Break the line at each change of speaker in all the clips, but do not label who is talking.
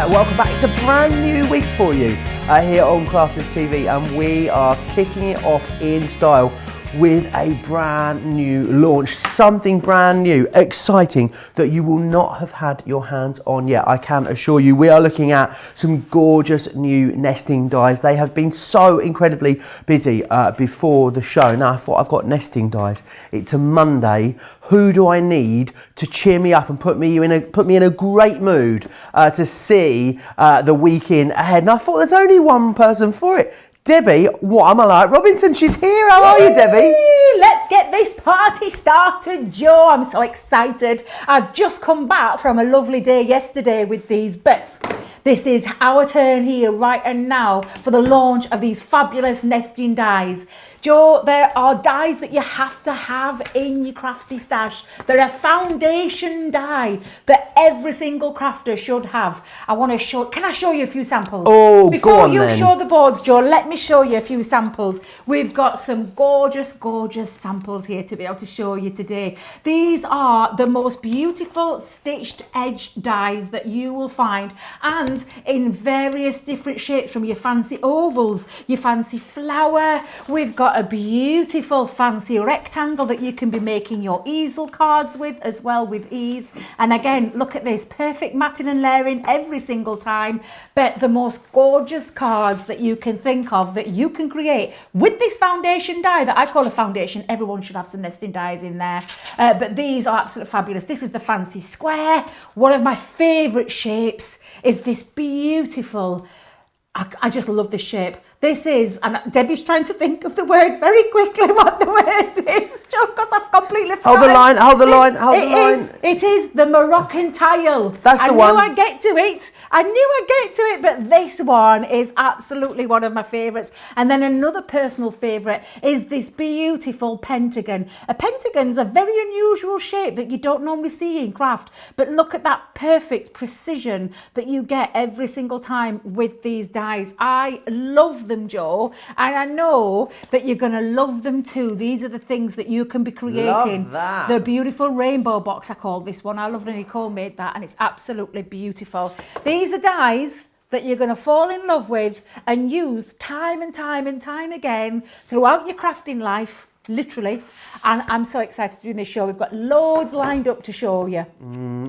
right, welcome back. It's a brand new week for you here on Crafters TV, and we are kicking it off in style with a brand new launch, something brand new, exciting, that you will not have had your hands on yet. I can assure you, we are looking at some gorgeous new nesting dies. They have been so incredibly busy before the show. Now I thought, I've got nesting dies. It's a Monday. Who do I need to cheer me up and put me in a great mood to see the weekend ahead? And I thought, there's only one person for it. Debbie, what am I like? Robinson, she's here. How are you, Debbie?
Let's get this party started, Joe. I'm so excited. I've just come back from a lovely day yesterday with these bits. This is our turn here right and now for the launch of these fabulous nesting dies. Joe, there are dies that you have to have in your crafty stash. They're a foundation die that every single crafter should have. I want to show, can I show you a few samples?
Oh,
Before
go on
you
then.
show the boards, Joe, let me show you a few samples. We've got some gorgeous, gorgeous samples here to be able to show you today. These are the most beautiful stitched edge dies that you will find, and in various different shapes, from your fancy ovals, your fancy flower. We've got a beautiful fancy rectangle that you can be making your easel cards with as well with ease. And again, look at this, perfect matting and layering every single time, but the most gorgeous cards that you can think of that you can create with this foundation die that I call a foundation. Everyone should have some nesting dies in there, but these are absolutely fabulous. This is the fancy square. One of my favorite shapes is this beautiful, I just love this shape. This is, and Debbie's trying to think of the word very quickly, what the word is, because I've completely forgotten.
Hold the line.
It is the Moroccan tile.
That's the one.
I knew I'd get to it, but this one is absolutely one of my favourites. And then another personal favourite is this beautiful pentagon. A pentagon's a very unusual shape that you don't normally see in craft, but look at that perfect precision that you get every single time with these dies. I love them, Joe, and I know that you're going to love them too. These are the things that you can be creating.
Love that.
The beautiful rainbow box, I call this one. I love that Nicole made that, and it's absolutely beautiful. These are dies that you're going to fall in love with and use time and time and time again throughout your crafting life, literally. And I'm so excited to do this show. We've got loads lined up to show you.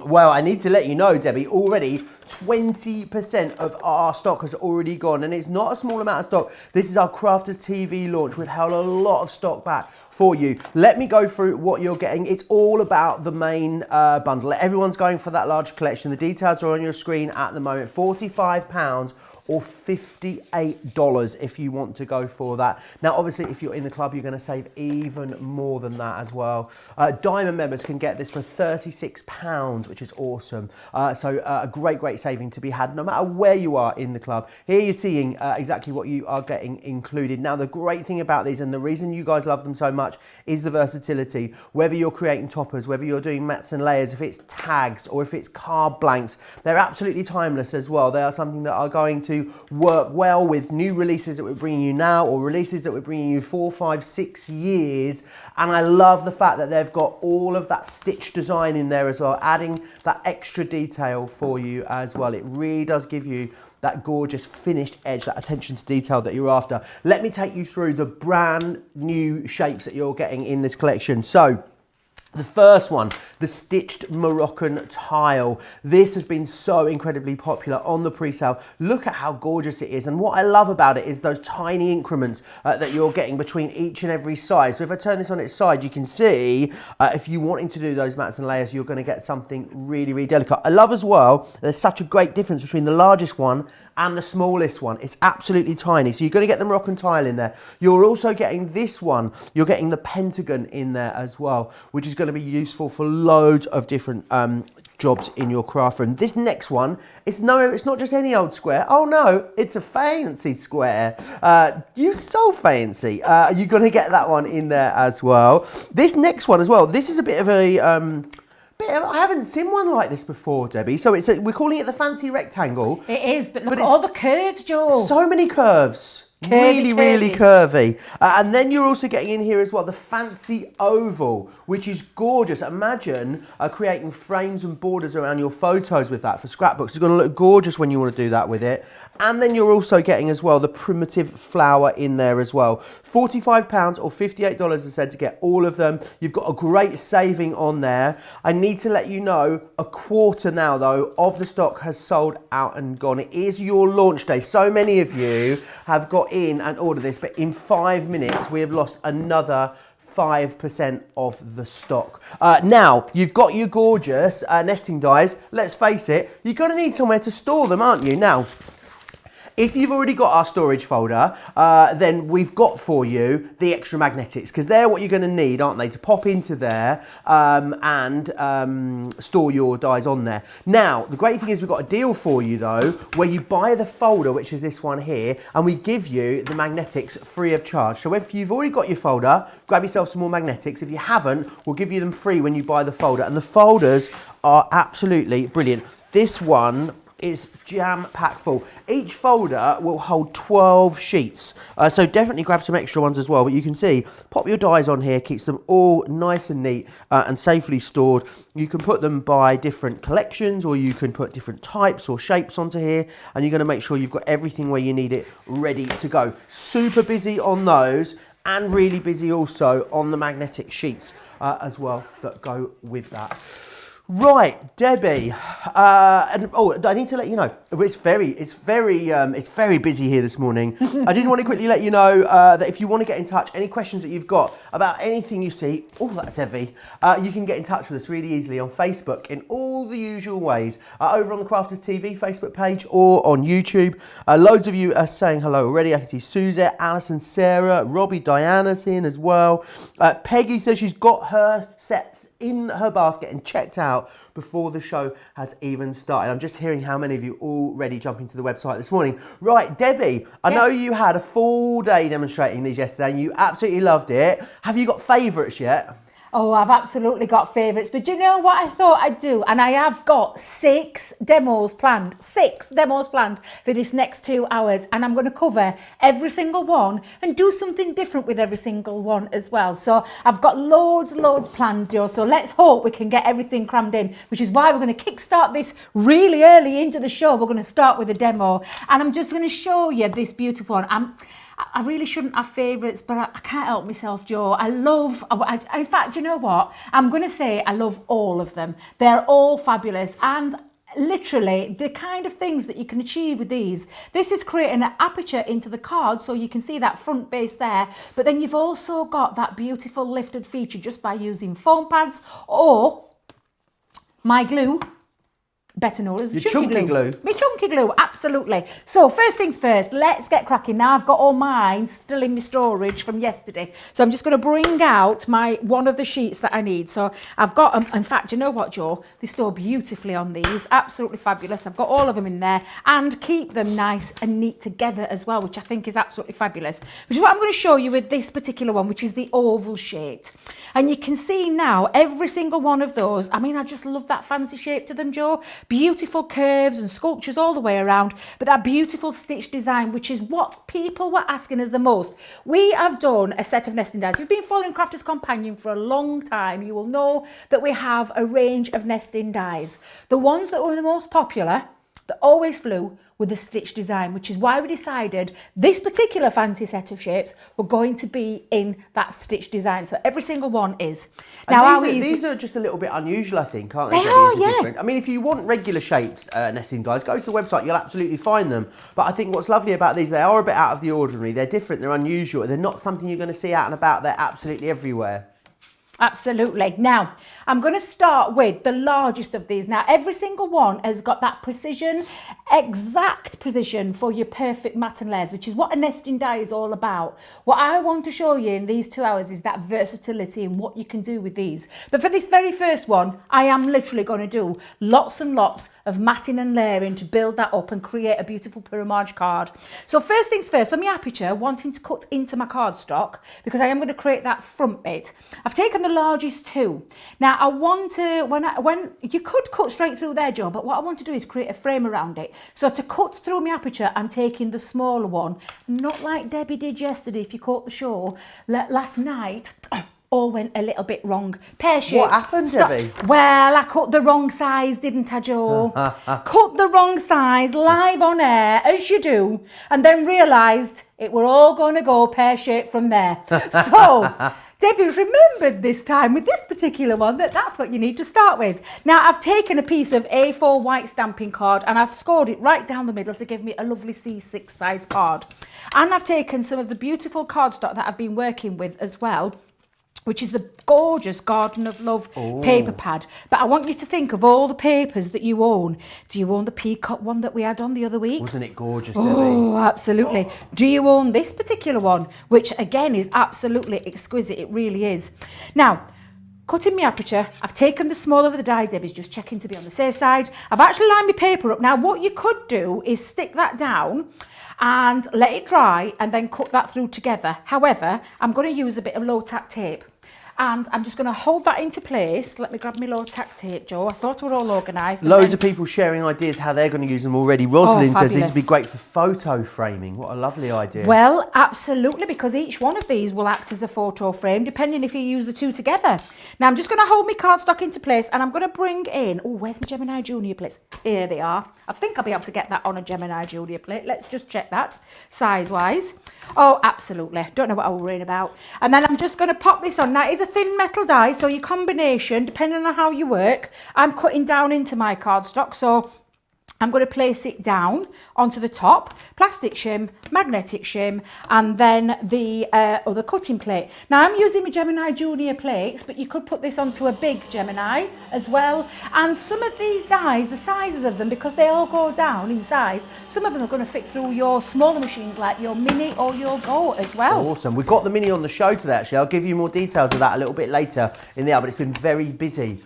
Well, I need to let you know, Debbie, already 20% of our stock has already gone, and it's not a small amount of stock. This is our Crafters TV launch. We've held a lot of stock back for you. Let me go through what you're getting. It's all about the main bundle. Everyone's going for that large collection. The details are on your screen at the moment. £45 or $58 if you want to go for that. Now, obviously, if you're in the club, you're going to save even more than that as well. Diamond members can get this for £36, which is awesome. So a great saving to be had no matter where you are in the club. Here you're seeing exactly what you are getting included. Now, the great thing about these, and the reason you guys love them so much, is the versatility. Whether you're creating toppers, whether you're doing mats and layers, if it's tags or if it's card blanks, they're absolutely timeless as well. They are something that are going to work well with new releases that we're bringing you now, or releases that we're bringing you 4, 5, 6 years. And I love the fact that they've got all of that stitch design in there as well, adding that extra detail for you as well. It really does give you that gorgeous finished edge, that attention to detail that you're after. Let me take you through the brand new shapes that you're getting in this collection. So the first one, the stitched Moroccan tile. This has been so incredibly popular on the pre-sale. Look at how gorgeous it is. And what I love about it is those tiny increments that you're getting between each and every size. So if I turn this on its side, you can see if you're wanting to do those mats and layers, you're going to get something really delicate. I love as well, there's such a great difference between the largest one and the smallest one. It's absolutely tiny. So you're going to get the Moroccan tile in there. You're also getting this one. You're getting the pentagon in there as well, which is going to be useful for loads of different jobs in your craft room. This next one, it's not just any old square. Oh no, it's a fancy square. You're so fancy. You're going to get that one in there as well. This next one as well, this is a bit of a I haven't seen one like this before, Debbie. So we're calling it the fancy rectangle.
It is, but look at all the curves, Joe.
So many curves. Really curvy. And then you're also getting in here as well the fancy oval, which is gorgeous. Imagine creating frames and borders around your photos with that for scrapbooks. It's going to look gorgeous when you want to do that with it. And then you're also getting as well the primitive flower in there as well. £45 or $58 a set to get all of them. You've got a great saving on there. I need to let you know, a quarter now though of the stock has sold out and gone. It is your launch day. So many of you have got in and ordered this, but in 5 minutes we have lost another 5% of the stock. Now, you've got your gorgeous nesting dies. Let's face it, you're going to need somewhere to store them, aren't you? Now, if you've already got our storage folder, then we've got for you the extra magnetics, because they're what you're going to need, aren't they, to pop into there and store your dies on there. Now, the great thing is we've got a deal for you, though, where you buy the folder, which is this one here, and we give you the magnetics free of charge. So if you've already got your folder, grab yourself some more magnetics. If you haven't, we'll give you them free when you buy the folder. And the folders are absolutely brilliant. This one is jam-packed full. Each folder will hold 12 sheets, so definitely grab some extra ones as well. But you can see, pop your dies on here, keeps them all nice and neat and safely stored. You can put them by different collections, or you can put different types or shapes onto here, and you're going to make sure you've got everything where you need it ready to go. Super busy on those, and really busy also on the magnetic sheets as well that go with that. Right, Debbie, and I need to let you know, it's very busy here this morning. I just want to quickly let you know that if you want to get in touch, any questions that you've got about anything you see, that's heavy, you can get in touch with us really easily on Facebook in all the usual ways, over on the Crafters TV Facebook page or on YouTube. Loads of you are saying hello already. I can see Suzette, Alison, Sarah, Robbie, Diana's in as well. Peggy says she's got her set in her basket and checked out before the show has even started. I'm just hearing how many of you already jumping to the website this morning. Right, Debbie, I know you had a full day demonstrating these yesterday and you absolutely loved it. Have you got favourites yet?
Oh, I've absolutely got favourites. But do you know what I thought I'd do? And I have got 6 demos planned for this next 2 hours. And I'm going to cover every single one and do something different with every single one as well. So I've got loads planned, Joe. So let's hope we can get everything crammed in, which is why we're going to kickstart this really early into the show. We're going to start with a demo. And I'm just going to show you this beautiful one. I really shouldn't have favourites, but I can't help myself, Joe. In fact, you know what? I'm going to say I love all of them. They're all fabulous. And literally, the kind of things that you can achieve with these. This is creating an aperture into the card, so you can see that front base there. But then you've also got that beautiful lifted feature just by using foam pads or my glue. Better known as the chunky glue. My chunky glue, absolutely. So first things first, let's get cracking. Now I've got all mine still in my storage from yesterday. So I'm just going to bring out one of the sheets that I need. So I've got them. In fact, you know what, Joe? They store beautifully on these. Absolutely fabulous. I've got all of them in there and keep them nice and neat together as well, which I think is absolutely fabulous. Which is what I'm going to show you with this particular one, which is the oval shaped. And you can see now every single one of those. I mean, I just love that fancy shape to them, Joe. Beautiful curves and sculptures all the way around, but that beautiful stitch design, which is what people were asking us the most. We have done a set of nesting dies. If you've been following Crafters Companion for a long time, you will know that we have a range of nesting dies. The ones that were the most popular, that always flew, with the stitch design, which is why we decided this particular fancy set of shapes were going to be in that stitch design. So every single one is.
Now these are just a little bit unusual, I think, aren't they?
They are, yeah.
Different. I mean, if you want regular shapes nesting dies, go to the website, you'll absolutely find them. But I think what's lovely about these, they are a bit out of the ordinary. They're different, they're unusual. They're not something you're going to see out and about. They're absolutely everywhere.
Absolutely. Now, I'm going to start with the largest of these. Now, every single one has got that precision, exact precision for your perfect mat and layers, which is what a nesting die is all about. What I want to show you in these 2 hours is that versatility and what you can do with these. But for this very first one, I am literally going to do lots and lots of matting and layering to build that up and create a beautiful pyramide card. So first things first, on my aperture, wanting to cut into my cardstock, because I am going to create that front bit. I've taken the largest 2. Now I want to, when you could cut straight through there, Joe, but what I want to do is create a frame around it. So to cut through my aperture, I'm taking the smaller one, not like Debbie did yesterday. If you caught the show last night, all went a little bit wrong. Pear-shaped.
What happened, Debbie?
Well, I cut the wrong size, didn't I, Joe? Cut the wrong size live on air, as you do, and then realised it were all going to go pear-shaped from there. So Debbie's remembered this time with this particular one that's what you need to start with. Now I've taken a piece of A4 white stamping card and I've scored it right down the middle to give me a lovely C6 size card. And I've taken some of the beautiful cardstock that I've been working with as well, which is the gorgeous Garden of Love paper pad. But I want you to think of all the papers that you own. Do you own the peacock one that we had on the other week?
Wasn't it gorgeous, Debbie?
Oh, absolutely. Do you own this particular one, which again is absolutely exquisite? It really is. Now, cutting my aperture, I've taken the smaller of the die. Debbie's just checking to be on the safe side. I've actually lined my paper up. Now, what you could do is stick that down and let it dry and then cut that through together. However, I'm going to use a bit of low tack tape. And I'm just going to hold that into place. Let me grab my low tack tape, Joe. I thought we were all organised.
Loads of people sharing ideas how they're going to use them already. Rosalind says this would be
fabulous.
great for photo framing. What a lovely idea.
Well, absolutely, because each one of these will act as a photo frame, depending if you use the 2 together. Now, I'm just going to hold my cardstock into place, and I'm going to bring in... Oh, where's my Gemini Junior plates? Here they are. I think I'll be able to get that on a Gemini Junior plate. Let's just check that, size-wise. Oh, absolutely. Don't know what I'm worrying about. And then I'm just going to pop this on. Now, it is a thin metal die, so your combination, depending on how you work, I'm cutting down into my cardstock, so I'm going to place it down onto the top, plastic shim, magnetic shim, and then the other cutting plate. Now I'm using my Gemini Junior plates, but you could put this onto a big Gemini as well. And some of these dies, the sizes of them, because they all go down in size, some of them are going to fit through your smaller machines like your Mini or your Go as well.
Awesome. We've got the Mini on the show today, actually. I'll give you more details of that a little bit later in the hour, but it's been very busy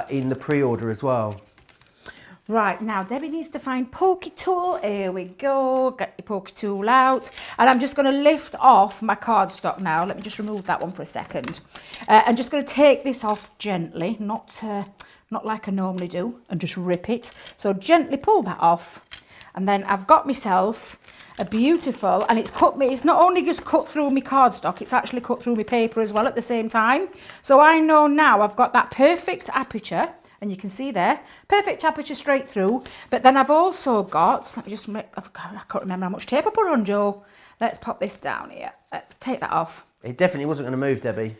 in the pre-order as well.
Right, now Debbie needs to find pokey tool. Here we go. Get your pokey tool out. And I'm just going to lift off my cardstock now. Let me just remove that one for a second. I'm just going to take this off gently, not like I normally do, and just rip it. So gently pull that off. And then I've got myself a beautiful, and it's not only just cut through my cardstock, it's actually cut through my paper as well at the same time. So I know now I've got that perfect aperture. And you can see there, perfect aperture straight through. But then I've also got, let me just make, I can't remember how much tape I put on, Joe. Let's pop this down here. Let's take that off.
It definitely wasn't going to move, Debbie.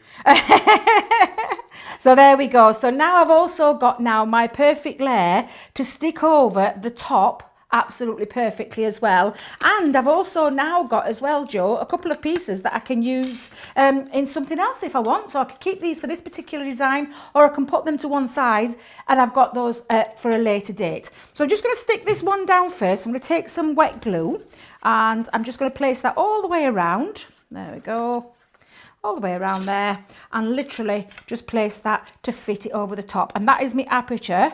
So there we go. So now I've also got now my perfect layer to stick over the top absolutely perfectly as well. And I've also now got as well, Joe, a couple of pieces that I can use in something else if I want. So I can keep these for this particular design, or I can put them to one side, and I've got those for a later date. So I'm just going to stick this one down first. I'm going to take some wet glue and I'm just going to place that all the way around. There we go. All the way around there, and literally just place that to fit it over the top. And that is my aperture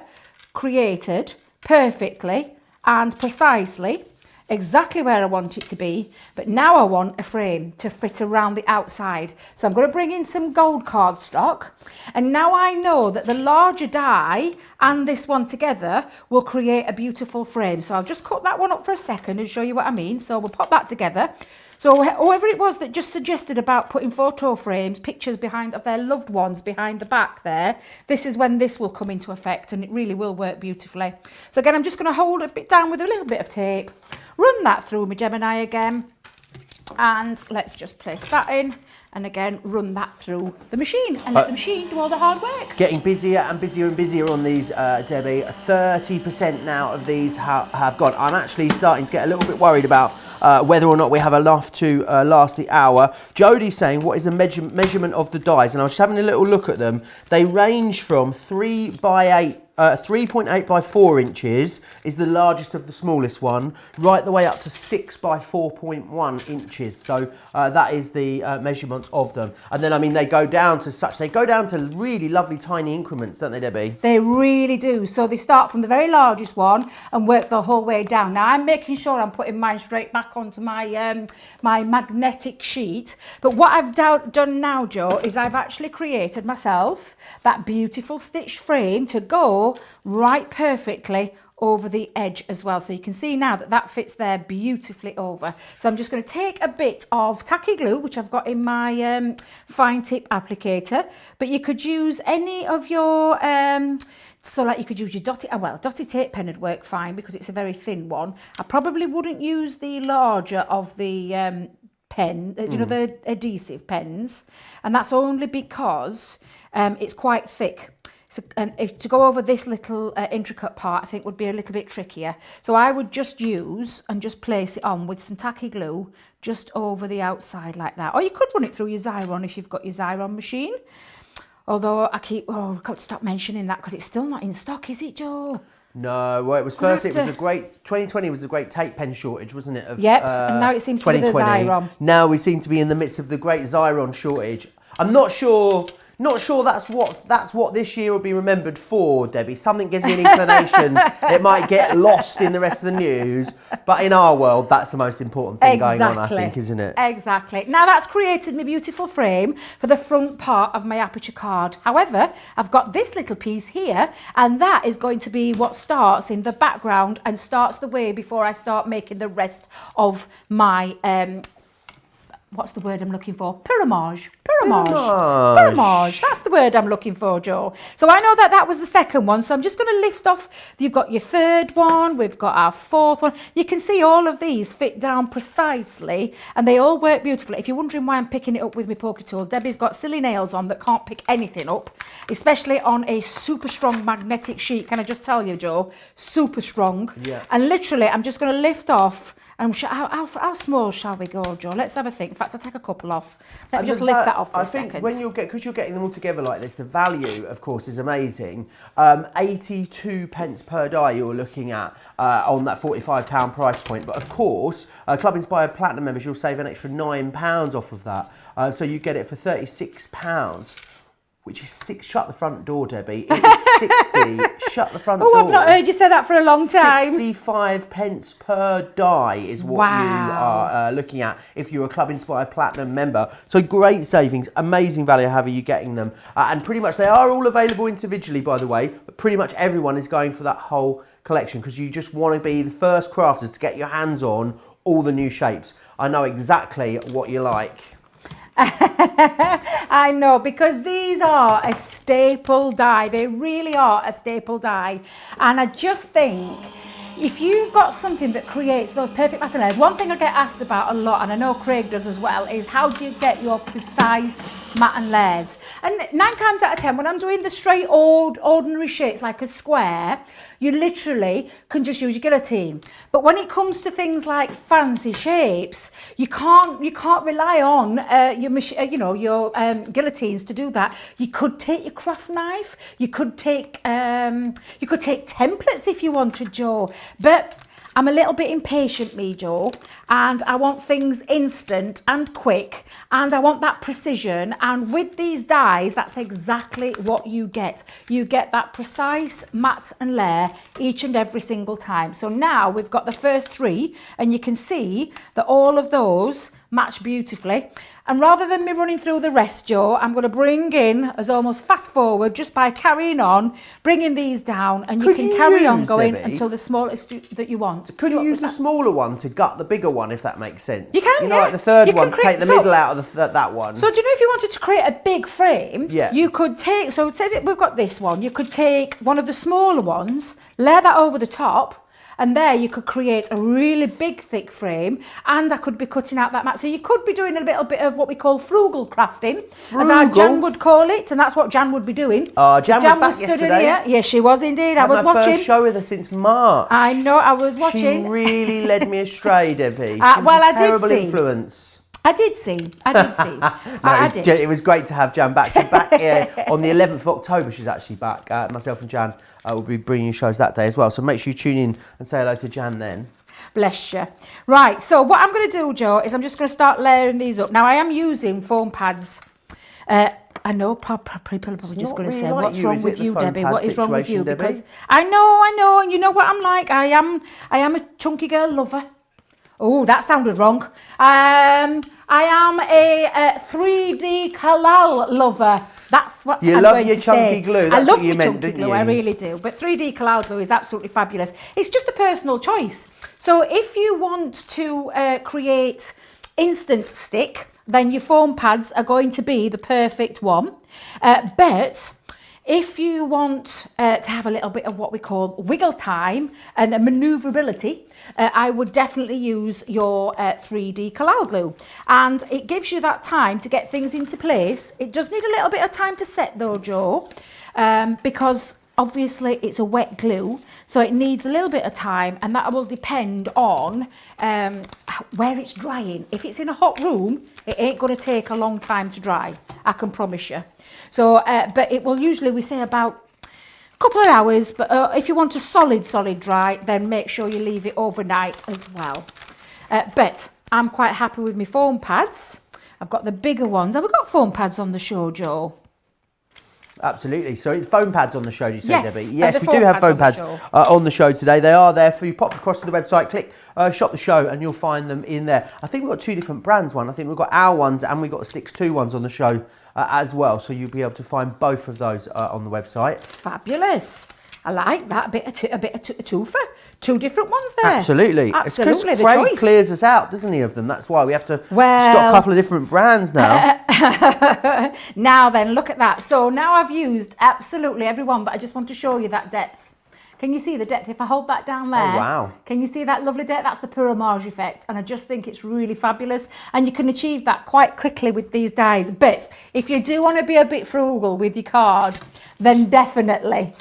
created perfectly and precisely exactly where I want it to be. But now I want a frame to fit around the outside. So I'm going to bring in some gold cardstock, and now I know that the larger die and this one together will create a beautiful frame. So I'll just cut that one up for a second and show you what I mean. So we'll pop that together. So whoever it was that just suggested about putting photo frames, pictures behind of their loved ones behind the back there, this is when this will come into effect, and it really will work beautifully. So again, I'm just going to hold it a bit down with a little bit of tape, run that through my Gemini again, and let's just place that in, and again run that through the machine and let the machine do all the hard work.
Getting busier and busier and busier on these, Debbie. 30% now of these have gone. I'm actually starting to get a little bit worried about whether or not we have enough to last the hour. Jodie's saying, what is the measurement of the dies? And I was just having a little look at them. They range from 3 by 8 3.8 by 4 inches is the largest of the smallest one, right the way up to 6 by 4.1 inches. So that is the measurements of them. And then, I mean, they go down to really lovely tiny increments, don't they, Debbie?
They really do. So they start from the very largest one and work the whole way down. Now I'm making sure I'm putting mine straight back onto my my magnetic sheet. But what I've done now, Joe, is I've actually created myself that beautiful stitched frame to go right perfectly over the edge as well. So you can see now that that fits there beautifully over. So I'm just going to take a bit of tacky glue, which I've got in my fine tip applicator, but you could use any of your so like you could use your dotty tape pen would work fine because it's a very thin one. I probably wouldn't use the larger of the pen, you know, the adhesive pens, and that's only because it's quite thick. So, and if to go over this little intricate part, I think would be a little bit trickier. So I would just use and just place it on with some tacky glue just over the outside like that. Or you could run it through your Xyron if you've got your Xyron machine. Although I've got to stop mentioning that because it's still not in stock, is it, Joe?
No, well, it was first. It was a great 2020 was a great tape pen shortage, wasn't it?
Yep, and now it seems to be the Xyron.
Now we seem to be in the midst of the great Xyron shortage. I'm not sure that's what this year will be remembered for, Debbie. Something gives me an inclination it might get lost in the rest of the news, but in our world, that's the most important thing going on, I think, isn't it?
Exactly. Now that's created my beautiful frame for the front part of my aperture card. However, I've got this little piece here, and that is going to be what starts in the background and starts the way before I start making the rest of my what's the word I'm looking for? Pyramage. That's the word I'm looking for, Joe. So I know that was the second one. So I'm just going to lift off. You've got your third one. We've got our fourth one. You can see all of these fit down precisely and they all work beautifully. If you're wondering why I'm picking it up with my poker tool, Debbie's got silly nails on that can't pick anything up, especially on a super strong magnetic sheet. Can I just tell you, Joe? Super strong.
Yeah.
And literally, I'm just going to lift off. And how small shall we go, Joe? Let's have a think. In fact, I'll take a couple off. Let me just lift that off for a second.
I think because you're getting them all together like this, the value, of course, is amazing. 82 pence per die you're looking at on that £45 price point. But of course, Club Inspired Platinum members, you'll save an extra £9 off of that. So you get it for £36. Which is shut the front door, Debbie. It is 60, shut the front door.
Oh, I've not heard you say that for a long time.
65 pence per die is what you are looking at if you're a Club Inspired Platinum member. So great savings, amazing value, however you're getting them. And pretty much they are all available individually, by the way, but pretty much everyone is going for that whole collection because you just want to be the first crafters to get your hands on all the new shapes. I know exactly what you like.
I know, because these are a staple die. They really are a staple die. And I just think if you've got something that creates those perfect pattern layers, one thing I get asked about a lot, and I know Craig does as well, is how do you get your precise mat and layers? And 9 times out of 10, when I'm doing the straight ordinary shapes like a square, you literally can just use your guillotine. But when it comes to things like fancy shapes, you can't rely on your guillotines to do that. You could take your craft knife. You could take templates if you wanted, Joe. But I'm a little bit impatient, me, Joe, and I want things instant and quick, and I want that precision. And with these dies, that's exactly what you get. You get that precise mat and layer each and every single time. So now we've got the first 3, and you can see that all of those match beautifully. And rather than me running through the rest, Joe, I'm going to bring in, as almost fast forward, just by carrying on, bringing these down, and you can carry on going, Debbie, until the smallest that you want.
Could you use the smaller one to gut the bigger one, if that makes sense?
You can,
like the third one, to take the middle out of that one.
So do you know if you wanted to create a big frame,
yeah,
you could take, so say that we've got this one, you could take one of the smaller ones, layer that over the top, and there you could create a really big thick frame, and I could be cutting out that mat. So you could be doing a little bit of what we call frugal crafting, as our Jan would call it, and that's what Jan would be doing.
Jan was back yesterday.
Yes, she was indeed. I was watching.
My first show with her since March.
I know, I was watching.
She really led me astray, Debbie.
Well, I did see.
Terrible influence.
I did see.
It was great to have Jan back. She's back on the 11th of October. She's actually back. Myself and Jan will be bringing you shows that day as well. So make sure you tune in and say hello to Jan then.
Bless you. Right, so what I'm going to do, Joe, is I'm just going to start layering these up. Now, I am using foam pads. I know people are probably just going to say, what's wrong with you, Debbie? What is wrong with you? Because I know, you know what I'm like. I am a chunky girl lover. Oh, that sounded wrong. I am a 3D Kalal lover. That's what
you
I'm
love
going
your
to
chunky
say.
glue. That's
I love
what you
my
meant,
chunky
didn't
glue.
you?
I really do. But 3D Kalal glue is absolutely fabulous. It's just a personal choice. So if you want to create instant stick, then your foam pads are going to be the perfect one. But if you want to have a little bit of what we call wiggle time and manoeuvrability, I would definitely use your 3D Kalal glue. And it gives you that time to get things into place. It does need a little bit of time to set though, Joe, because obviously it's a wet glue, so it needs a little bit of time, and that will depend on where it's drying. If it's in a hot room, it ain't going to take a long time to dry, I can promise you. So, but it will usually, we say about a couple of hours, but if you want a solid dry, then make sure you leave it overnight as well. But I'm quite happy with my foam pads. I've got the bigger ones. Have we got foam pads on the show, Joe?
Absolutely. So foam pads on the show, you say,
Yes,
Debbie? Yes, we do
foam
have foam
pads
pads on the show today. They are there for you. Pop across to the website, click shop the show, and you'll find them in there. I think we've got two different brands. I think we've got our ones and we've got the Sticks 2 ones on the show as well. So you'll be able to find both of those on the website.
Fabulous. I like that. A bit of twofer. Two different ones there.
Absolutely.
Absolutely.
It's 'cause Craig clears us out, doesn't he, of them? That's why we have to stock a couple of different brands now.
Now then, look at that. So now I've used absolutely everyone, but I just want to show you that depth. Can you see the depth? If I hold that down there,
oh, wow.
Can you see that lovely depth? That's the Puramage effect, and I just think it's really fabulous, and you can achieve that quite quickly with these dies. But if you do want to be a bit frugal with your card, then definitely,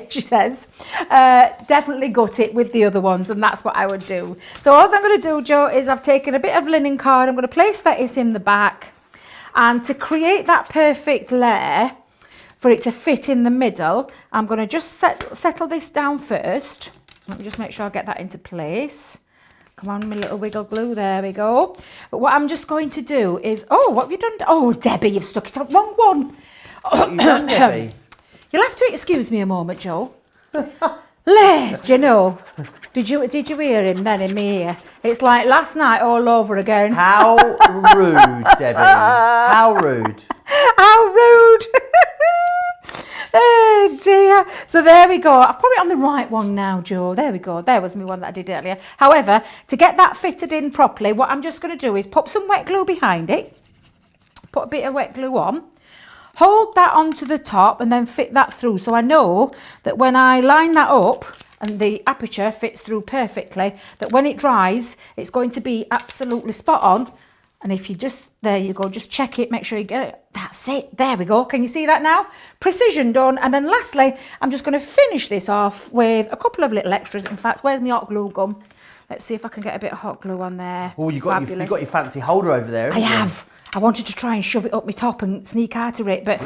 she says, definitely gut it with the other ones, and that's what I would do. So all I'm going to do, Joe, is I've taken a bit of linen card. I'm going to place that in the back, and to create that perfect layer, for it to fit in the middle, I'm going to just settle this down first. Let me just make sure I get that into place. Come on, my little wiggle glue, there we go. But what I'm just going to do is, oh, what have you done? Oh, Debbie, you've stuck it on wrong one.
What have you done, Debbie?
You'll have to excuse me a moment, Joe. Let you know. Did you hear him then in my ear? It's like last night all over again.
How rude, Debbie. How rude.
How rude. Oh dear. So there we go. I've put it on the right one now, Joe. There we go. There was my one that I did earlier. However, to get that fitted in properly, what I'm just going to do is pop some wet glue behind it. Put a bit of wet glue on. Hold that onto the top and then fit that through. So I know that when I line that up and the aperture fits through perfectly, that when it dries, it's going to be absolutely spot on. And if you just, there you go, just check it, make sure you get it. That's it. There we go. Can you see that now? Precision done. And then lastly, I'm just going to finish this off with a couple of little extras. In fact, where's my hot glue gum? Let's see if I can get a bit of hot glue on there.
Oh, you've got your fancy holder over there, haven't you?
I have. I wanted to try and shove it up my top and sneak out of it, but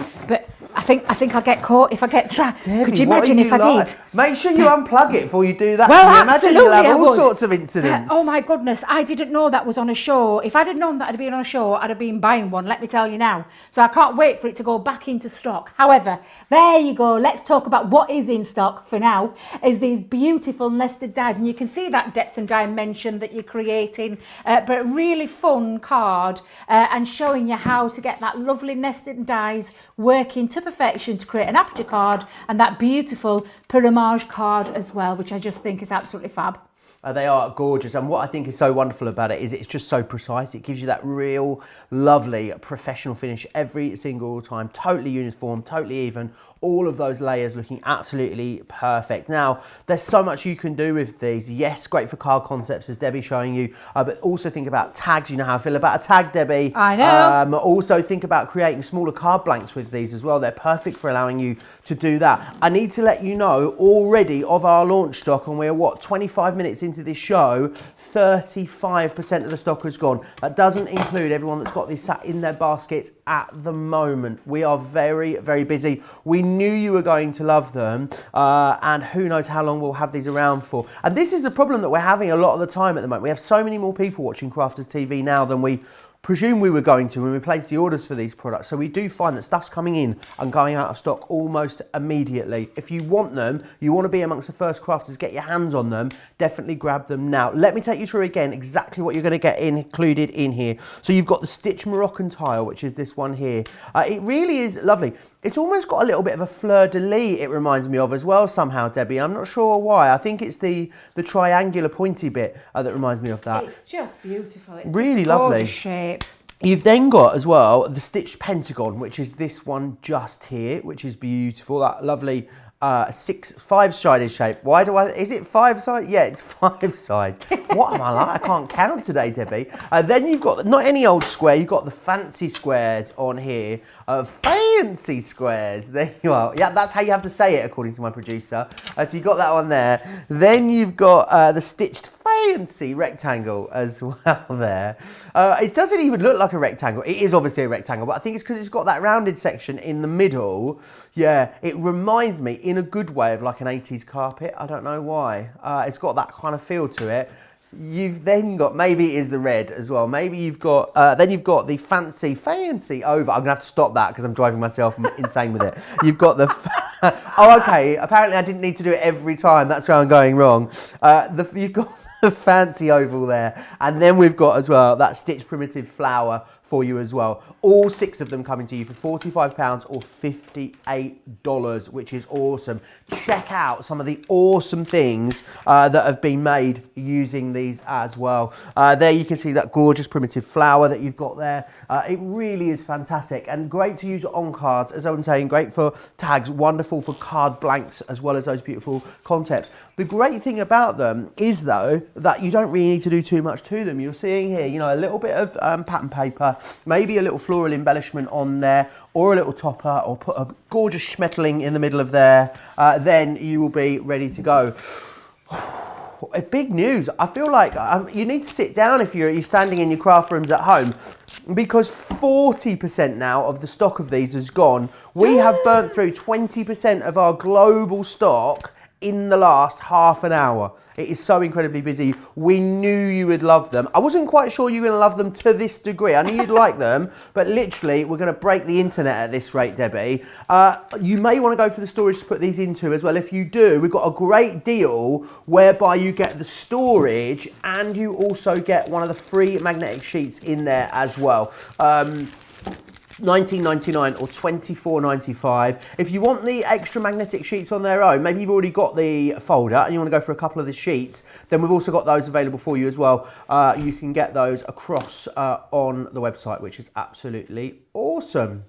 I think I'll get caught if I get trapped. Could you imagine if I did?
Make sure you unplug it before you do that.
Well,
Can you imagine you'll have all
I would.
sorts of incidents.
Oh my goodness, I didn't know that was on a show. If I'd have known that I'd been on a show, I'd have been buying one, let me tell you now. So I can't wait for it to go back into stock. However, there you go. Let's talk about what is in stock for now, is these beautiful nested dies. And you can see that depth and dimension that you're creating, but a really fun card and showing you how to get that lovely nested dies working to perfection to create an aperture card and that beautiful Puramage card as well, which I just think is absolutely fab.
They are gorgeous, and what I think is so wonderful about it is it's just so precise. It gives you that real lovely professional finish every single time, totally uniform, totally even, all of those layers looking absolutely perfect. Now, there's so much you can do with these. Yes, great for card concepts, as Debbie's showing you, but also think about tags. You know how I feel about a tag, Debbie.
I know.
Also think about creating smaller card blanks with these as well. They're perfect for allowing you to do that. I need to let you know already of our launch stock, and we're 25 minutes into this show, 35% of the stock has gone. That doesn't include everyone that's got this sat in their baskets at the moment. We are very, very busy. We knew you were going to love them, and who knows how long we'll have these around for. And this is the problem that we're having a lot of the time at the moment. We have so many more people watching Crafters TV now than we presume we were going to when we placed the orders for these products. So we do find that stuff's coming in and going out of stock almost immediately. If you want them, you want to be amongst the first crafters, get your hands on them, definitely grab them now. Let me take you through again exactly what you're going to get included in here. So you've got the stitched Moroccan tile, which is this one here. It really is lovely. It's almost got a little bit of a fleur-de-lis, it reminds me of as well somehow, Debbie. I'm not sure why. I think it's the triangular pointy bit that reminds me of that.
It's just beautiful. It's
really
just
lovely
shape.
You've then got as well the stitched pentagon, which is this one just here, which is beautiful. That lovely five-sided shape. Why do is it five-sided? Yeah, it's five-sided. What am I like? I can't count today, Debbie. Then you've got, not any old square, you've got the fancy squares on here. Fancy squares. There you are. Yeah, that's how you have to say it, according to my producer. So you've got that one there. Then you've got the stitched fancy rectangle as well there. It doesn't even look like a rectangle. It is obviously a rectangle, but I think it's because it's got that rounded section in the middle. Yeah, it reminds me in a good way of like an 80s carpet. I don't know why. It's got that kind of feel to it. You've then got, maybe it is the red as well. Maybe you've got, then you've got the fancy over. I'm gonna have to stop that because I'm driving myself insane with it. You've got the, oh, okay. Apparently I didn't need to do it every time. That's where I'm going wrong. You've got the fancy oval there. And then we've got as well that stitched primitive flower for you as well. All 6 of them coming to you for £45 or $58, which is awesome. Check out some of the awesome things that have been made using these as well. There you can see that gorgeous primitive flower that you've got there. It really is fantastic and great to use on cards, as I'm saying, great for tags, wonderful for card blanks, as well as those beautiful concepts. The great thing about them is, though, that you don't really need to do too much to them. You're seeing here, you know, a little bit of pattern paper, maybe a little floral embellishment on there, or a little topper, or put a gorgeous schmetterling in the middle of there. Then you will be ready to go. Big news. I feel like you need to sit down if you're standing in your craft rooms at home, because 40% now of the stock of these has gone. We have burnt through 20% of our global stock in the last half an hour. It is so incredibly busy. We knew you would love them. I wasn't quite sure you were going to love them to this degree. I knew you'd like them, but literally we're going to break the internet at this rate, Debbie. You may want to go for the storage to put these into as well. If you do, we've got a great deal whereby you get the storage and you also get one of the free magnetic sheets in there as well. $19.99 or $24.95. If you want the extra magnetic sheets on their own, maybe you've already got the folder and you want to go for a couple of the sheets, then we've also got those available for you as well. You can get those across on the website, which is absolutely awesome.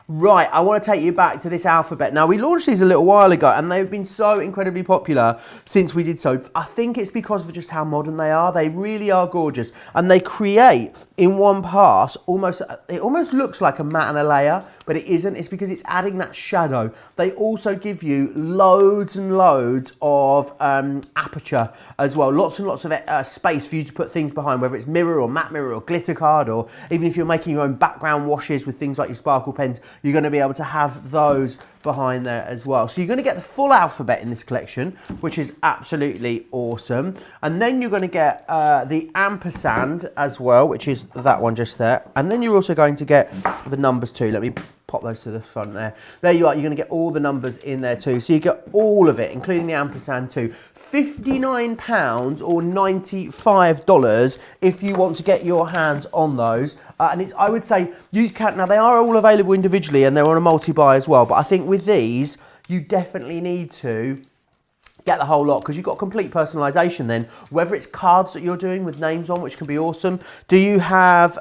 Right, I want to take you back to this alphabet. Now, we launched these a little while ago and they've been so incredibly popular since we did so. I think it's because of just how modern they are. They really are gorgeous, and they create in one pass it almost looks like a matte and a layer, but it isn't. It's because it's adding that shadow. They also give you loads and loads of aperture as well. Lots and lots of space for you to put things behind, whether it's mirror or matte mirror or glitter card, or even if you're making your own background washes with things like your sparkle pens, you're going to be able to have those behind there as well. So you're going to get the full alphabet in this collection, which is absolutely awesome. And then you're going to get the ampersand as well, which is that one just there. And then you're also going to get the numbers too. Let me pop those to the front there. There you are. You're going to get all the numbers in there too. So you get all of it, including the ampersand too. £59 or $95 if you want to get your hands on those. And it's, I would say, you can, now they are all available individually and they're on a multi-buy as well, but I think with these, you definitely need to get the whole lot, because you've got complete personalisation then, whether it's cards that you're doing with names on, which can be awesome. Do you have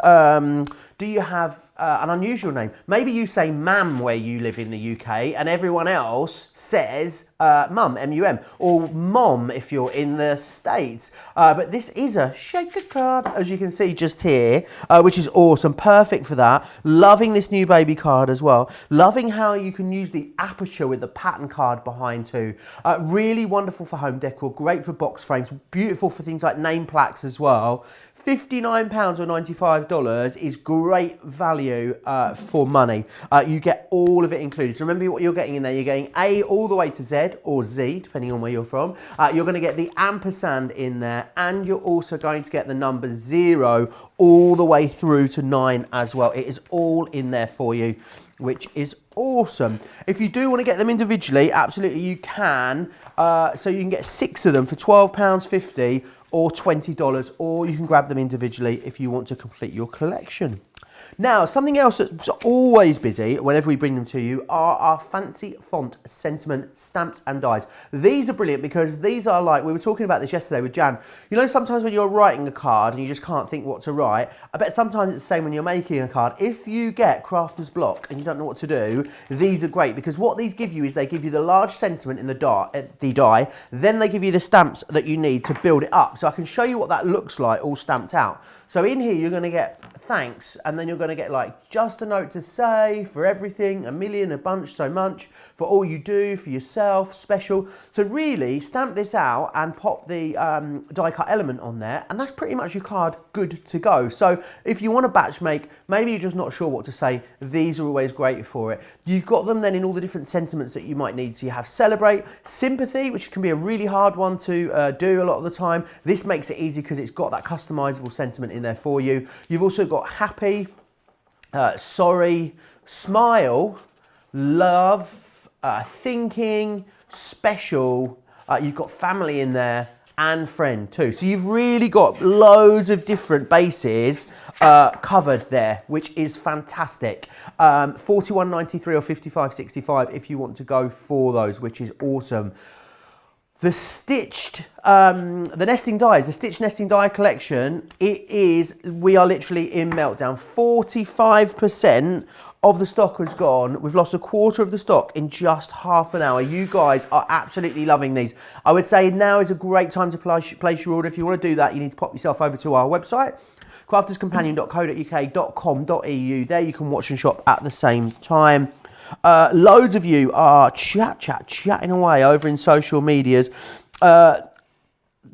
an unusual name. Maybe you say Mam where you live in the UK and everyone else says Mum, M-U-M, or Mom if you're in the States. But this is a shaker card, as you can see just here, which is awesome, perfect for that. Loving this new baby card as well. Loving how you can use the aperture with the pattern card behind too. Really wonderful for home decor, great for box frames, beautiful for things like name plaques as well. £59 or $95 is great value for money. You get all of it included. So remember what you're getting in there. You're getting A all the way to Z, or Z, depending on where you're from. You're going to get the ampersand in there, and you're also going to get the number 0 all the way through to 9 as well. It is all in there for you, which is awesome. If you do want to get them individually, absolutely you can. So you can get 6 of them for £12.50 or $20, or you can grab them individually if you want to complete your collection. Now, something else that's always busy whenever we bring them to you are our fancy font sentiment stamps and dies. These are brilliant because these are like, we were talking about this yesterday with Jan. You know, sometimes when you're writing a card and you just can't think what to write, I bet sometimes it's the same when you're making a card. If you get crafter's block and you don't know what to do, these are great because what these give you is they give you the large sentiment in the die, then they give you the stamps that you need to build it up. So I can show you what that looks like all stamped out. So in here, you're going to get thanks, and then you're going to get like just a note to say, for everything, a million, a bunch, so much, for all you do, for yourself, special. So really stamp this out and pop the die cut element on there, and that's pretty much your card good to go. So if you want to batch make, maybe you're just not sure what to say, these are always great for it. You've got them then in all the different sentiments that you might need. So you have celebrate, sympathy, which can be a really hard one to do a lot of the time. This makes it easy because it's got that customizable sentiment in there for you. You've also got happy, sorry, smile, love, thinking, special. You've got family in there and friend too. So you've really got loads of different bases covered there, which is fantastic. $41.93 or $55.65 if you want to go for those, which is awesome. The stitched, the nesting dies, the stitched nesting die collection, we are literally in meltdown. 45% of the stock has gone. We've lost a quarter of the stock in just half an hour. You guys are absolutely loving these. I would say now is a great time to place your order. If you want to do that, you need to pop yourself over to our website, crafterscompanion.co.uk.com.au. There you can watch and shop at the same time. Loads of you are chatting away over in social medias.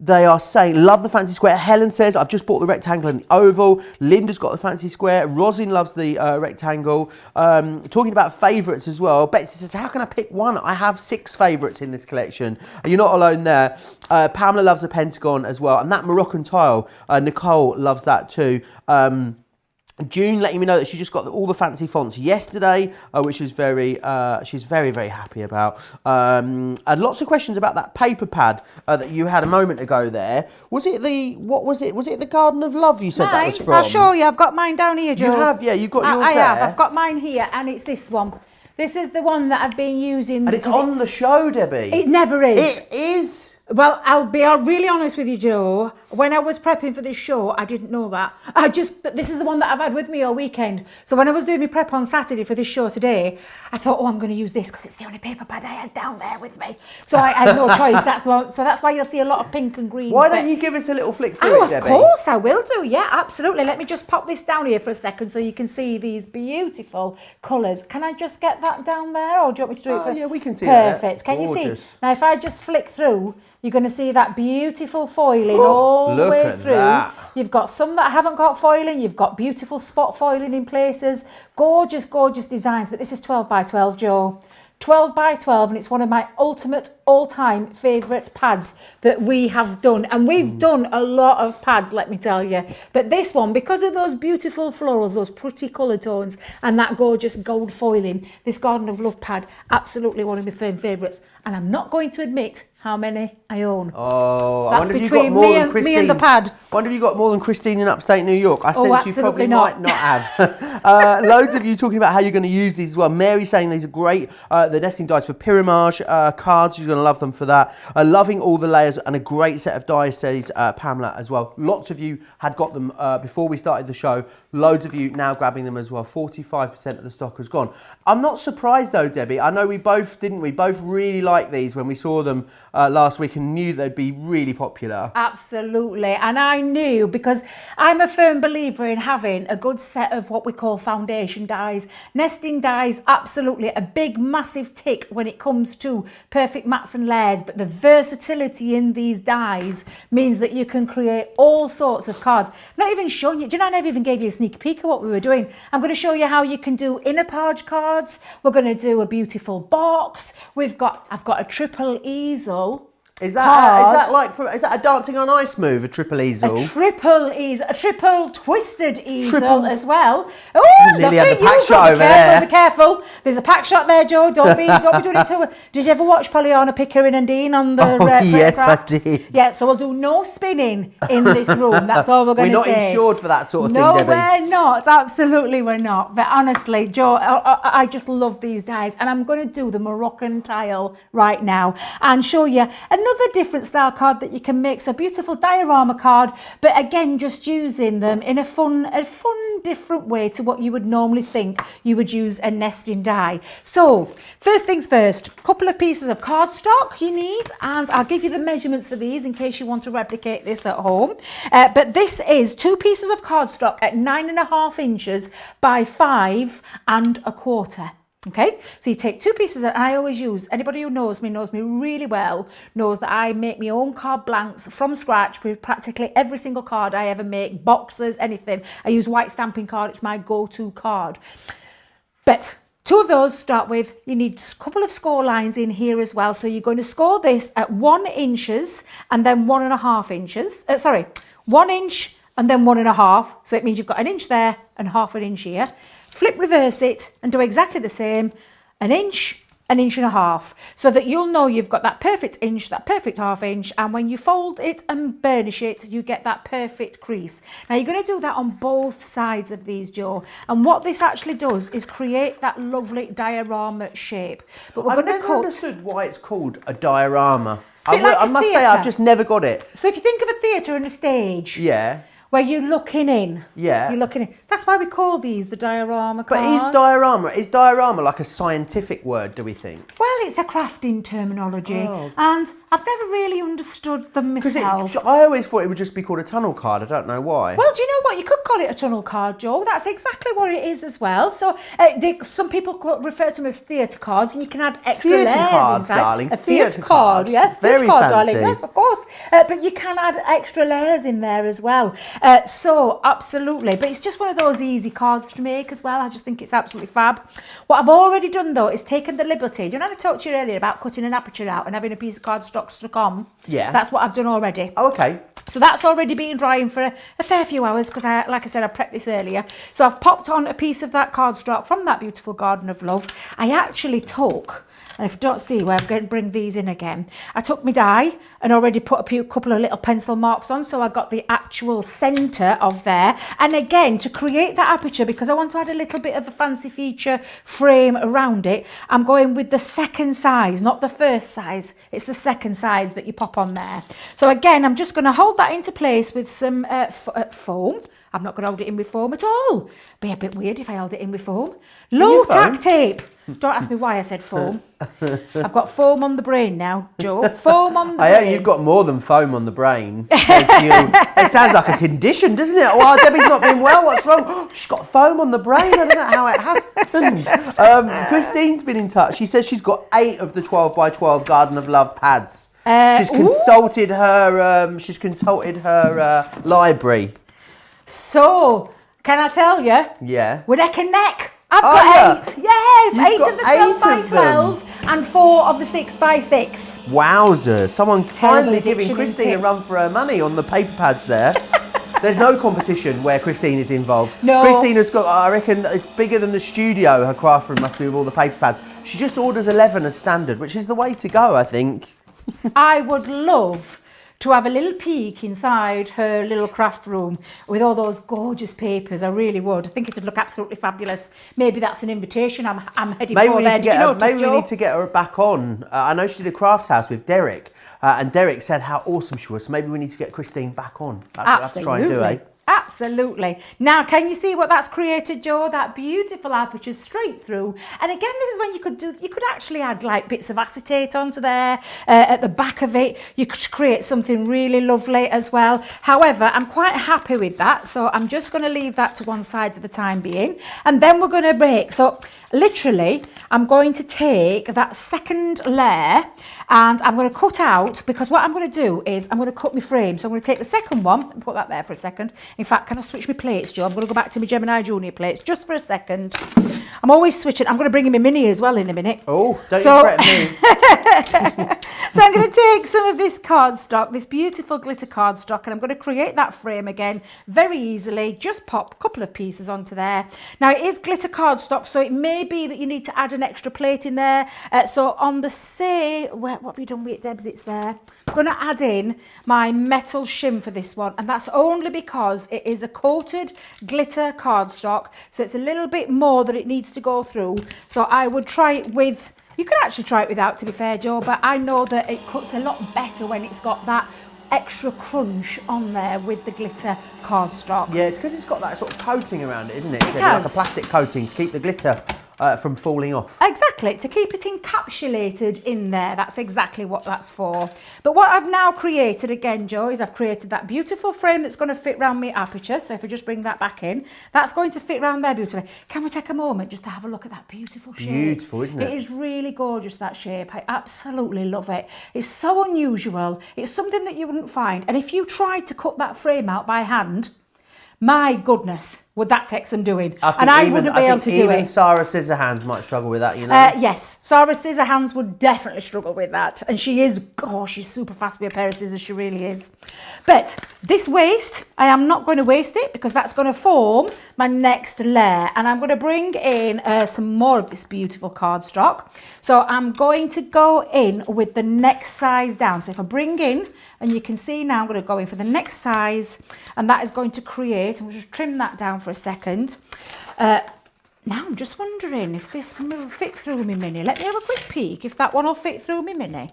They are saying, love the fancy square. Helen says, I've just bought the rectangle and the oval. Linda's got the fancy square. Rosin loves the rectangle. Talking about favourites as well. Betsy says, how can I pick one? I have 6 favourites in this collection. You're not alone there. Pamela loves the pentagon as well. And that Moroccan tile, Nicole loves that too. June letting me know that she just got all the fancy fonts yesterday, which is she's very happy about. And lots of questions about that paper pad that you had a moment ago there. Was it the Garden of Love you said that was from?
I'll show you. I've got mine down here, Joe.
You have, yeah. You've got yours
I
there.
have. I've got mine here, and it's this one. This is the one that I've been using.
And it's on the show, Debbie.
It never is.
It is.
Well, I'll be really honest with you, Joe. When I was prepping for this show, I didn't know that. This is the one that I've had with me all weekend. So when I was doing my prep on Saturday for this show today, I thought, oh, I'm going to use this because it's the only paper pad I had down there with me. So I had no choice. So that's why you'll see a lot of pink and green.
Why don't you give us a little flick through it, Debbie?
Of course I will do. Yeah, absolutely. Let me just pop this down here for a second so you can see these beautiful colours. Can I just get that down there, or do you want me to do it?
Yeah, we can see that.
Perfect. Can you see? Now, if I just flick through, you're going to see that beautiful foiling all the way through. That. You've got some that haven't got foiling. You've got beautiful spot foiling in places. Gorgeous, gorgeous designs. But this is 12 by 12, Joe. 12 by 12, and it's one of my ultimate all-time favourite pads that we have done. And we've done a lot of pads, let me tell you. But this one, because of those beautiful florals, those pretty colour tones, and that gorgeous gold foiling, this Garden of Love pad, absolutely one of my favourites. And I'm not going to admit how many I own.
Oh, I
That's
wonder if you got
between
more than Christine.
me and the pad.
I wonder if you got more than Christine in upstate New York. I sense you probably
absolutely not.
might not have. Loads of you talking about how you're going to use these as well. Mary saying these are great. The nesting dies for pyramage cards. You're going to love them for that. Loving all the layers and a great set of dies, says Pamela as well. Lots of you had got them before we started the show. Loads of you now grabbing them as well. 45% of the stock has gone. I'm not surprised though, Debbie. I know we both, didn't we? Both really liked these when we saw them last week and knew they'd be really popular.
Absolutely. And I knew, because I'm a firm believer in having a good set of what we call foundation dies. Nesting dies, absolutely a big, massive tick when it comes to perfect mats and layers. But the versatility in these dies means that you can create all sorts of cards. I'm not even showing you. Do you know, I never even gave you a sneak peek of what we were doing. I'm going to show you how you can do inner page cards. We're going to do a beautiful box. I've got a triple easel.
Is that a dancing on ice move? A triple easel?
A triple twisted easel as well. Oh,
nearly
look
had
at
the pack
you.
shot over there.
Be careful. There's a pack shot there, Joe. Don't be doing it too. Did you ever watch Pollyanna Pickering and Dean on the
yes,
craft?
I did.
Yeah, so we'll do no spinning in this room. That's all we're going to say.
We're not insured for that sort of
no,
thing, Debbie.
No, we're not. Absolutely, we're not. But honestly, Joe, I just love these dies, and I'm going to do the Moroccan tile right now and show you another different style card that you can make. So a beautiful diorama card, but again, just using them in a fun different way to what you would normally think you would use a nesting die. So first things first, couple of pieces of cardstock you need, and I'll give you the measurements for these in case you want to replicate this at home. But this is 2 pieces of cardstock at 9.5 inches by 5 1/4. Okay, so you take 2 pieces, and I always use, anybody who knows me really well, knows that I make my own card blanks from scratch with practically every single card I ever make, boxes, anything. I use white stamping card, it's my go-to card. But 2 of those start with, you need a couple of score lines in here as well. So you're going to score this at 1 inches and then 1.5 inches. 1 inch and then 1.5. So it means you've got 1 inch there and 1/2 inch here. Flip reverse it and do exactly the same, 1 inch, 1.5 inches, so that you'll know you've got that perfect inch, that perfect 1/2 inch, and when you fold it and burnish it, you get that perfect crease. Now you're going to do that on both sides of these, Joe, and what this actually does is create that lovely diorama shape. But we're
I've
going to cut.
understood why it's called a diorama.
Like
I must say, I've just never got it.
So if you think of a theatre and a stage,
yeah,
where you're looking in.
Yeah.
You're looking in. That's why we call these the diorama cards.
But is diorama like a scientific word, do we think?
Well, it's a crafting terminology, and I've never really understood them myself.
I always thought it would just be called a tunnel card. I don't know why.
Well, do you know what? You could call it a tunnel card, Joe. That's exactly what it is as well. So some people refer to them as theatre cards, and you can add extra layers
cards,
inside.
darling.
A theatre card, yes.
Very
card,
fancy.
darling. Yes, of course. But you can add extra layers in there as well. So absolutely. But it's just one of those easy cards to make as well. I just think it's absolutely fab. What I've already done though is taken the liberty. Do you know I talked to you earlier about cutting an aperture out and having a piece of cardstock stuck on?
Yeah.
That's what I've done already.
Oh, okay.
So that's already been drying for a fair few hours because, like I said, I prepped this earlier. So I've popped on a piece of that cardstock from that beautiful Garden of Love. I actually took, and if you don't see where I'm going to bring these in again, I took my die and already put a couple of little pencil marks on, so I got the actual centre of there. And again, to create that aperture, because I want to add a little bit of a fancy feature frame around it, I'm going with the second size, not the first size. It's the second size that you pop on there. So again, I'm just going to hold that into place with some foam. I'm not going to hold it in with foam at all. Be a bit weird if I held it in with foam. Low tack tape. Don't ask me why I said foam. I've got foam on the brain now, Joe. Foam on the brain.
I hope you've got more than foam on the brain. It sounds like a condition, doesn't it? Well, Debbie's not been well. What's wrong? She's got foam on the brain. I don't know how it happened. Christine's been in touch. She says she's got 8 of the 12 by 12 Garden of Love pads. She's consulted her library.
So, can I tell you?
Yeah.
We're neck and neck. I've got 8. Yes,
You've
8
got
of the 12 by
8 of
12 and 4 of the 6 by 6.
Wowzer. Someone finally giving
addiction,
Christine
isn't
a
it?
run for her money on the paper pads there. There's no competition where Christine is involved.
No.
Christine has got, I reckon, it's bigger than the studio, her craft room must be with all the paper pads. She just orders 11 as standard, which is the way to go, I think.
I would love to have a little peek inside her little craft room with all those gorgeous papers. I really would. I think it'd look absolutely fabulous. Maybe that's an invitation. I'm heading for there.
Maybe we need to get her back on. I know she did a craft house with Derek, and Derek said how awesome she was. So maybe we need to get Christine back on. That's what I have to try and do, eh?
Absolutely. Now, can you see what that's created, Joe? That beautiful aperture straight through. And again, this is when you could actually add like bits of acetate onto there at the back of it. You could create something really lovely as well. However, I'm quite happy with that. So I'm just going to leave that to one side for the time being. And then we're going to break. So literally, I'm going to take that second layer and I'm going to cut out, because what I'm going to do is I'm going to cut my frame. So I'm going to take the second one and put that there for a second. In fact, can I switch my plates, Joe? I'm going to go back to my Gemini Junior plates just for a second. I'm always switching. I'm going to bring in my mini as well in a minute.
Oh, don't you threaten me.
So I'm going to take some of this cardstock, this beautiful glitter cardstock, and I'm going to create that frame again very easily. Just pop a couple of pieces onto there. Now, it is glitter cardstock, so it may be that you need to add an extra plate in there. So on the what have you done with it, Debs? It's there. I'm going to add in my metal shim for this one, and that's only because it is a coated glitter cardstock, so it's a little bit more that it needs to go through. So I would try it with, you could actually try it without, to be fair, Joe, but I know that it cuts a lot better when it's got that extra crunch on there with the glitter cardstock.
Yeah, it's because it's got that sort of coating around it, isn't it?
It
has.
Like
a plastic coating to keep the glitter from falling off.
Exactly, to keep it encapsulated in there. That's exactly what that's for. But what I've now created again, Joe, is I've created that beautiful frame that's going to fit around my aperture. So if I just bring that back in, that's going to fit around there beautifully. Can we take a moment just to have a look at that beautiful shape?
Beautiful, isn't it?
It is really gorgeous, that shape. I absolutely love it. It's so unusual. It's something that you wouldn't find. And if you tried to cut that frame out by hand, my goodness, would that take some doing? I wouldn't be able to do it.
Even Sarah Scissorhands might struggle with that, you know?
Yes, Sarah Scissorhands would definitely struggle with that. And she is, she's super fast with a pair of scissors, she really is. But this waste, I am not going to waste it, because that's going to form my next layer. And I'm going to bring in some more of this beautiful cardstock. So I'm going to go in with the next size down. So if I bring in, and you can see now I'm going to go in for the next size, and that is going to create, I'm going to just trim that down for a second. Now I'm just wondering if this will fit through my mini. Let me have a quick peek if that one will fit through my mini.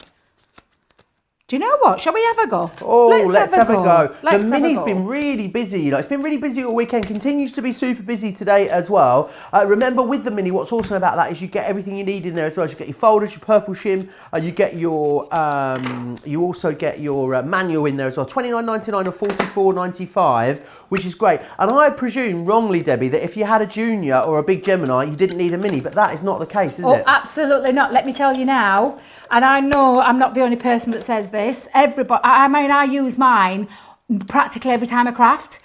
Do you know what? Shall we have a go?
Oh, let's have a go. The mini's been really busy, you know. It's been really busy all weekend. Continues to be super busy today as well. Remember, with the mini, what's awesome about that is you get everything you need in there as well. You get your folders, your purple shim. You get your, you also get your manual in there as well. $29.99 or $44.95, which is great. And I presume wrongly, Debbie, that if you had a junior or a big Gemini, you didn't need a mini, but that is not the case, is it?
Oh, absolutely not. Let me tell you now. And I know I'm not the only person that says this. Everybody, I mean, I use mine practically every time I craft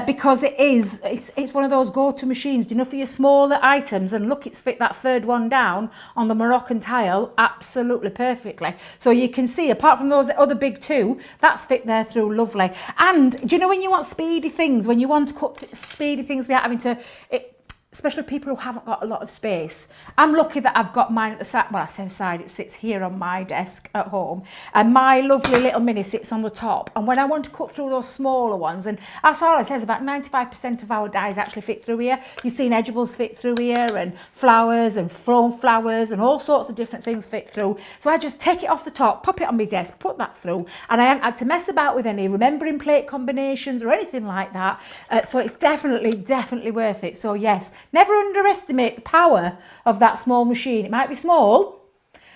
because it's one of those go-to machines, you know, for your smaller items. And look, it's fit that third one down on the Moroccan tile absolutely perfectly. So you can see, apart from those other big two, that's fit there through lovely. And do you know, when you want speedy things, when you want to cut speedy things without having to, especially people who haven't got a lot of space. I'm lucky that I've got mine at the side. Well, I say side, it sits here on my desk at home. And my lovely little mini sits on the top. And when I want to cut through those smaller ones, and as Sarah says, about 95% of our dies actually fit through here. You've seen edgeables fit through here, and flowers and flown flowers and all sorts of different things fit through. So I just take it off the top, pop it on my desk, put that through. And I haven't had to mess about with any remembering plate combinations or anything like that. So it's definitely worth it. So yes, never underestimate the power of that small machine. It might be small,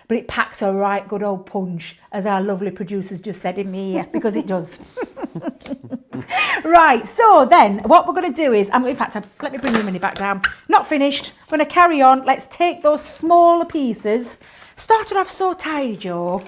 but it packs a right good old punch, as our lovely producers just said in me ear, because it does. Right, so then what we're going to do is, in fact, let me bring the mini back down. Not finished. I'm going to carry on. Let's take those smaller pieces. Started off so tidy, Joe.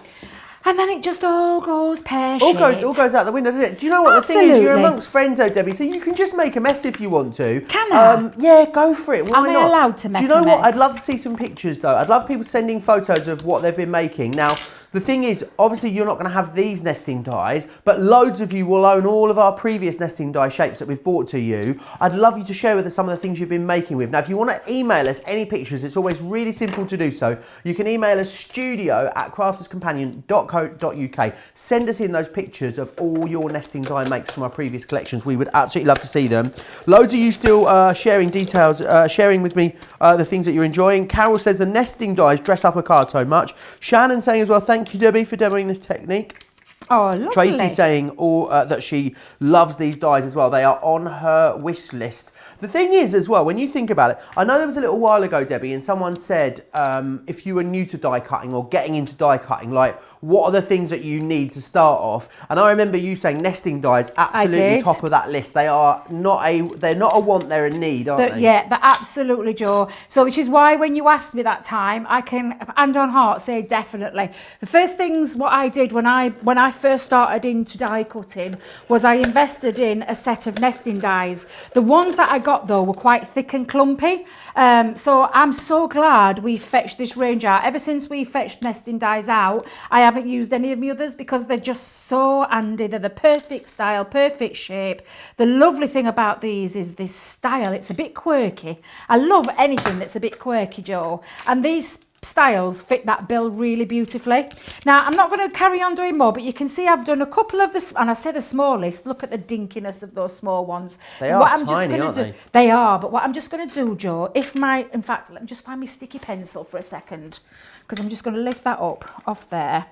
And then it just all goes pear-shaped.
All goes out the window, doesn't it? Do you know what?
Absolutely.
The thing is, you're amongst friends though, Debbie, so you can just make a mess if you want to.
Can I?
Yeah, go for it. Why
Am I
not?
allowed to make a mess?
Do you know what? I'd love to see some pictures though. I'd love people sending photos of what they've been making. Now, The thing is, obviously you're not going to have these nesting dies, but loads of you will own all of our previous nesting die shapes that we've brought to you. I'd love you to share with us some of the things you've been making with. Now, if you want to email us any pictures, it's always really simple to do so. You can email us studio@crafterscompanion.co.uk. Send us in those pictures of all your nesting die makes from our previous collections. We would absolutely love to see them. Loads of you still sharing details, sharing with me the things that you're enjoying. Carol says the nesting dies dress up a card so much. Shannon saying as well, thank you, Debbie, for demoing this technique.
Oh, lovely.
Tracy saying that she loves these dies as well. They are on her wish list. The thing is as well, when you think about it, I know there was a little while ago, Debbie, and someone said if you were new to die cutting or getting into die cutting, like what are the things that you need to start off? And I remember you saying nesting dies absolutely top of that list. They're not a want, they're a need, aren't they?
Yeah, they're absolutely, Joe. So which is why when you asked me that time, I can hand on heart say definitely. The first things what I did when I first started into die cutting was I invested in a set of nesting dies. The ones that I got though were quite thick and clumpy, so I'm so glad we fetched this range out. Ever since we fetched nesting dies out, I haven't used any of the others because they're just so handy. They're the perfect style, perfect shape. The lovely thing about these is this style. It's a bit quirky. I love anything that's a bit quirky, Joe, and these styles fit that bill really beautifully. Now, I'm not going to carry on doing more, but you can see I've done a couple of this, and I say the smallest. Look at the dinkiness of those small ones.
They are tiny, aren't they?
They are, but what I'm just going to do, Joe, in fact, let me just find my sticky pencil for a second, because I'm just going to lift that up off there.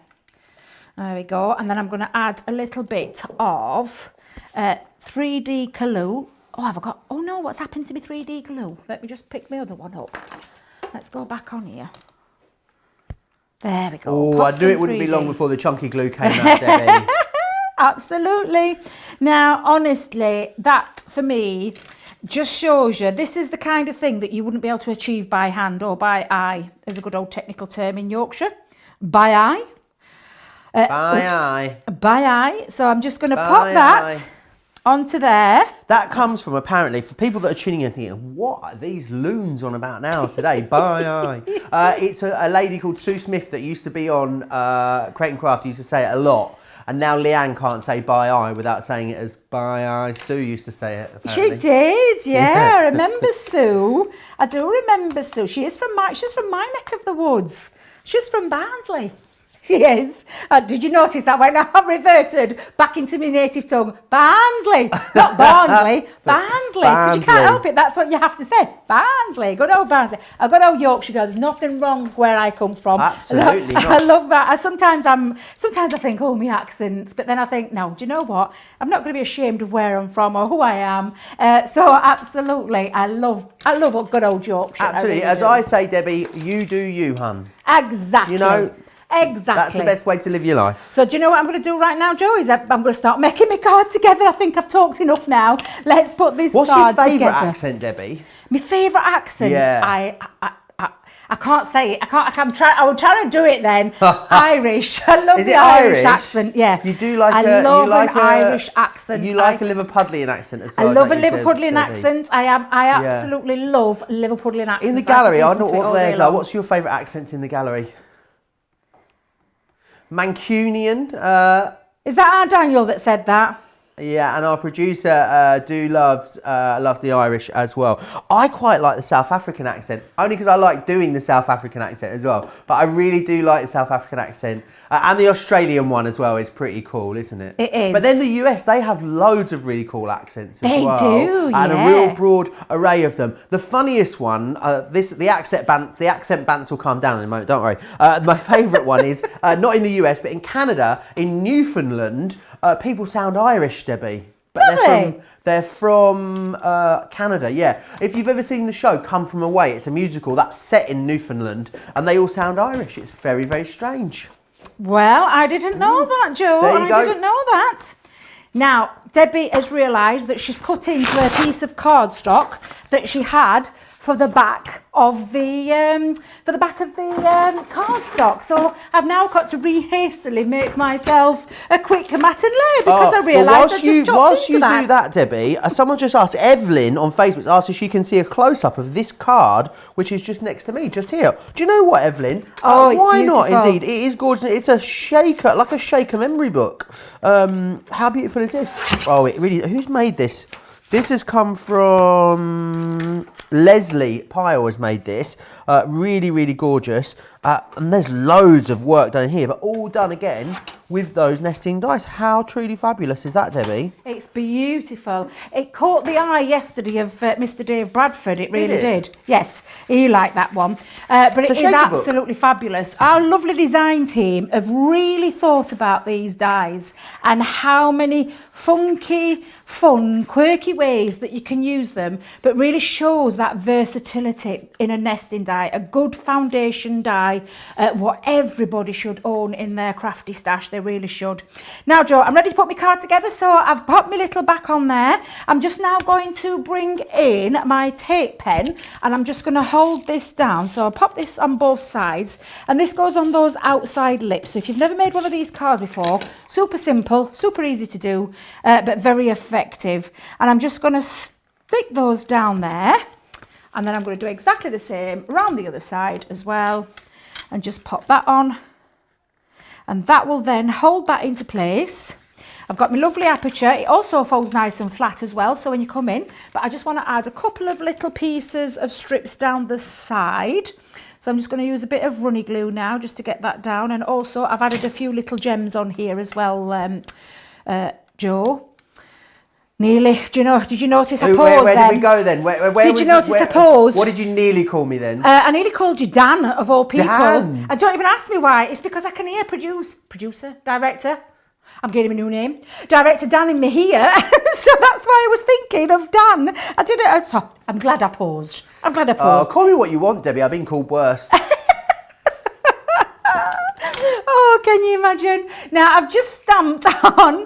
There we go. And then I'm going to add a little bit of 3D glue. Oh no, what's happened to my 3D glue? Let me just pick my other one up. Let's go back on here. There we go.
Oh, I knew it wouldn't be long before the chunky glue came out, Debbie.
Absolutely. Now, honestly, that for me just shows you this is the kind of thing that you wouldn't be able to achieve by hand or by eye. There's a good old technical term in Yorkshire. By eye. By eye. So I'm just going to pop that onto there.
That comes from, apparently, for people that are tuning in thinking, what are these loons on about now today? Bye. It's a lady called Sue Smith that used to be on Crate and Craft, used to say it a lot. And now Leanne can't say bye eye without saying it as bye eye. Sue used to say it, apparently.
She did, yeah. I remember Sue. I do remember Sue. She's from my neck of the woods. She's from Barnsley. She is. Did you notice that when I reverted back into my native tongue? Barnsley, not Barnsley, Barnsley. Because you can't help it. That's what you have to say. Barnsley, good old Barnsley. A good old Yorkshire girl. There's nothing wrong where I come from.
Absolutely not.
I love that. Sometimes I think, oh, my accents, but then I think, no. Do you know what? I'm not going to be ashamed of where I'm from or who I am. So absolutely, I love a good old Yorkshire.
Absolutely. As I say, Debbie, you do you, hun.
Exactly.
You know.
Exactly.
That's the best way to live your life.
So do you know what I'm going to do right now, Joe? Is I'm going to start making my card together. I think I've talked enough now. Let's put this card together.
What's your favourite accent, Debbie?
My favourite accent?
Yeah.
I can't say it. I will try to do it then. Irish. I love
Is
the
it
Irish accent. Yeah.
You do like
I love an Irish accent.
You like a Liverpudlian accent as well.
I love a Liverpudlian accent. I absolutely love Liverpudlian accents.
In the gallery, I don't know what theirs are. What's your favourite accents in the gallery? Mancunian.
Is that our Daniel that said that?
Yeah, and our producer loves the Irish as well. I quite like the South African accent, only because I like doing the South African accent as well. But I really do like the South African accent. And the Australian one as well is pretty cool, isn't it?
It is.
But then the US, they have loads of really cool accents as well.
They do,
and a real broad array of them. The funniest one, the accent bants will calm down in a moment, don't worry. My favourite one is, not in the US, but in Canada, in Newfoundland, people sound Irish, Debbie. But they're from Canada, yeah. If you've ever seen the show Come From Away, it's a musical that's set in Newfoundland, and they all sound Irish. It's very, very strange.
Well, I didn't know that, Joe. I didn't know that. Now, Debbie has realised that she's cut into a piece of cardstock that she had for the back of the cardstock. So I've now got to hastily make myself a quick mat and lay because I realised I just chopped
whilst you
into that.
do that, Debbie, someone just asked, Evelyn on Facebook asked if she can see a close-up of this card, which is just next to me, just here. Do you know what, Evelyn?
Oh, it's
why not?
beautiful.
Indeed, it is gorgeous. It's a shaker, like a shaker memory book. How beautiful is this? Oh, it really. Who's made this? This has come from Leslie Pyle has made this. Really, really gorgeous. And there's loads of work done here, but all done again with those nesting dice. How truly fabulous is that, Debbie?
It's beautiful. It caught the eye yesterday of Mr. Dave Bradford. It really did. Yes, he liked that one. But it is absolutely fabulous. Our lovely design team have really thought about these dies and how many funky, fun, quirky ways that you can use them, but really shows that versatility in a nesting die, a good foundation die, what everybody should own in their crafty stash. They really should. Now, Joe, I'm ready to put my card together, so I've popped my little back on there. I'm just now going to bring in my tape pen, and I'm just going to hold this down. So I'll pop this on both sides, and this goes on those outside lips. So if you've never made one of these cards before, super simple, super easy to do, but very effective. And I'm just going to stick those down there, and then I'm going to do exactly the same around the other side as well, and just pop that on, and that will then hold that into place. I've got my lovely aperture. It also folds nice and flat as well, so when you come in, but I just want to add a couple of little pieces of strips down the side. So I'm just going to use a bit of runny glue now just to get that down, and also I've added a few little gems on here as well, Joe. Nearly. Did you notice I paused
Where did we go then? Where
did you notice I paused?
What did you nearly call me then?
I nearly called you Dan, of all people.
Dan?
And don't even ask me why. It's because I can hear director. I'm getting a new name. Director Dan in me here. So that's why I was thinking of Dan. I did it. So I'm glad I paused.
Oh, call me what you want, Debbie. I've been called worse.
Oh, can you imagine? Now, I've just stamped on...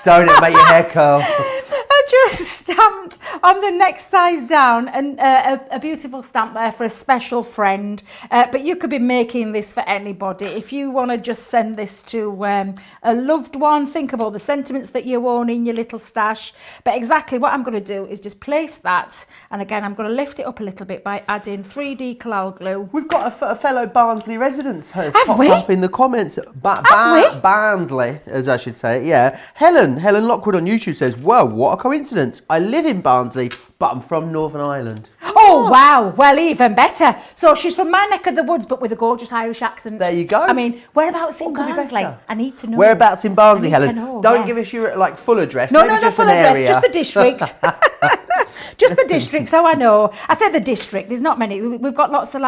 Don't it make your hair curl?
I just stamped on the next size down, and a beautiful stamp there for a special friend. But you could be making this for anybody. If you want to just send this to a loved one, think of all the sentiments that you own in your little stash. But exactly what I'm going to do is just place that. And again, I'm going to lift it up a little bit by adding 3D Collal glue.
We've got a fellow Barnsley resident has
Have
popped
we?
up in the comments. Barnsley, as I should say. Yeah. Helen Lockwood on YouTube says, "Whoa, what a coincidence! I live in Barnsley, but I'm from Northern Ireland."
Oh, wow. Well, even better. So she's from my neck of the woods, but with a gorgeous Irish accent.
There you go.
I mean, whereabouts in
What could be
Barnsley?
better?
I need to know.
Whereabouts in Barnsley,
I need to
Helen?
know,
Don't
yes.
give us your full address.
No,
Maybe
not
just
full
an
address,
area.
just the district. Just the district, so I know. I say the district, there's not many. We've got lots of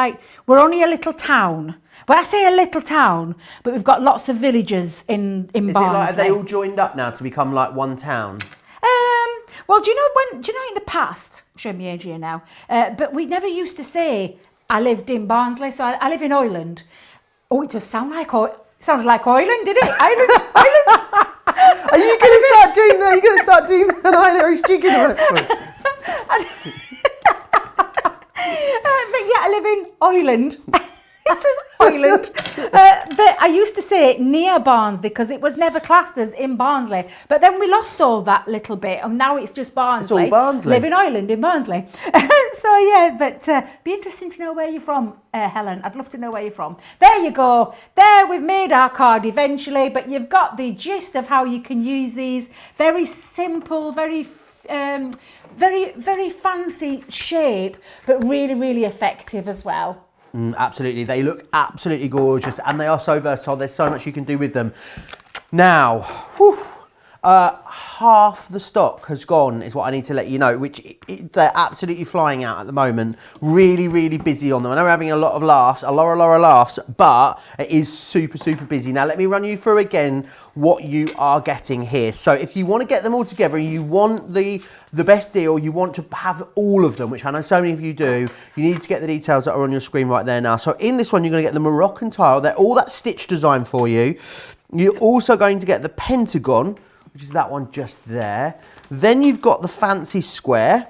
we're only a little town. When I say a little town, but we've got lots of villages in Barnsley.
Is it like, are they all joined up now to become like one town?
Well, do you know in the past, I'm showing my age here now, but we never used to say, I lived in Barnsley, so I live in Ireland. Oh, it does sound like sounded like Ireland, did it? Ireland.
Are you going to start doing that? Are you going to start doing an Irish chicken accent?
But yeah, I live in Ireland. It is Ireland. But I used to say near Barnsley because it was never classed as in Barnsley. But then we lost all that little bit, and now it's just Barnsley.
It's all Barnsley.
Live in Ireland, in Barnsley. So yeah, but be interesting to know where you're from, Helen. I'd love to know where you're from. There you go. There, we've made our card eventually, but you've got the gist of how you can use these. Very simple, very fancy shape, but really, really effective as well.
Absolutely, they look absolutely gorgeous, and they are so versatile. There's so much you can do with them. Now, half the stock has gone, is what I need to let you know, which they're absolutely flying out at the moment. Really, really busy on them. I know we're having a lot of laughs, a lot of laughs, but it is super, super busy. Now, let me run you through again what you are getting here. So if you want to get them all together and you want the best deal, you want to have all of them, which I know so many of you do, you need to get the details that are on your screen right there now. So in this one, you're going to get the Moroccan tile. They're all that stitch design for you. You're also going to get the pentagon, which is that one just there. Then you've got the fancy square.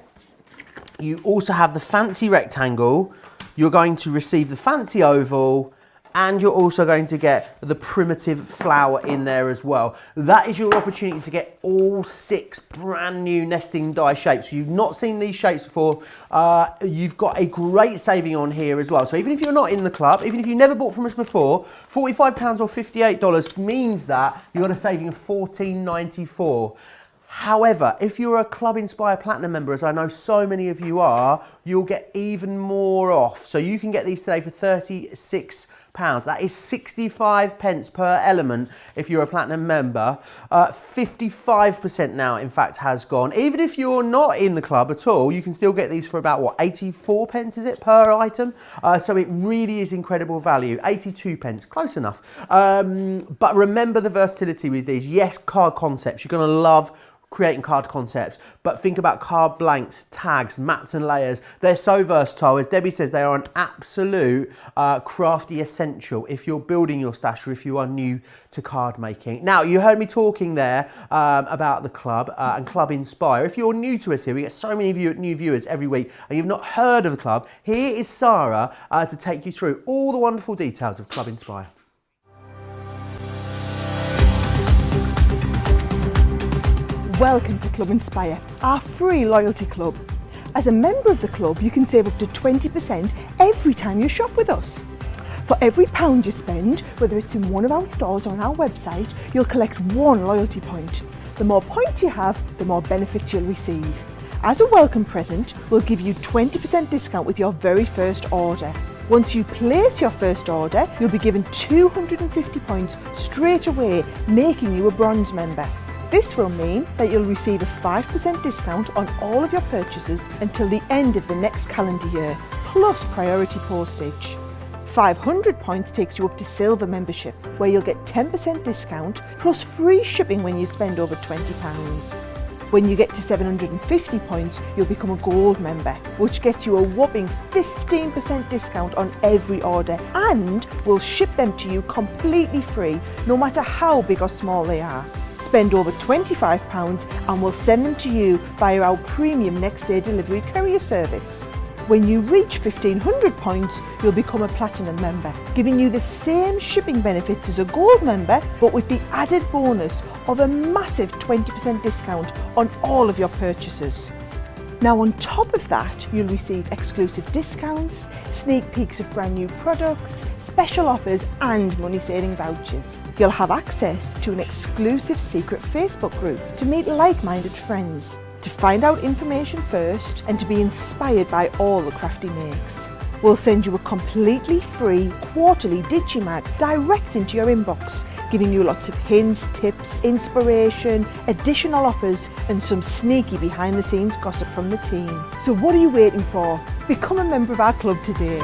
You also have the fancy rectangle. You're going to receive the fancy oval, and you're also going to get the primitive flower in there as well. That is your opportunity to get all 6 brand new nesting die shapes. You've not seen these shapes before. You've got a great saving on here as well. So even if you're not in the club, even if you never bought from us before, £45 or $58 means that you've got a saving of $14.94. However, if you're a Club Inspire Platinum member, as I know so many of you are, you'll get even more off. So you can get these today for £36. That is 65 pence per element if you're a Platinum member. 55% now, in fact, has gone. Even if you're not in the club at all, you can still get these for about, what, 84 pence, is it, per item? So it really is incredible value. 82 pence, close enough. But remember the versatility with these. Yes, card concepts. You're going to love creating card concepts, but think about card blanks, tags, mats and layers. They're so versatile. As Debbie says, they are an absolute crafty essential if you're building your stash or if you are new to card making. Now, you heard me talking there about the club and Club Inspire. If you're new to us here, we get so many new viewers every week and you've not heard of the club, here is Sarah to take you through all the wonderful details of Club Inspire.
Welcome to Club Inspire, our free loyalty club. As a member of the club, you can save up to 20% every time you shop with us. For every £1 you spend, whether it's in one of our stores or on our website, you'll collect 1 loyalty point. The more points you have, the more benefits you'll receive. As a welcome present, we'll give you 20% discount with your very first order. Once you place your first order, you'll be given 250 points straight away, making you a bronze member. This will mean that you'll receive a 5% discount on all of your purchases until the end of the next calendar year, plus priority postage. 500 points takes you up to silver membership, where you'll get 10% discount plus free shipping when you spend over £20. When you get to 750 points, you'll become a gold member, which gets you a whopping 15% discount on every order, and we'll ship them to you completely free, no matter how big or small they are. Spend over £25 and we'll send them to you via our premium next day delivery courier service. When you reach 1500 points, you'll become a Platinum member, giving you the same shipping benefits as a Gold member, but with the added bonus of a massive 20% discount on all of your purchases. Now, on top of that, you'll receive exclusive discounts, sneak peeks of brand new products, special offers and money-saving vouchers. You'll have access to an exclusive secret Facebook group to meet like-minded friends, to find out information first and to be inspired by all the crafty makes. We'll send you a completely free quarterly Digimag direct into your inbox, giving you lots of hints, tips, inspiration, additional offers and some sneaky behind the scenes gossip from the team. So what are you waiting for? Become a member of our club today.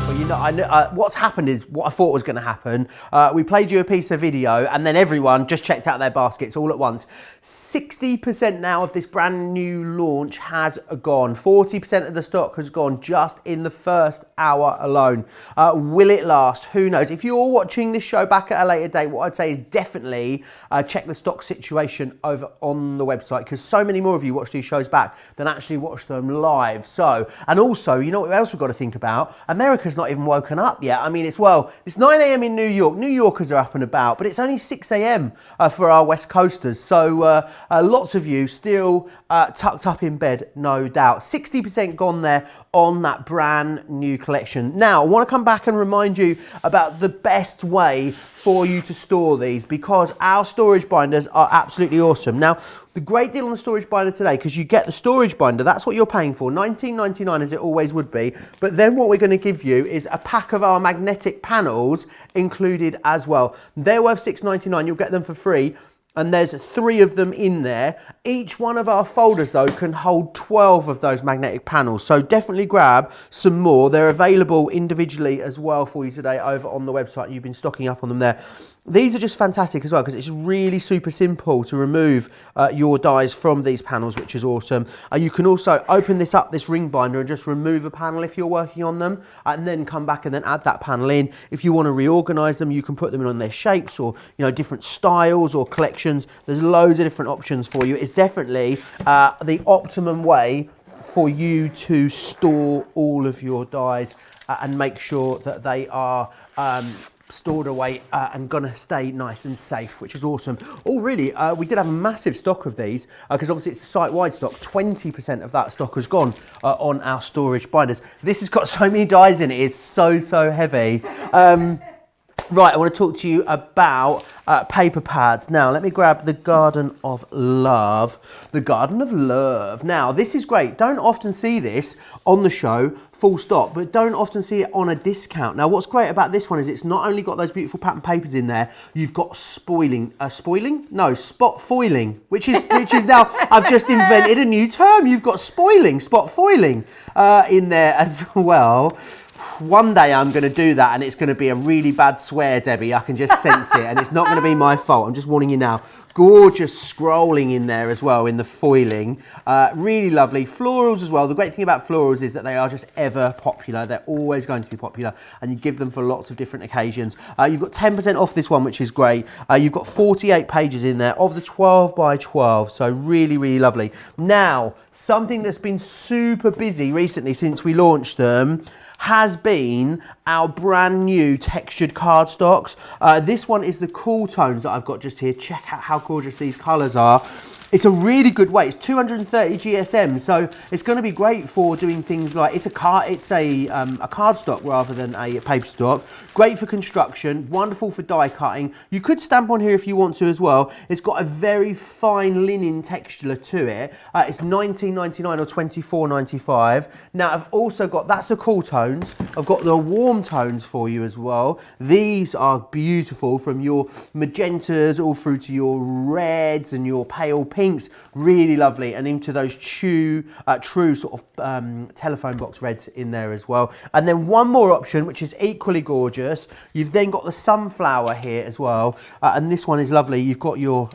Well, you know, I know, what's happened is what I thought was going to happen. We played you a piece of video and then everyone just checked out their baskets all at once. 60% now of this brand new launch has gone. 40% of the stock has gone just in the first hour alone. Will it last? Who knows? If you're watching this show back at a later date, what I'd say is definitely check the stock situation over on the website, because so many more of you watch these shows back than actually watch them live. So, and also, you know what else we've got to think about? America's not even woken up yet. I mean, it's 9 a.m. in New York. New Yorkers are up and about, but it's only 6 a.m. For our West Coasters. So lots of you still tucked up in bed, no doubt. 60% gone there on that brand new collection. Now, I want to come back and remind you about the best way for you to store these, because our storage binders are absolutely awesome. Now, the great deal on the storage binder today, because you get the storage binder, that's what you're paying for, $19.99 as it always would be. But then what we're going to give you is a pack of our magnetic panels included as well. They're worth $6.99, you'll get them for free. And there's 3 of them in there. Each one of our folders, though, can hold 12 of those magnetic panels. So definitely grab some more. They're available individually as well for you today over on the website. You've been stocking up on them there. These are just fantastic as well because it's really super simple to remove your dies from these panels, which is awesome. You can also open this up, this ring binder, and just remove a panel if you're working on them, and then come back and then add that panel in. If you want to reorganize them, you can put them in on their shapes or different styles or collections. There's loads of different options for you. It's definitely the optimum way for you to store all of your dies and make sure that they are stored away and gonna stay nice and safe, which is awesome. Oh really, we did have a massive stock of these because obviously it's a site-wide stock. 20% of that stock has gone on our storage binders. This has got so many dies in it, it's so heavy. Right, I want to talk to you about paper pads. Now, let me grab the Garden of Love. The Garden of Love. Now, this is great. Don't often see this on the show, full stop, but don't often see it on a discount. Now, what's great about this one is it's not only got those beautiful pattern papers in there, you've got spot foiling, which is now, I've just invented a new term. You've got spot foiling in there as well. One day I'm going to do that and it's going to be a really bad swear, Debbie. I can just sense it, and it's not going to be my fault. I'm just warning you now. Gorgeous scrolling in there as well in the foiling. Really lovely. Florals as well. The great thing about florals is that they are just ever popular. They're always going to be popular, and you give them for lots of different occasions. You've got 10% off this one, which is great. You've got 48 pages in there of the 12 by 12. So really lovely. Now, something that's been super busy recently since we launched them has been our brand new textured cardstocks. This one is the cool tones that I've got just here. Check out how gorgeous these colours are. It's a really good weight. It's 230 GSM, so it's going to be great for doing things like it's a cardstock rather than a paper stock. Great for construction, wonderful for die cutting. You could stamp on here if you want to as well. It's got a very fine linen texture to it. It's $19.99 or $24.95. Now I've also got, that's the cool tones. I've got the warm tones for you as well. These are beautiful, from your magentas all through to your reds and your pale pinks, really lovely, and into those true sort of telephone box reds in there as well. And then one more option, which is equally gorgeous. You've then got the sunflower here as well, and this one is lovely. You've got your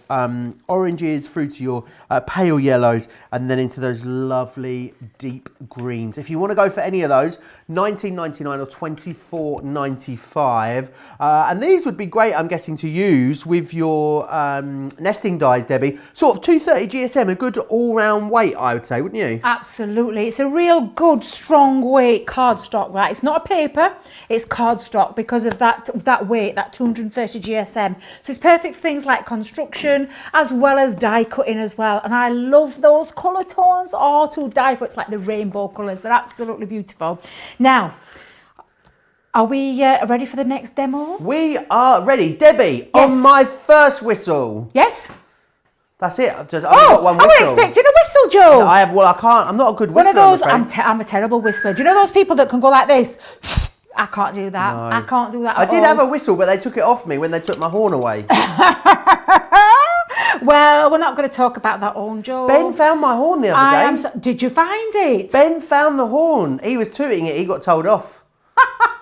oranges through to your pale yellows, and then into those lovely deep greens. If you want to go for any of those, $19.99 or $24.95, and these would be great, I'm guessing, to use with your nesting dies, Debbie. Sort of 230 GSM, a good all-round weight, I would say, wouldn't you?
Absolutely. It's a real good, strong weight cardstock, right? It's not a paper, it's cardstock because of that weight, that 230 GSM. So it's perfect for things like construction as well as die cutting as well. And I love those colour tones, to die for. It's like the rainbow colours. They're absolutely beautiful. Now, are we ready for the next demo?
We are ready. Debbie,
Yes.
on my first whistle.
Yes?
That's it. I've got one whistle.
I was expecting a whistle, Joe.
No, I can't. I'm not a good whistler.
One of those, I'm a terrible whistler. Do you know those people that can go like this? I can't do that.
No.
I can't do that
I did have a whistle, but they took it off me when they took my horn away.
Well, we're not going to talk about that horn, Joe.
Ben found my horn the other day.
Did you find it?
Ben found the horn. He was tooting it. He got told off.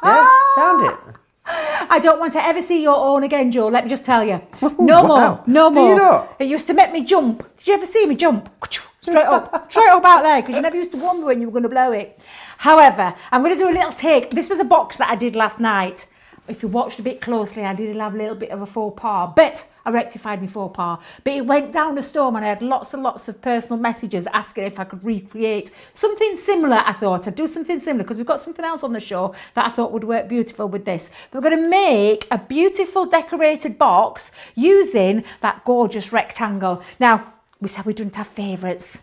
Yeah, found it.
I don't want to ever see your horn again, Joe. Let me just tell you. No more. No more.
Do you not?
It used to make me jump. Did you ever see me jump? Straight up out there, because you never used to wonder when you were going to blow it. However, I'm going to do a little take. This was a box that I did last night. If you watched a bit closely, I did have a little bit of a faux pas, but I rectified my faux pas. But it went down the storm and I had lots and lots of personal messages asking if I could recreate something similar. I thought I'd do something similar because we've got something else on the show that I thought would work beautiful with this. We're going to make a beautiful decorated box using that gorgeous rectangle. Now, we said we didn't have favourites.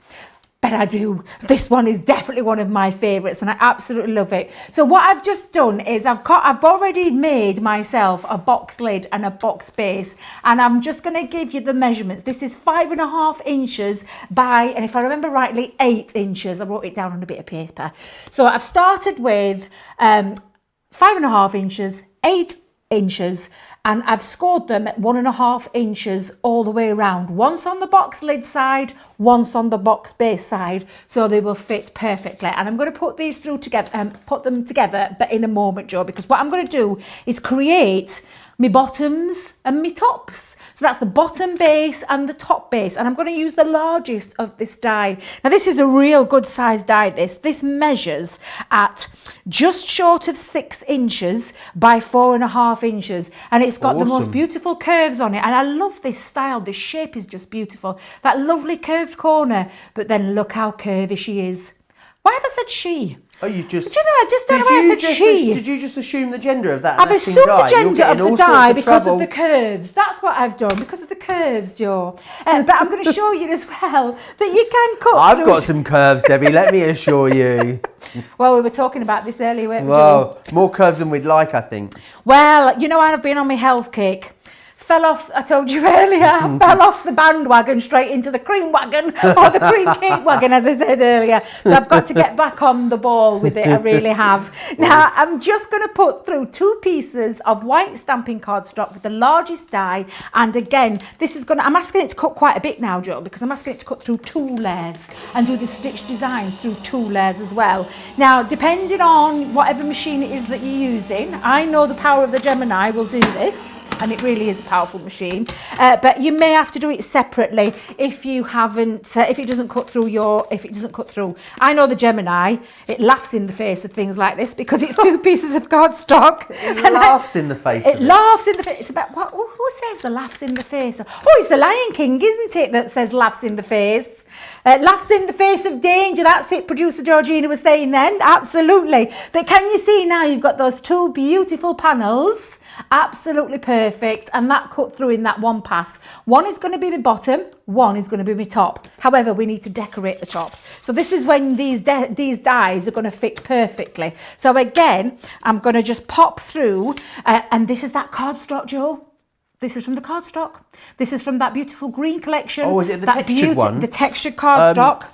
But I do. This one is definitely one of my favourites and I absolutely love it. So what I've just done is I've already made myself a box lid and a box base, and I'm just going to give you the measurements. This is 5.5 inches by, and if I remember rightly, 8 inches. I wrote it down on a bit of paper. So I've started with 5.5 inches, 8 inches, and I've scored them at 1.5 inches all the way around. Once on the box lid side, once on the box base side, so they will fit perfectly. And I'm going to put these through together, put them together, but in a moment, Joe, because what I'm going to do is create my bottoms and my tops. So that's the bottom base and the top base. And I'm going to use the largest of this die. Now this is a real good size die, this measures at just short of 6 inches by 4.5 inches. And it's got the most beautiful curves on it. And I love this style. This shape is just beautiful. That lovely curved corner. But then look how curvy she is. Why have I said she?
Oh, you just...
But you know, I just don't know why I said she.
Did you just assume the gender of that
I've
nesting
assumed
die?
the gender of the die because
trouble.
of the curves. That's what I've done, because of the curves, Joe. But I'm going to show you as well that you can cut
I've got some curves, Debbie, let me assure you.
Well, we were talking about this earlier, weren't we,
Well, more curves than we'd like, I think.
Well, you know, I've been on my health kick. Fell off, I told you earlier, I fell off the bandwagon straight into the cream wagon, or the cream cake wagon, as I said earlier. So I've got to get back on the ball with it, I really have. Now, I'm just going to put through 2 pieces of white stamping cardstock with the largest die. And again, this is going to, I'm asking it to cut quite a bit now, Joe, because I'm asking it to cut through 2 layers and do the stitch design through 2 layers as well. Now, depending on whatever machine it is that you're using, I know the power of the Gemini will do this. And it really is a powerful machine, but you may have to do it separately if you haven't, if it doesn't cut through. I know the Gemini, it laughs in the face of things like this because it's 2 pieces of cardstock.
It laughs in the face of it.
It laughs in the face. It's about, what, who says the laughs in the face? Oh, it's the Lion King, isn't it, that says laughs in the face? Laughs in the face of danger. That's it, producer Georgina was saying then. Absolutely. But can you see now you've got those 2 beautiful panels? Absolutely perfect, and that cut through in that one pass. One is going to be my bottom, one is going to be my top. However, we need to decorate the top. So this is when these dies are going to fit perfectly. So again, I'm going to just pop through, and this is that cardstock, Joe. This is from the cardstock. This is from that beautiful green collection.
Oh, is it the textured one?
The textured cardstock.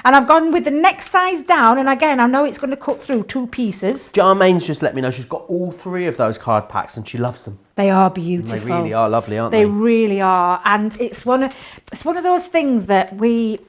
And I've gone with the next size down, and again, I know it's going to cut through 2 pieces.
Jarmaine's just let me know she's got all 3 of those card packs and she loves them.
They are beautiful.
They really are lovely, aren't they?
They really are, and it's one of those things that we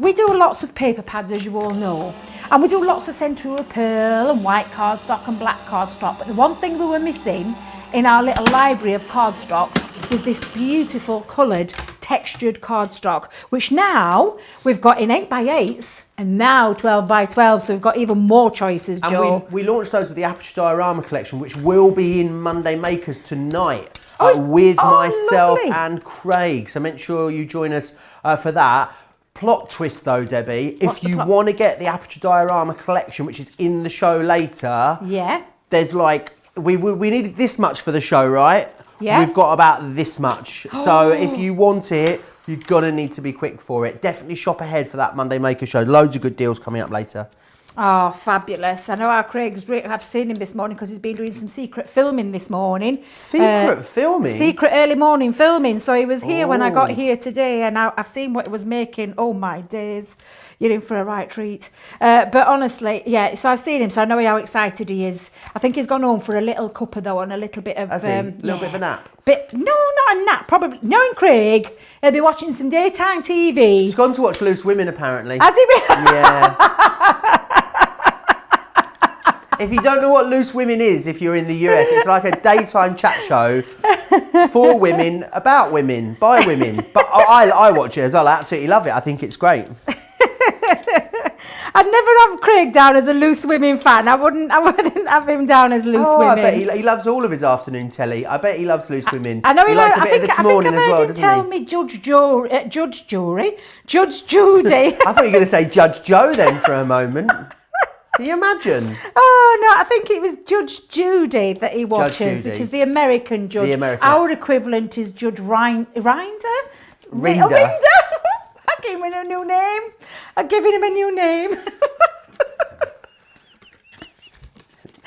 do lots of paper pads, as you all know, and we do lots of Centura Pearl and white cardstock and black cardstock. But the one thing we were missing in our little library of cardstocks was this beautiful coloured textured cardstock, which now we've got in 8x8s and now 12x12, so we've got even more choices, Joe.
And we launched those with the Aperture Diorama collection, which will be in Monday Makers tonight with myself
lovely.
And Craig, so make sure you join us for that. Plot twist though, Debbie, if you want to get the Aperture Diorama collection, which is in the show later,
yeah,
there's like, we needed this much for the show, right?
Yeah.
We've got about this much. So if you want it, you're gonna need to be quick for it. Definitely shop ahead for that Monday Maker show. Loads of good deals coming up later.
Oh, fabulous. I know our I've seen him this morning because he's been doing some secret filming this morning.
Secret filming?
Secret early morning filming. So he was here when I got here today, and I've seen what he was making. Oh my days. You're in for a right treat. But honestly, yeah, so I've seen him, so I know how excited he is. I think he's gone home for a little cuppa though, and a little bit of...
Has he? A little bit of a nap?
No, not a nap, probably. Knowing Craig, he'll be watching some daytime TV.
He's gone to watch Loose Women, apparently.
Has he really?
Yeah. If you don't know what Loose Women is, if you're in the US, it's like a daytime chat show for women, about women, by women. But I watch it as well. I absolutely love it. I think it's great.
I'd never have Craig down as a Loose Women fan. I wouldn't have him down as Loose Women.
I bet he loves all of his afternoon telly. I bet he loves Loose Women.
I know he
likes a bit
I think,
of This Morning as well, doesn't
tell
he?
me Judge Judy.
I thought you were going to say Judge Joe then for a moment. Can you imagine?
Oh no, I think it was Judge Judy that he watches,
Judy.
which is the American judge.
The American.
Our equivalent is Judge Rinder.
Rinder.
I gave him a new name. I'm giving him a new name.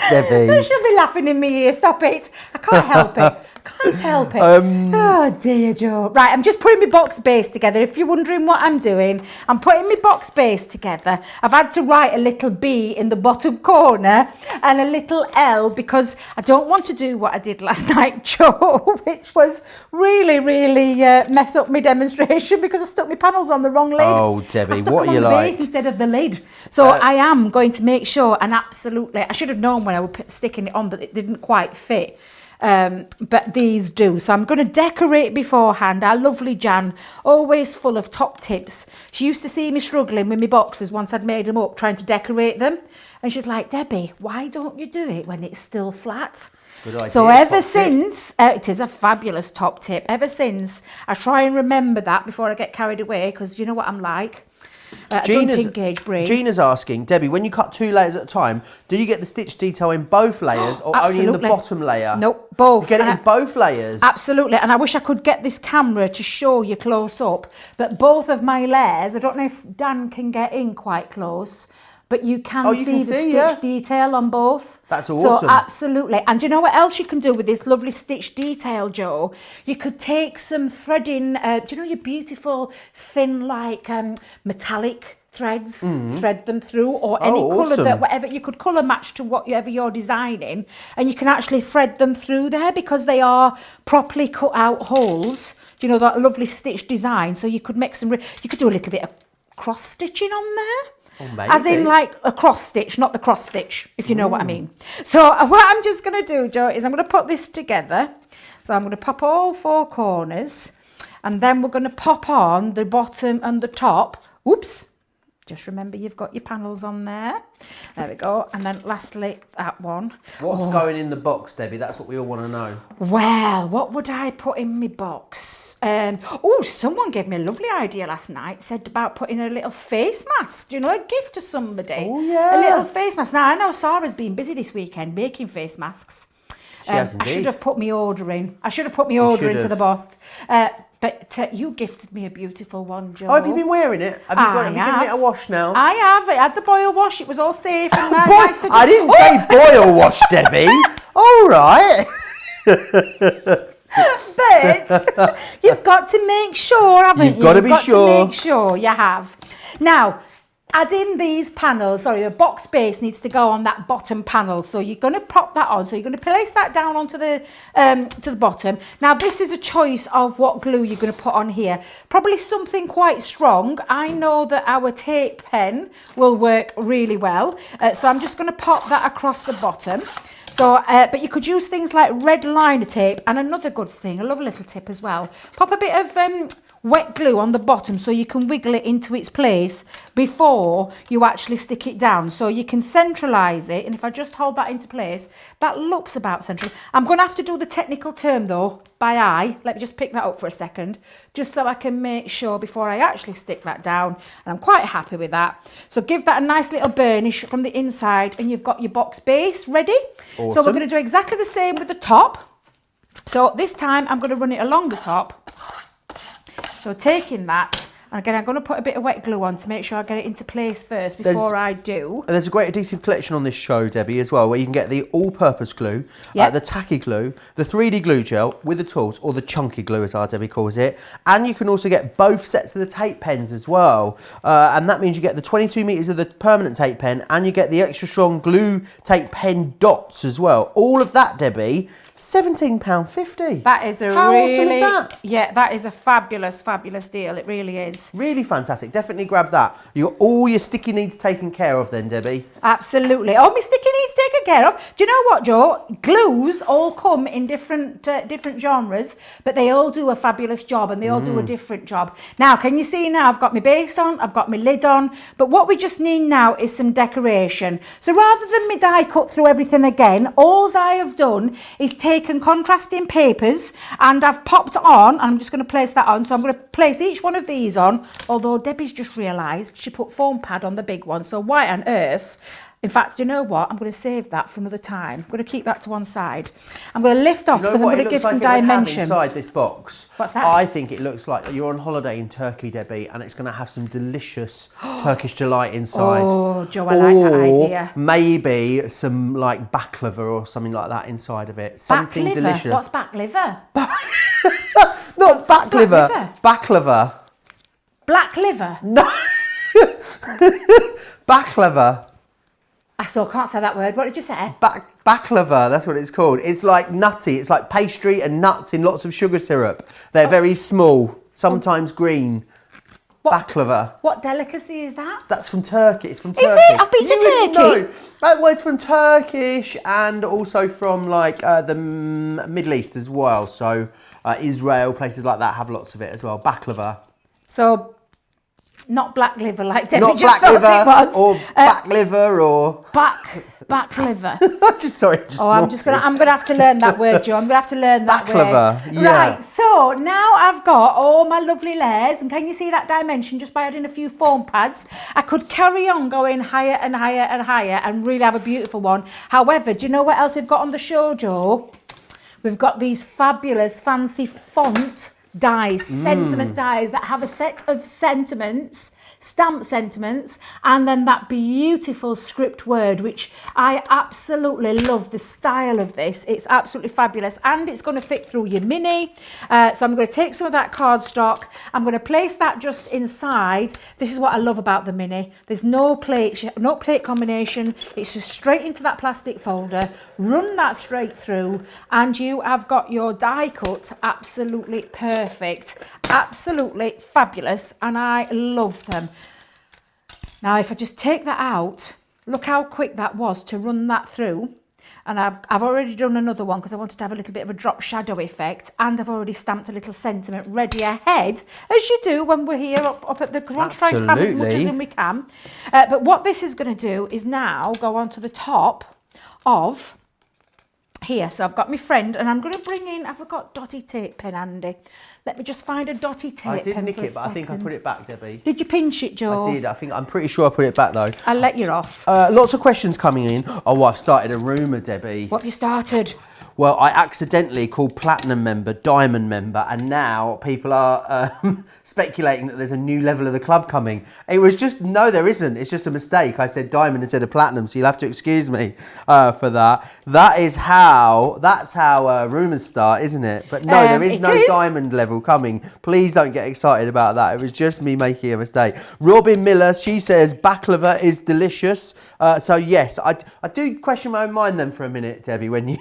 Debbie.
She'll be laughing in my ear. Stop it. I can't help it. Can't help it. Oh dear, Joe. Right, I'm just putting my box base together. If you're wondering what I'm doing, I'm putting my box base together. I've had to write a little B in the bottom corner and a little L because I don't want to do what I did last night, Joe, which was really mess up my demonstration because I stuck my panels on the wrong lid.
Oh, Debbie, what are you
on the
like?
base instead of the lid. So I am going to make sure, and absolutely, I should have known when I was sticking it on that it didn't quite fit. but these do. So I'm going to decorate beforehand. Our lovely Jan, always full of top tips. She used to see me struggling with my boxes once I'd made them up, trying to decorate them. And she's like, Debbie, why don't you do it when it's still flat?
Good idea.
So ever since, it is a fabulous top tip. Ever since, I try and remember that before I get carried away, because you know what I'm like. I don't engage brain.
Gina's asking, Debbie, when you cut 2 layers at a time, do you get the stitch detail in both layers or only in the bottom layer?
Nope, both.
You get it in both layers?
Absolutely, and I wish I could get this camera to show you close up, but both of my layers, I don't know if Dan can get in quite close, but you can see the stitch detail on both.
That's awesome.
So absolutely. And do you know what else you can do with this lovely stitch detail, Joe? You could take some threading, do you know your beautiful thin like metallic threads, thread them through, or any colour that whatever, you could colour match to whatever you're designing, and you can actually thread them through there because they are properly cut out holes. Do you know that lovely stitch design? So you could make some, you could do a little bit of cross stitching on there. As in like a cross stitch, not the cross stitch, if you know what I mean. So what I'm just going to do, Joe, is I'm going to put this together. So I'm going to pop all 4 corners, and then we're going to pop on the bottom and the top. Oops. Just remember you've got your panels on there. There we go. And then lastly, that one.
What's going in the box, Debbie? That's what we all want to know.
Well, what would I put in my box? Someone gave me a lovely idea last night. Said about putting a little face mask. You know, a gift to somebody.
Oh, yeah.
A little face mask. Now, I know Sarah's been busy this weekend making face masks.
She has indeed.
I should have put my order in. I should have put my order into the box. But you gifted me a beautiful one, Joe.
Oh, have you been wearing it? Have you given it a wash now?
I have. It had the boil wash. It was all safe and nice to do.
I didn't say boil wash, Debbie. All right.
But you've got to make sure, haven't you?
You've got to be sure.
To make sure you have. Now, add in these panels. Sorry, the box base needs to go on that bottom panel. So you're going to pop that on. So you're going to place that down onto the to the bottom. Now, this is a choice of what glue you're going to put on here. Probably something quite strong. I know that our tape pen will work really well. So I'm just going to pop that across the bottom. So, but you could use things like red liner tape, and another good thing, I love a little tip as well. Pop a bit of wet glue on the bottom so you can wiggle it into its place before you actually stick it down. So you can centralise it, and if I just hold that into place, that looks about central. I'm going to have to do the technical term though, by eye. Let me just pick that up for a second, just so I can make sure before I actually stick that down, and I'm quite happy with that. So give that a nice little burnish from the inside, and you've got your box base ready.
Awesome.
So we're going to do exactly the same with the top. So this time I'm going to run it along the top. So taking that, and again I'm going to put a bit of wet glue on to make sure I get it into place first before I do.
There's a great adhesive collection on this show, Debbie, as well, where you can get the all-purpose glue, the tacky glue, the 3D glue gel with the tools, or the chunky glue as our Debbie calls it, and you can also get both sets of the tape pens as well, and that means you get the 22 metres of the permanent tape pen, and you get the extra strong glue tape pen dots as well. All of that, Debbie, £17.50.
That is a
How
really,
awesome is that?
Yeah, that is a fabulous, fabulous deal. It really is.
Really fantastic. Definitely grab that. You got all your sticky needs taken care of then, Debbie.
Absolutely. Oh, my sticky needs taken care of. Do you know what, Joe? Glues all come in different genres, but they all do a fabulous job, and they all do a different job. Now, can you see now I've got my base on, I've got my lid on, but what we just need now is some decoration. So rather than me die cut through everything again, all I have done is taken contrasting papers, and I've popped on, and I'm just going to place that on. So I'm going to place each one of these on, although Debbie's just realised she put foam pad on the big one. So why on earth? In fact, do you know what? I'm going to save that for another time. I'm going to keep that to one side. I'm going to lift off because I'm going to give some dimension.
Inside this box,
what's that?
I think it looks like you're on holiday in Turkey, Debbie, and it's going to have some delicious Turkish delight inside.
Oh, Joe, I like that idea.
Maybe some like baklava or something like that inside of it. Something
back
delicious.
What's back liver?
Not back liver. Baklava.
Black liver?
No. Baklava.
I still can't say that word. What did you say?
Baklava, that's what it's called. It's like nutty. It's like pastry and nuts in lots of sugar syrup. They're very small, sometimes green. Baklava.
What delicacy is that?
That's from Turkey. It's from
Is
Turkey.
it? I've been to
You wouldn't
Turkey.
know. Well, it's from Turkish and also from like the Middle East as well. So Israel, places like that have lots of it as well. Baklava.
So, not black liver like Debbie
Not
just
black
thought
liver
it was.
or back liver or.
Back liver.
Sorry.
I'm gonna have to learn that word, Joe. I'm gonna have to learn that
Baklava,
word.
yeah.
Right. So now I've got all my lovely layers, and can you see that dimension just by adding a few foam pads? I could carry on going higher and higher and higher and really have a beautiful one. However, do you know what else we've got on the show, Joe? We've got these fabulous fancy font dies, sentiment dies that have a set of sentiments, stamp sentiments, and then that beautiful script word, which I absolutely love the style of this. It's absolutely fabulous, and it's going to fit through your mini. So I'm going to take some of that cardstock. I'm going to place that just inside. This is what I love about the mini. There's no plate combination. It's just straight into that plastic folder. Run that straight through, and you have got your die cut absolutely perfect, absolutely fabulous, and I love them. Now, if I just take that out, look how quick that was to run that through. And I've already done another one because I wanted to have a little bit of a drop shadow effect, and I've already stamped a little sentiment ready ahead, as you do when we're here up at the Crunch Try Cram as much as we can. But what this is going to do is now go onto the top of here. So I've got my friend, and I'm going to bring in, have I got dotty tape pen handy? Let me just find a dotty tape pen.
I did nick
for a
it, but I think I
second.
put it back, Debbie.
Did you pinch it, Joe?
I did. I'm pretty sure I put it back though.
I'll let you off.
Lots of questions coming in. Oh, I've started a rumour, Debbie.
What have you started?
Well, I accidentally called Platinum member Diamond member, and now people are speculating that there's a new level of the club coming. It was just, no, there isn't. It's just a mistake. I said Diamond instead of Platinum, so you'll have to excuse me for that. That's how rumours start, isn't it? But no, there is no Diamond level coming. Please don't get excited about that. It was just me making a mistake. Robin Miller, she says Baklava is delicious. So yes, I do question my own mind then for a minute, Debbie, when you...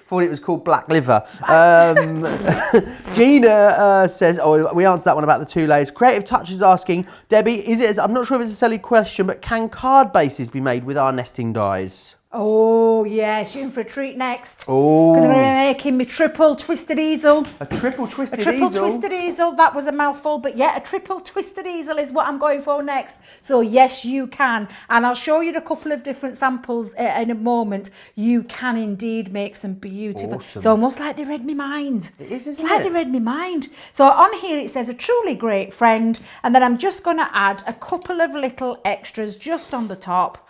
thought it was called black liver. Gina says, we answered that one about the 2 layers. Creative Touch is asking, Debbie, I'm not sure if it's a silly question, but can card bases be made with our nesting dies?
Oh, yes, you're in for a treat next.
Oh.
Because I'm going to be making my triple twisted easel.
A triple twisted
easel? A triple
easel?
twisted easel, that was a mouthful, but yeah, a triple twisted easel is what I'm going for next. So yes, you can. And I'll show you a couple of different samples in a moment. You can indeed make some beautiful...
Awesome.
It's almost like they read my mind.
It is, isn't
it's like
it?
they read my mind. So on here it says a truly great friend, and then I'm just going to add a couple of little extras just on the top,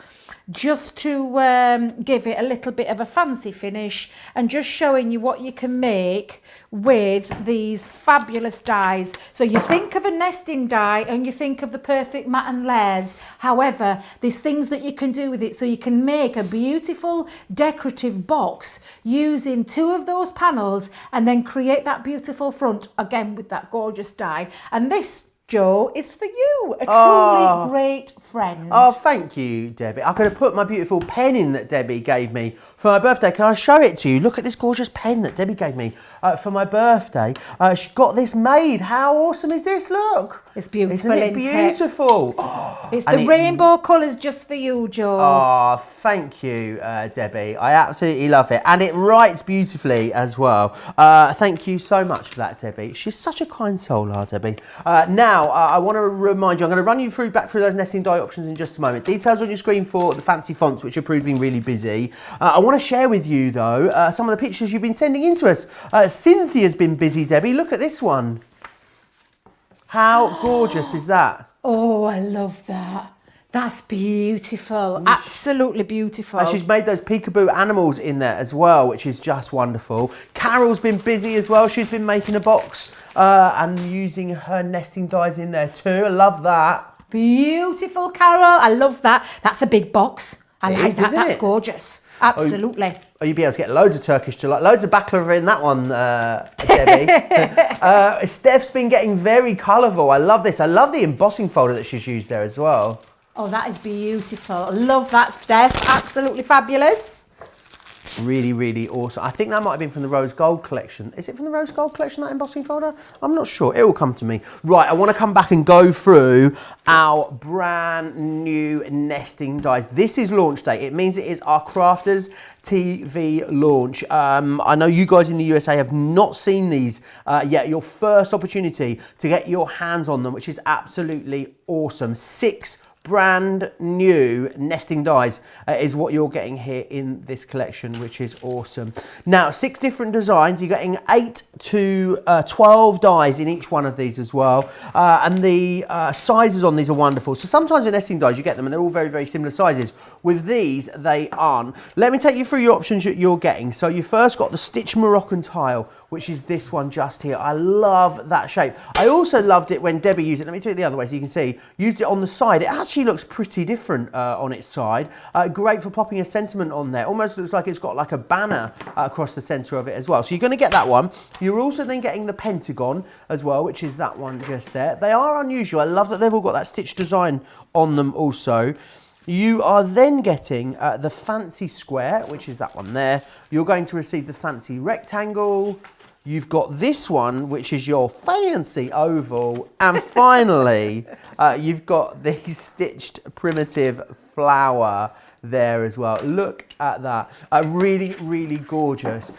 just to give it a little bit of a fancy finish, and just showing you what you can make with these fabulous dies. So you think of a nesting die and you think of the perfect mat and layers. However, there's things that you can do with it, so you can make a beautiful decorative box using 2 of those panels, and then create that beautiful front again with that gorgeous die. And this, Joe, is for you, a truly great friend.
Oh, thank you, Debbie. I'm going to put my beautiful pen in that Debbie gave me for my birthday. Can I show it to you? Look at this gorgeous pen that Debbie gave me for my birthday. She got this made. How awesome is this? Look.
It's beautiful.
Isn't it beautiful?
It's the rainbow colours just for you, Joe.
Oh, thank you, Debbie. I absolutely love it. And it writes beautifully as well. Thank you so much for that, Debbie. She's such a kind soul, our Debbie. Now, I want to remind you, I'm going to run you back through those nesting die options in just a moment. Details on your screen for the fancy fonts, which are proving really busy. I want to share with you, though, some of the pictures you've been sending in to us. Cynthia's been busy, Debbie. Look at this one. How gorgeous is that?
Oh, I love that. That's beautiful. Absolutely beautiful.
And she's made those peekaboo animals in there as well, which is just wonderful. Carol's been busy as well. She's been making a box and using her nesting dies in there too. I love that.
Beautiful, Carol. I love that. That's a big box. I like that. That's gorgeous. Absolutely.
Oh, you'd be able to get loads of Turkish delight, loads of baklava in that one, Debbie. Steph's been getting very colourful. I love this. I love the embossing folder that she's used there as well.
Oh, that is beautiful. Love that, Steph. Absolutely fabulous.
Really, really awesome. I think that might have been from the Rose Gold collection. Is it from the Rose Gold collection, that embossing folder? I'm not sure. It will come to me. Right, I want to come back and go through our brand new nesting dies. This is launch day. It means it is our Crafters TV launch. I know you guys in the USA have not seen these yet. Your first opportunity to get your hands on them, which is absolutely awesome. 6 brand new nesting dies is what you're getting here in this collection, which is awesome. Now, 6 different designs. You're getting 8 to 12 dies in each one of these as well, and the sizes on these are wonderful. So sometimes in nesting dies you get them and they're all very, very similar sizes. With these, they aren't. Let me take you through your options that you're getting. So you first got the stitched Moroccan tile, which is this one just here. I love that shape. I also loved it when Debbie used it. Let me do it the other way so you can see. Used it on the side. It actually looks pretty different on its side. Great for popping a sentiment on there. Almost looks like it's got like a banner across the center of it as well. So you're going to get that one. You're also then getting the pentagon as well, which is that one just there. They are unusual. I love that they've all got that stitched design on them also. You are then getting the fancy square, which is that one there. You're going to receive the fancy rectangle. You've got this one, which is your fancy oval. And finally, you've got the stitched primitive flower there as well. Look at that. Really, really gorgeous.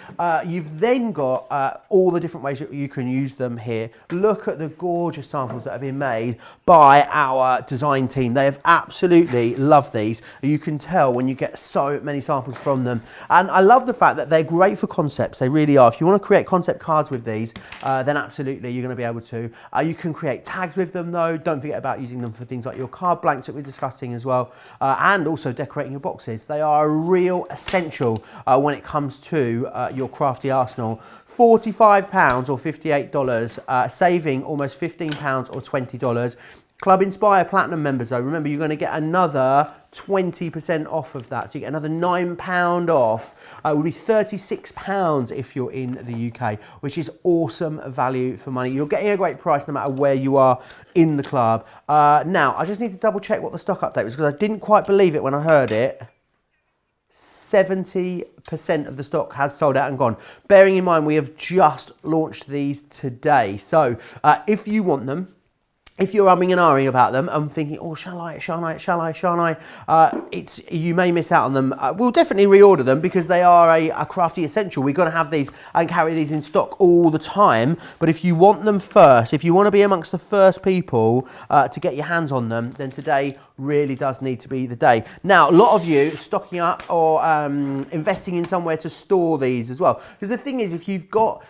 You've then got all the different ways that you can use them here. Look at the gorgeous samples that have been made by our design team. They have absolutely loved these. You can tell when you get so many samples from them. And I love the fact that they're great for concepts. They really are. If you want to create concept cards with these, then absolutely you're going to be able to. You can create tags with them though. Don't forget about using them for things like your card blanks that we're discussing as well. And also decorating your boxes. They are a real essential when it comes to your crafty arsenal. £45 or $58, saving almost £15 or $20. Club Inspire Platinum members though, remember you're going to get another 20% off of that. So you get another £9 off. It will be £36 if you're in the UK, which is awesome value for money. You're getting a great price no matter where you are in the club. Now, I just need to double check what the stock update was because I didn't quite believe it when I heard it. 70% of the stock has sold out and gone. Bearing in mind, we have just launched these today. So if you want them, if you're umming and ahhing about them and thinking, oh, shall I? You may miss out on them. We'll definitely reorder them because they are a crafty essential. We're going to have these and carry these in stock all the time. But if you want them first, if you want to be amongst the first people to get your hands on them, then today really does need to be the day. Now, a lot of you stocking up or investing in somewhere to store these as well. Because the thing is, if you've got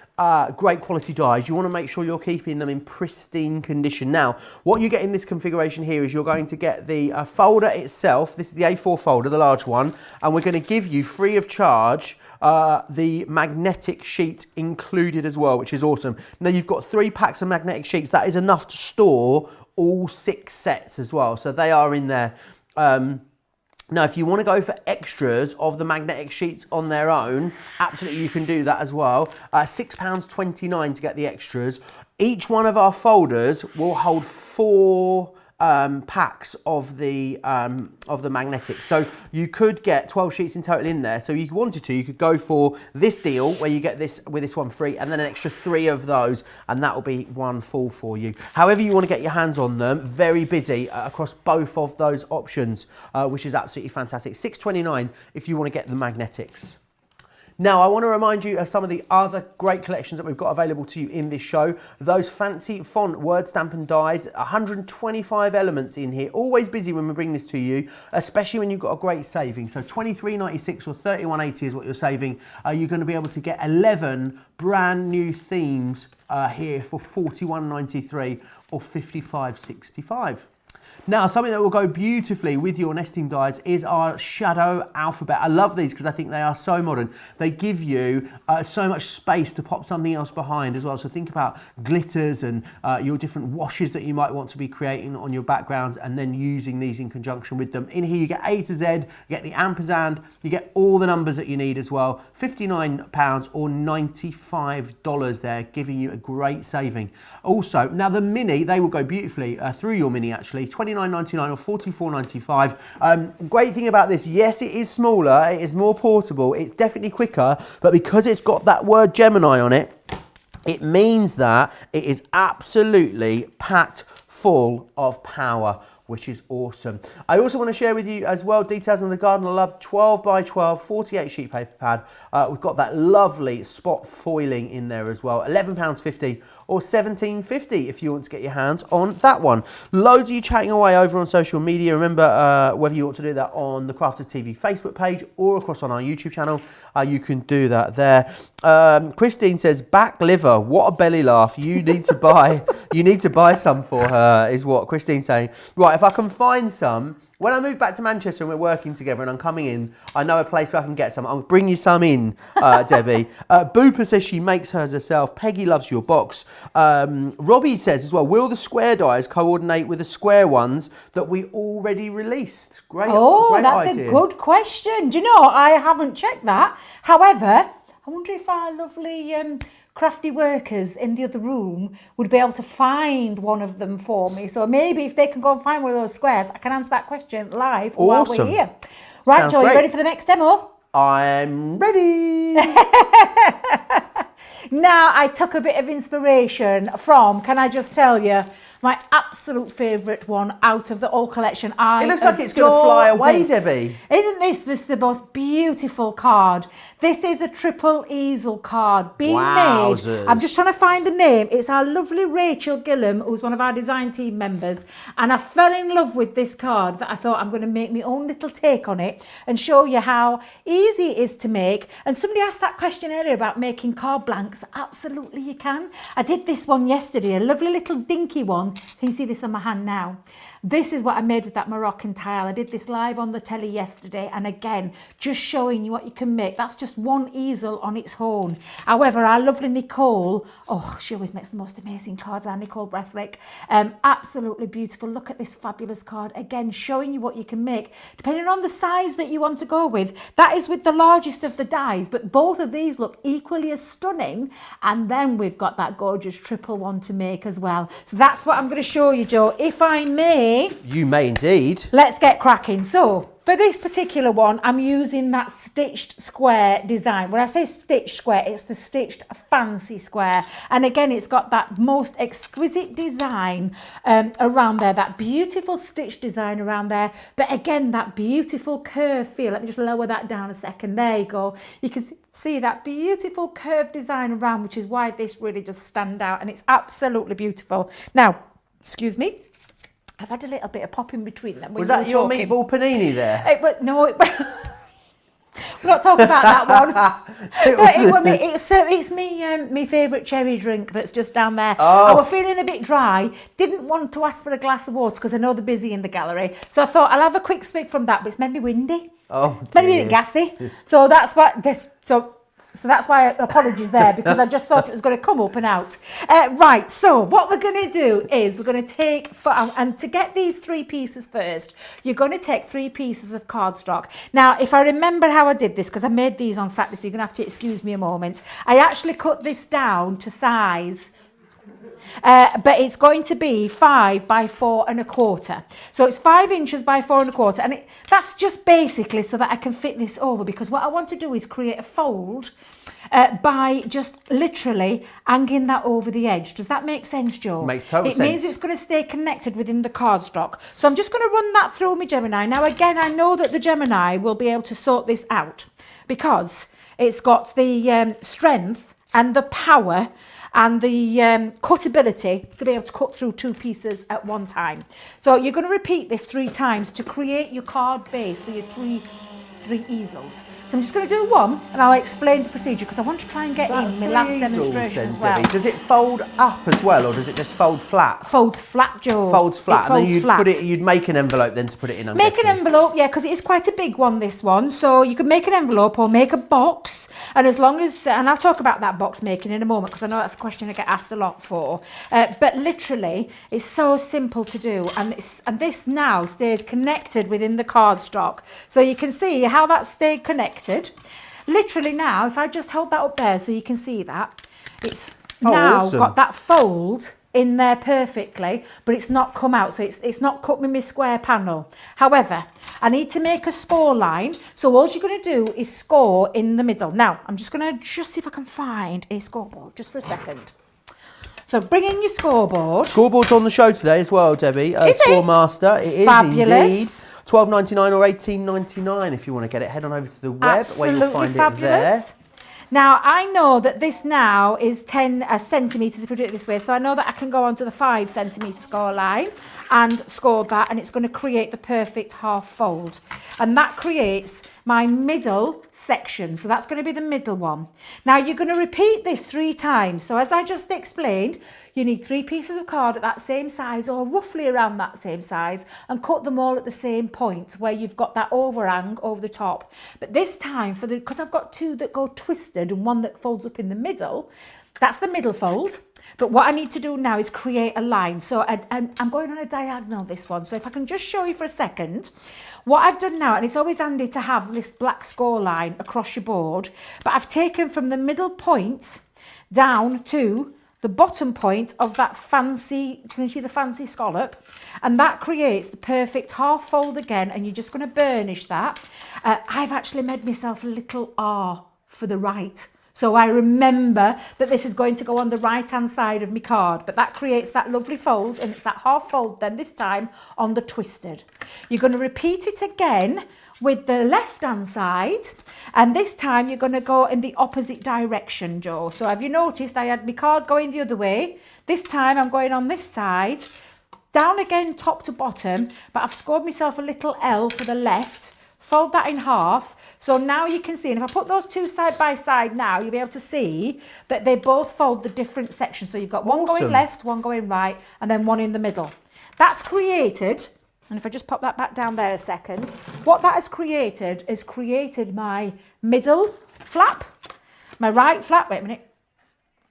great quality dies, you want to make sure you're keeping them in pristine condition. Now, what you get in this configuration here is you're going to get the folder itself. This is the A4 folder, the large one, and we're going to give you free of charge the magnetic sheet included as well, which is awesome. Now, you've got 3 packs of magnetic sheets. That is enough to store all 6 sets as well. So they are in there. Now, if you want to go for extras of the magnetic sheets on their own, absolutely you can do that as well. £6.29 to get the extras. Each one of our folders will hold 4 packs of the magnetics. So you could get 12 sheets in total in there. So if you wanted to, you could go for this deal where you get this with this one free and then an extra 3 of those, and that will be one full for you. However you want to get your hands on them, very busy across both of those options, which is absolutely fantastic. £6.29 if you want to get the magnetics. Now, I want to remind you of some of the other great collections that we've got available to you in this show. Those fancy font word stamp and dies, 125 elements in here. Always busy when we bring this to you, especially when you've got a great saving. So $23.96 or $31.80 is what you're saving. You're going to be able to get 11 brand new themes here for $41.93 or $55.65. Now, something that will go beautifully with your nesting dies is our shadow alphabet. I love these because I think they are so modern. They give you so much space to pop something else behind as well. So think about glitters and your different washes that you might want to be creating on your backgrounds and then using these in conjunction with them. In here you get A to Z, you get the ampersand, you get all the numbers that you need as well. £59 or $95 there, giving you a great saving. Also, now the mini, they will go beautifully through your mini actually. actually, $29.99 or $44.95. Great thing about this, yes, it is smaller, it is more portable, it's definitely quicker, but because it's got that word Gemini on it, it means that it is absolutely packed full of power, which is awesome. I also want to share with you as well details on the Garden of Love 12 by 12 48 sheet paper pad. We've got that lovely spot foiling in there as well. £11.50 or $17.50 if you want to get your hands on that one. Loads of you chatting away over on social media. Remember, whether you want to do that on the Crafters TV Facebook page or across on our YouTube channel, you can do that there. Christine says, back liver, what a belly laugh. You need to buy some for her, is what Christine's saying. Right, if I can find some, when I move back to Manchester and we're working together and I'm coming in, I know a place where I can get some. I'll bring you some in, Debbie. Booper says she makes hers herself. Peggy loves your box. Robbie says as well, will the square dies coordinate with the square ones that we already released? Great
That's
idea.
a good question. Do you know, I haven't checked that. However, I wonder if our lovely crafty workers in the other room would be able to find one of them for me. So maybe if they can go and find one of those squares, I can answer that question live while we're here. Right,
Sounds
Joe, you
great.
ready for the next demo?
I'm ready.
Now, I took a bit of inspiration from, can I just tell you, my absolute favourite one out of the whole collection.
It looks like it's going to fly away, Debbie.
Isn't this the most beautiful card? This is a triple easel card being made. I'm just trying to find the name. It's our lovely Rachel Gillam, who's one of our design team members. And I fell in love with this card that I thought I'm going to make my own little take on it and show you how easy it is to make. And somebody asked that question earlier about making card blanks. Absolutely you can. I did this one yesterday, a lovely little dinky one. Can you see this on my hand now? This is what I made with that Moroccan tile. I did this live on the telly yesterday, and again, just showing you what you can make. That's just one easel on its own. However, our lovely Nicole, she always makes the most amazing cards, our Nicole Breathwick. Absolutely beautiful. Look at this fabulous card. Again, showing you what you can make, depending on the size that you want to go with. That is with the largest of the dies, but both of these look equally as stunning. And then we've got that gorgeous triple one to make as well. So that's what I'm going to show you, Joe. If I may.
You may indeed.
Let's get cracking. So for this particular one, I'm using that stitched square design. When I say stitched square, it's the stitched fancy square. And again, it's got that most exquisite design around there, that beautiful stitched design around there. But again, that beautiful curve feel. Let me just lower that down a second. There you go. You can see that beautiful curved design around, which is why this really does stand out. And it's absolutely beautiful. Now, excuse me. I've had a little bit of pop in between them.
Was that your meatball panini there?
We're not talking about that one. It's my favourite cherry drink that's just down there. I was feeling a bit dry. Didn't want to ask for a glass of water because I know they're busy in the gallery. So I thought I'll have a quick swig from that, but it's maybe windy. It's maybe a bit gassy. So that's what this. So that's why apologies there, because I just thought it was going to come up and out. Right, so what we're going to do is we're going to take, and to get these 3 pieces first, you're going to take 3 pieces of cardstock. Now, if I remember how I did this, because I made these on Saturday, so you're going to have to excuse me a moment. I actually cut this down to size. But it's going to be 5 by 4 1/4. So it's 5 inches by 4 1/4, and that's just basically so that I can fit this over, because what I want to do is create a fold by just literally hanging that over the edge. Does that make sense, Joe?
Makes total sense.
It means it's going to stay connected within the cardstock. So I'm just going to run that through my Gemini. Now again, I know that the Gemini will be able to sort this out because it's got the strength and the power and the cutability to be able to cut through 2 pieces at one time. So you're going to repeat this 3 times to create your card base for your three easels. So I'm just going to do one and I'll explain the procedure because I want to try and get in my last demonstration as well.
Debbie, does it fold up as well, or does it just fold flat?
Folds flat, Joe.
Folds flat, and then
you'd
you'd make an envelope then to put it in.
Make an envelope, yeah, because it is quite a big one, this one. So you can make an envelope or make a box, and as long as, and I'll talk about that box making in a moment because I know that's a question I get asked a lot for. But literally, it's so simple to do, and this now stays connected within the cardstock. So you can see how that stayed connected. Literally now, if I just hold that up there so you can see that, it's now
awesome.
got that fold in there perfectly, but it's not come out, so it's not cut me my square panel. However, I need to make a score line, so all you're going to do is score in the middle. Now, I'm just going to see if I can find a scoreboard, just for a second. So bring in your scoreboard.
Scoreboard's on the show today as well, Debbie.
Is it?
Scoremaster. It is
Fabulous.
indeed. $12.99 or $18.99 if you want to get it. Head on over to the web
Absolutely
where you'll find
fabulous.
it there.
Now, I know that this now is 10 centimetres, if we do it this way. So I know that I can go onto the 5 centimetre score line and score that, and it's going to create the perfect half fold. And that creates my middle section. So that's going to be the middle one. Now, you're going to repeat this 3 times. So as I just explained, you need 3 pieces of card at that same size or roughly around that same size and cut them all at the same point where you've got that overhang over the top. But this time, because I've got 2 that go twisted and 1 that folds up in the middle, that's the middle fold. But what I need to do now is create a line. So I'm going on a diagonal this one. So if I can just show you for a second, what I've done now, and it's always handy to have this black score line across your board, but I've taken from the middle point down to the bottom point of that fancy, can you see the fancy scallop? And that creates the perfect half fold again, and you're just going to burnish that. I've actually made myself a little R for the right. So I remember that this is going to go on the right-hand side of my card, but that creates that lovely fold, and it's that half fold then this time on the twisted. You're going to repeat it again with the left-hand side, and this time you're going to go in the opposite direction, Joe. So have you noticed I had my card going the other way? This time I'm going on this side, down again top to bottom, but I've scored myself a little L for the left, fold that in half. So now you can see, and if I put those 2 side by side now, you'll be able to see that they both fold the different sections. So you've got one going left, one going right, and then one in the middle. That's created, and if I just pop that back down there a second, what that has created is created my middle flap, my right flap, wait a minute,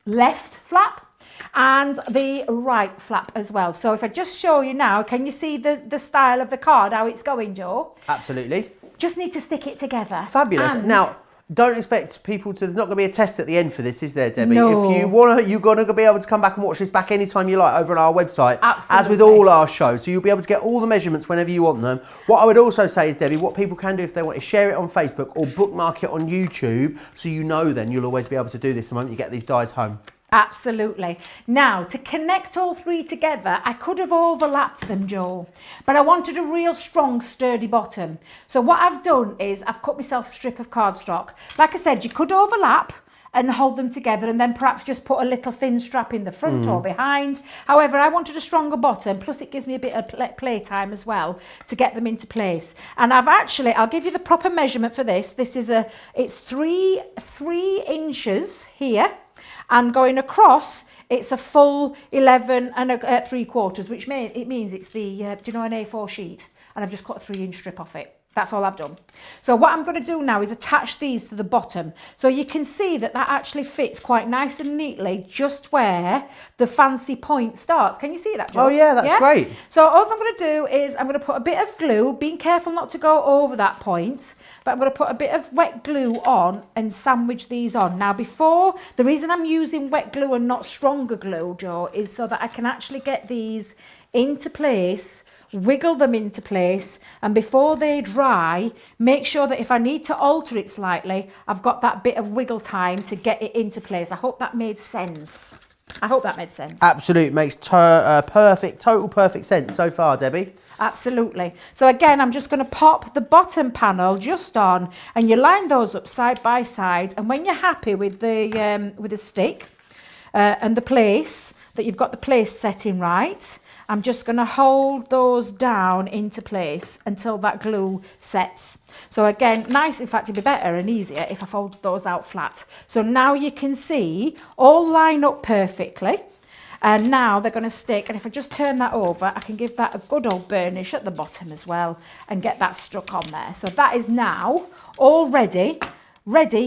left flap, and the right flap as well. So if I just show you now, can you see the style of the card, how it's going, Joe?
Absolutely.
Just need to stick it together.
Fabulous.
And
now, don't expect people to, there's not going to be a test at the end for this, is there, Debbie?
No.
If you want to, you're going to be able to come back and watch this back anytime you like over on our website.
Absolutely.
As with all our shows. So you'll be able to get all the measurements whenever you want them. What I would also say is, Debbie, what people can do if they want to share it on Facebook or bookmark it on YouTube, so you know then you'll always be able to do this the moment you get these dies home.
Absolutely. Now, to connect all 3 together, I could have overlapped them, Joe, but I wanted a real strong, sturdy bottom. So what I've done is I've cut myself a strip of cardstock. Like I said, you could overlap and hold them together and then perhaps just put a little thin strap in the front or behind. However, I wanted a stronger bottom, plus it gives me a bit of play time as well to get them into place. And I'll give you the proper measurement for this. This is it's 3 inches here. And going across, it's a full 11 and 3/4, which means it's the, do you know, an A4 sheet? And I've just cut a 3-inch strip off it. That's all I've done. So what I'm going to do now is attach these to the bottom. So you can see that actually fits quite nice and neatly just where the fancy point starts. Can you see that, Joe?
Oh yeah, that's great.
So all I'm going to do is I'm going to put a bit of glue, being careful not to go over that point, but I'm going to put a bit of wet glue on and sandwich these on. Now the reason I'm using wet glue and not stronger glue, Joe, is so that I can actually get these into place, wiggle them into place, and before they dry, make sure that if I need to alter it slightly, I've got that bit of wiggle time to get it into place. I hope that made sense.
Absolutely, makes total perfect sense so far, Debbie.
Absolutely. So again, I'm just going to pop the bottom panel just on, and you line those up side by side, and when you're happy with the stick and the place, that you've got the place setting right, I'm just going to hold those down into place until that glue sets. So again, nice, in fact, it'd be better and easier if I fold those out flat. So now you can see all line up perfectly. And now they're going to stick, and if I just turn that over, I can give that a good old burnish at the bottom as well and get that stuck on there. So that is now all ready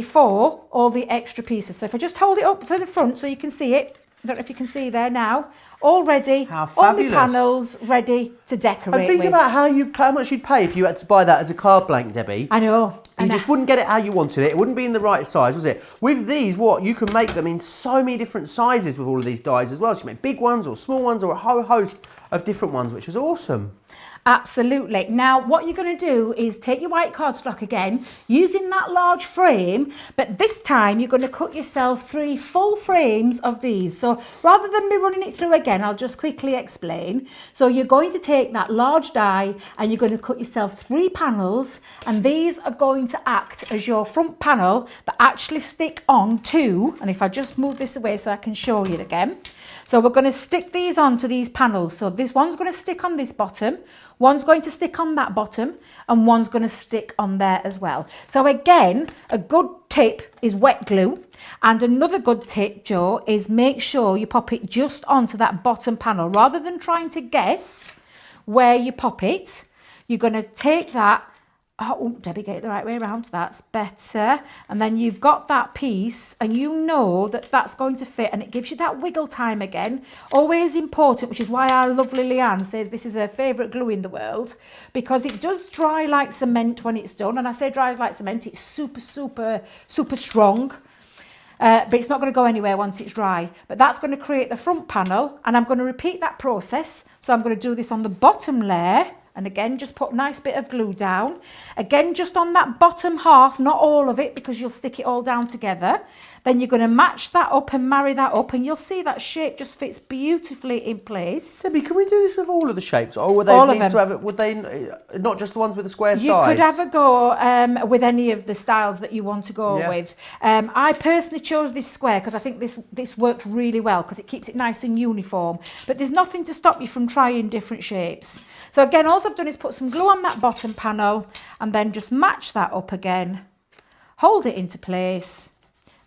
for all the extra pieces. So if I just hold it up for the front so you can see it, I don't know if you can see there now, all ready, all the panels ready to decorate
And think
with.
about how much you'd pay if you had to buy that as a card blank, Debbie.
I know.
You just wouldn't get it how you wanted it. It wouldn't be in the right size, was it? With these, you can make them in so many different sizes with all of these dies as well. So you make big ones or small ones or a whole host of different ones, which is awesome.
Absolutely. Now, what you're going to do is take your white cardstock again, using that large frame, but this time you're going to cut yourself 3 full frames of these. So rather than me running it through again, I'll just quickly explain. So you're going to take that large die and you're going to cut yourself 3 panels, and these are going to act as your front panel that actually stick on to, and if I just move this away so I can show you it again. So we're going to stick these onto these panels. So this one's going to stick on this bottom, one's going to stick on that bottom, and one's going to stick on there as well. So again, a good tip is wet glue. And another good tip, Joe, is make sure you pop it just onto that bottom panel. Rather than trying to guess where you pop it, you're going to take that. Oh, Debbie, get it the right way around. That's better. And then you've got that piece and you know that that's going to fit, and it gives you that wiggle time again. Always important, which is why our lovely Leanne says this is her favourite glue in the world, because it does dry like cement when it's done. And I say dries like cement, it's super, super, super strong. But it's not going to go anywhere once it's dry. But that's going to create the front panel, and I'm going to repeat that process. So I'm going to do this on the bottom layer. And again, just put a nice bit of glue down. Again, just on that bottom half, not all of it, because you'll stick it all down together. Then you're going to match that up and marry that up, and you'll see that shape just fits beautifully in place.
Debbie, can we do this with all of the shapes, or would they
All of
need
them.
to have it? Would they not just the ones with the square sides?
You could have a go with any of the styles that you want to go
Yeah.
with. I personally chose this square because I think this worked really well because it keeps it nice and uniform. But there's nothing to stop you from trying different shapes. So again, all I've done is put some glue on that bottom panel and then just match that up again. Hold it into place.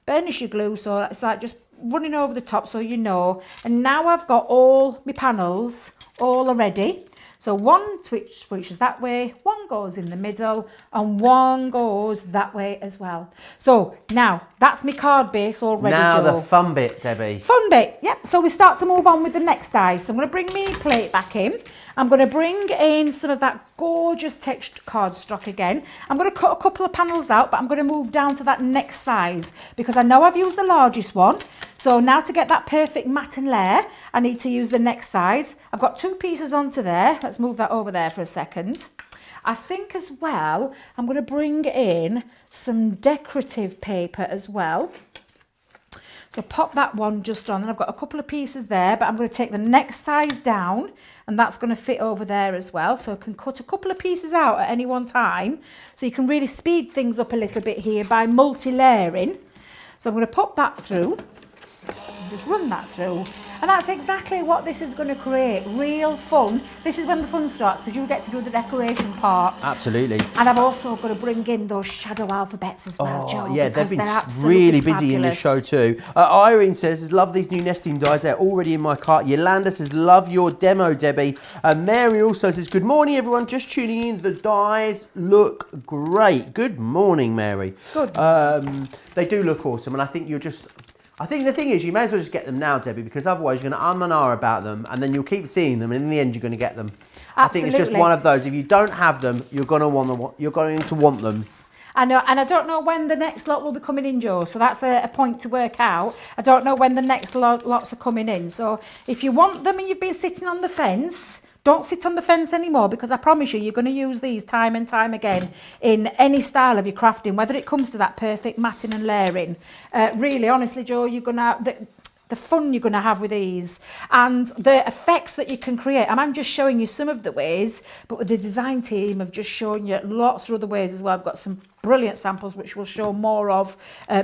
Burnish your glue so it's like just running over the top so you know. And now I've got all my panels all ready. So one switches that way, one goes in the middle, and one goes that way as well. So now that's my card base all ready,
Now
Joe.
the fun bit, Debbie.
Fun bit, yep. So we start to move on with the next die. So I'm going to bring my plate back in. I'm going to bring in some of that gorgeous textured cardstock again. I'm going to cut a couple of panels out, but I'm going to move down to that next size because I know I've used the largest one. So now to get that perfect matte and layer, I need to use the next size. I've got 2 pieces onto there. Let's move that over there for a second. I think as well, I'm going to bring in some decorative paper as well. So pop that one just on, and I've got a couple of pieces there, but I'm going to take the next size down, and that's going to fit over there as well. So I can cut a couple of pieces out at any one time. So you can really speed things up a little bit here by multi-layering. So I'm going to pop that through. Just run that through, and that's exactly what this is going to create. Real fun. This is when the fun starts because you get to do the decoration part.
Absolutely.
And I've also got to bring in those shadow alphabets as well, Joe.
Yeah,
because
they've
they're
been
absolutely
really busy in this show
fabulous.
too. Irene says, love these new nesting dies. They're already in my cart. Yolanda says, love your demo, Debbie. Mary also says, good morning, everyone. Just tuning in. The dies look great. Good morning, Mary.
Good.
They do look awesome, and I think I think the thing is, you may as well just get them now, Debbie, because otherwise you're going to and ah about them, and then you'll keep seeing them, and in the end you're going to get them.
Absolutely.
I think it's just one of those. If you don't have them, you're going to want them.
I know, and I don't know when the next lot will be coming in, Joe, so that's a point to work out. I don't know when the next lots are coming in. So if you want them and you've been sitting on the fence, don't sit on the fence anymore, because I promise you're going to use these time and time again in any style of your crafting, whether it comes to that perfect matting and layering. Really, honestly, Joe, you're going to have the fun you're going to have with these and the effects that you can create. And I'm just showing you some of the ways, but with the design team have just shown you lots of other ways as well. I've got some brilliant samples which we'll show more of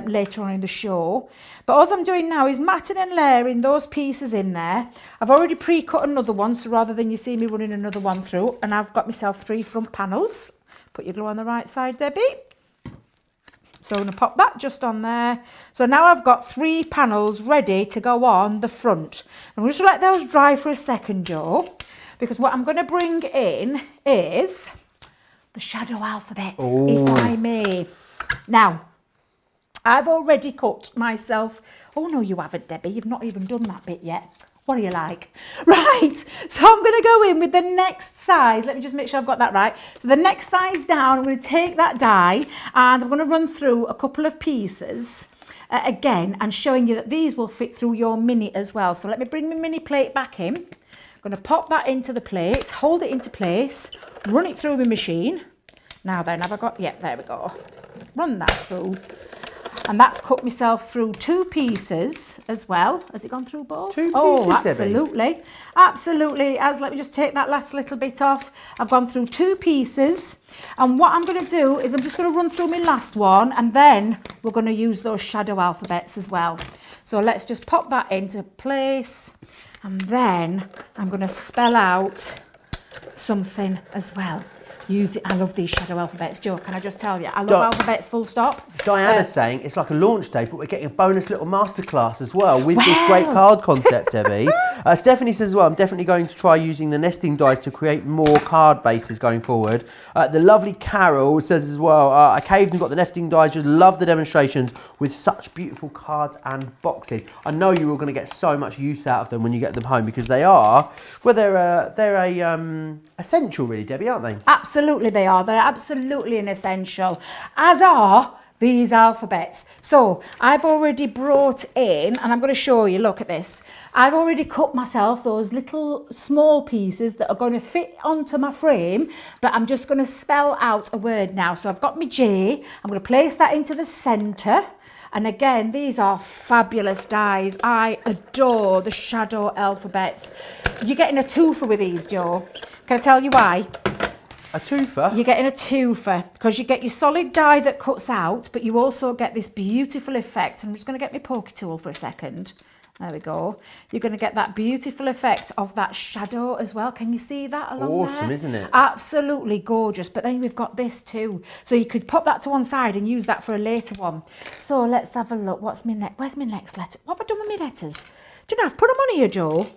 later on in the show. But all I'm doing now is matting and layering those pieces in there. I've already pre-cut another one, so rather than you see me running another one through, and I've got myself 3 front panels. Put your glue on the right side, Debbie. So I'm going to pop that just on there. So now I've got 3 panels ready to go on the front. I'm going to let those dry for a second, Joe, because what I'm going to bring in is the shadow alphabets, if I may. Now, I've already cut myself. Oh, no, you haven't, Debbie. You've not even done that bit yet. What do you like? Right, so I'm going to go in with the next size. Let me just make sure I've got that right. So the next size down, I'm going to take that die and I'm going to run through a couple of pieces again and showing you that these will fit through your mini as well. So let me bring my mini plate back in. I'm going to pop that into the plate, hold it into place, run it through my machine. Now then, have I got, yeah, there we go. Run that through. And that's cut myself through 2 pieces as well. Has it gone through both?
2 pieces,
oh, absolutely.
Debbie.
Absolutely. Let me just take that last little bit off. I've gone through 2 pieces. And what I'm going to do is I'm just going to run through my last one and then we're going to use those shadow alphabets as well. So let's just pop that into place. And then I'm going to spell out something as well. Use it. I love these shadow alphabets. Joe, can I just tell you, I love alphabets full stop.
Diana's saying it's like a launch day, but we're getting a bonus little masterclass as well with this great card concept, Debbie. Stephanie says as well, I'm definitely going to try using the nesting dies to create more card bases going forward. The lovely Carol says as well, I caved and got the nesting dies, just love the demonstrations with such beautiful cards and boxes. I know you're all going to get so much use out of them when you get them home because they are, well, they're essential really, Debbie, aren't they?
Absolutely they are. They're absolutely an essential, as are these alphabets. So I've already brought in, and I'm going to show you, look at this. I've already cut myself those little small pieces that are going to fit onto my frame, but I'm just going to spell out a word now. So I've got my J, I'm going to place that into the centre. And again, these are fabulous dies. I adore the shadow alphabets. You're getting a twofer with these, Joe. Can I tell you why?
A twofer?
You're getting a twofer because you get your solid die that cuts out, but you also get this beautiful effect. I'm just going to get my pokey tool for a second. There we go. You're going to get that beautiful effect of that shadow as well. Can you see that along there?
Awesome, isn't it?
Absolutely gorgeous. But then we've got this too. So you could pop that to one side and use that for a later one. So let's have a look. What's my next? Where's my next letter? What have I done with my letters? Do you know, I've put them on here, Joe.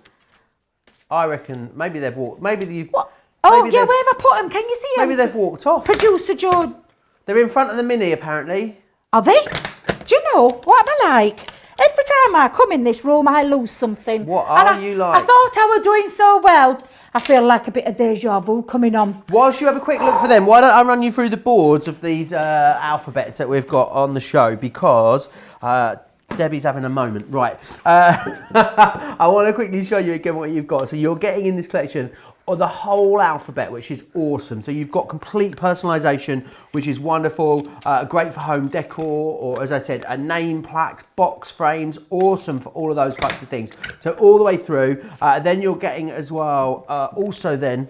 I reckon maybe they've walked. Maybe you've.
What? Oh, yeah, where have I put them? Can you see them?
Maybe they've walked off.
Producer Joe.
They're in front of the mini, apparently.
Are they? Do you know what am I like? Every time I come in this room, I lose something.
What are you like?
I thought I was doing so well. I feel like a bit of deja vu coming on.
Whilst you have a quick look for them, why don't I run you through the boards of these alphabets that we've got on the show, because Debbie's having a moment. Right. I want to quickly show you again what you've got. So you're getting in this collection or the whole alphabet, which is awesome. So you've got complete personalisation, which is wonderful, great for home decor, or as I said, a name plaque, box frames, awesome for all of those types of things. So all the way through, then you're getting as well, also then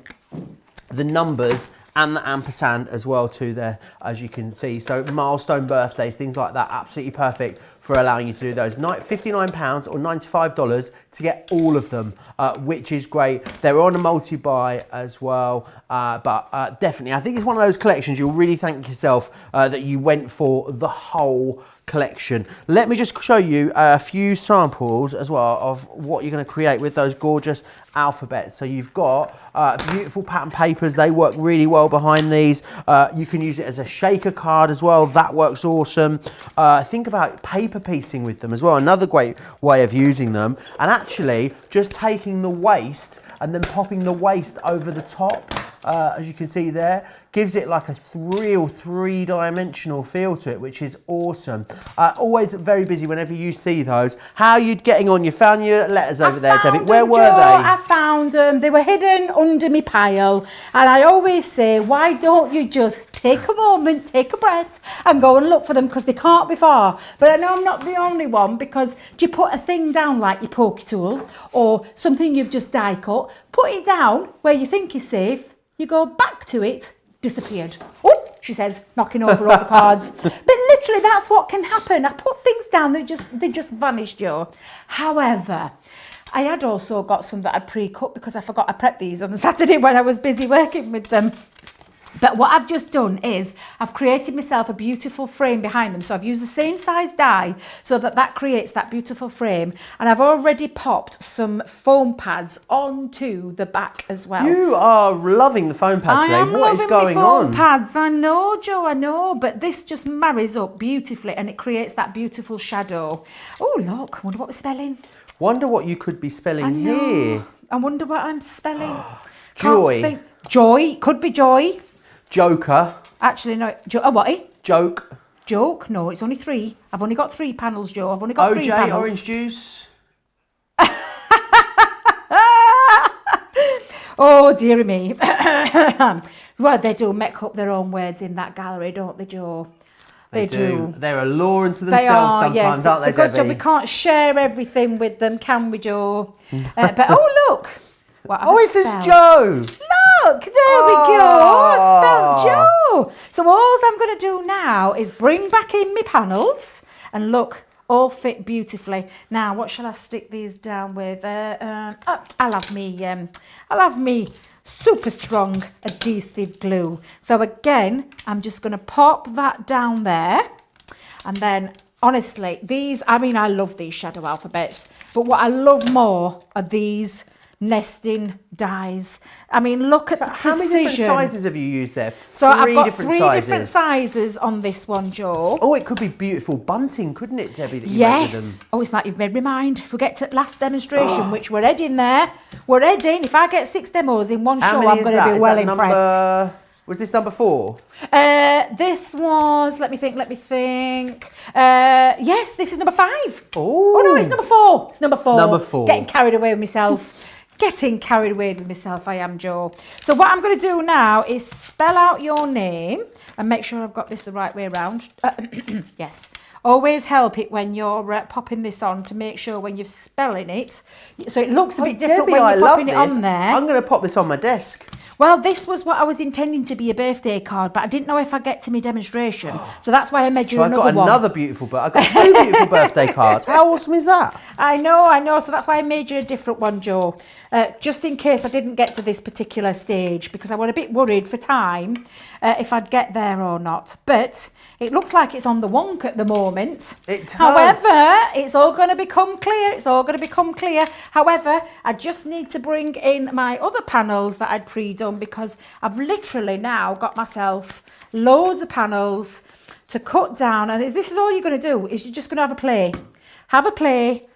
the numbers and the ampersand as well too there, as you can see. So milestone birthdays, things like that, absolutely perfect for allowing you to do those. £59 or $95 to get all of them, which is great. They're on a multi-buy as well, but definitely, I think it's one of those collections you'll really thank yourself that you went for the whole collection. Let me just show you a few samples as well of what you're going to create with those gorgeous alphabets. So you've got beautiful pattern papers. They work really well behind these. You can use it as a shaker card as well. That works awesome. Think about paper piecing with them as well. Another great way of using them. And actually just taking the waste and then popping the waste over the top, as you can see there, gives it like a real three-dimensional feel to it, which is awesome. Always very busy whenever you see those. How are you getting on? You found your letters over there, Debbie. Where were they?
I found them. They were hidden under my pile. And I always say, why don't you just take a moment, take a breath, and go and look for them, because they can't be far. But I know I'm not the only one, because do you put a thing down like your pokey tool or something you've just die cut, put it down where you think is safe, you go back to it, disappeared. Oh, she says, knocking over all the cards. But literally, that's what can happen. I put things down, they just vanished, Joe. However, I had also got some that I pre-cut because I forgot I prepped these on the Saturday when I was busy working with them. But what I've just done is I've created myself a beautiful frame behind them. So I've used the same size die so that creates that beautiful frame. And I've already popped some foam pads onto the back as well.
You are loving the foam pads today.
I am
What is
loving
going
the foam
on?
pads. I know, Joe, I know. But this just marries up beautifully and it creates that beautiful shadow. Oh, look, I wonder what we're spelling.
Wonder what you could be spelling here.
I wonder what I'm spelling.
Joy.
Joy. Could be joy.
Joker.
Actually, no. What?
Joke.
Joke? No, it's only 3. I've only got 3 panels, Joe. I've only got 3
OJ,
panels.
orange juice.
Oh, dearie me. Well, they do make up their own words in that gallery, don't they, Joe? They do.
They're a law unto themselves
They are,
sometimes,
yes.
aren't they,
It's a good job.
Debbie?
We can't share everything with them, can we, Joe? But, oh, look. What have I
it says
spelled?
Joe.
Look, there we go. Oh, I spelled Joe. So all I'm going to do now is bring back in my panels and look, all fit beautifully. Now, what shall I stick these down with? I'll have me super strong adhesive glue. So again, I'm just going to pop that down there, and then honestly, I love these shadow alphabets, but what I love more are these nesting dies. I mean, look at the precision.
How many different sizes have you used there?
So I've got 3 different sizes on this one, Joe.
Oh, it could be beautiful bunting, couldn't it, Debbie, that you make with
Yes.
them?
Oh, it's like you've made me mind. If we get to last demonstration, which we're heading there, we're heading. If I get 6 demos in one show, I'm going to be well impressed.
Was this number 4?
This was, let me think. Yes, this is number 5.
Oh.
Oh, no, it's number 4. It's number 4.
Number 4.
Getting carried away with myself. I am, Joe. So what I'm going to do now is spell out your name and make sure I've got this the right way around. Yes. Always help it when you're popping this on to make sure when you're spelling it, so it looks a bit different
Debbie,
when you're popping it
this.
on there.
I'm going to pop this on my desk.
Well, this was what I was intending to be a birthday card, but I didn't know if I'd get to my demonstration. So that's why I made you another one.
I've got another beautiful I've got 2 beautiful birthday cards. How awesome is that?
I know. So that's why I made you a different one, Joe. Just in case I didn't get to this particular stage, because I was a bit worried for time if I'd get there or not. But it looks like it's on the wonk at the moment.
It does.
However, it's all going to become clear. However, I just need to bring in my other panels that I'd pre-done, because I've literally now got myself loads of panels to cut down. And this is all you're going to do, is you're just going to have a play.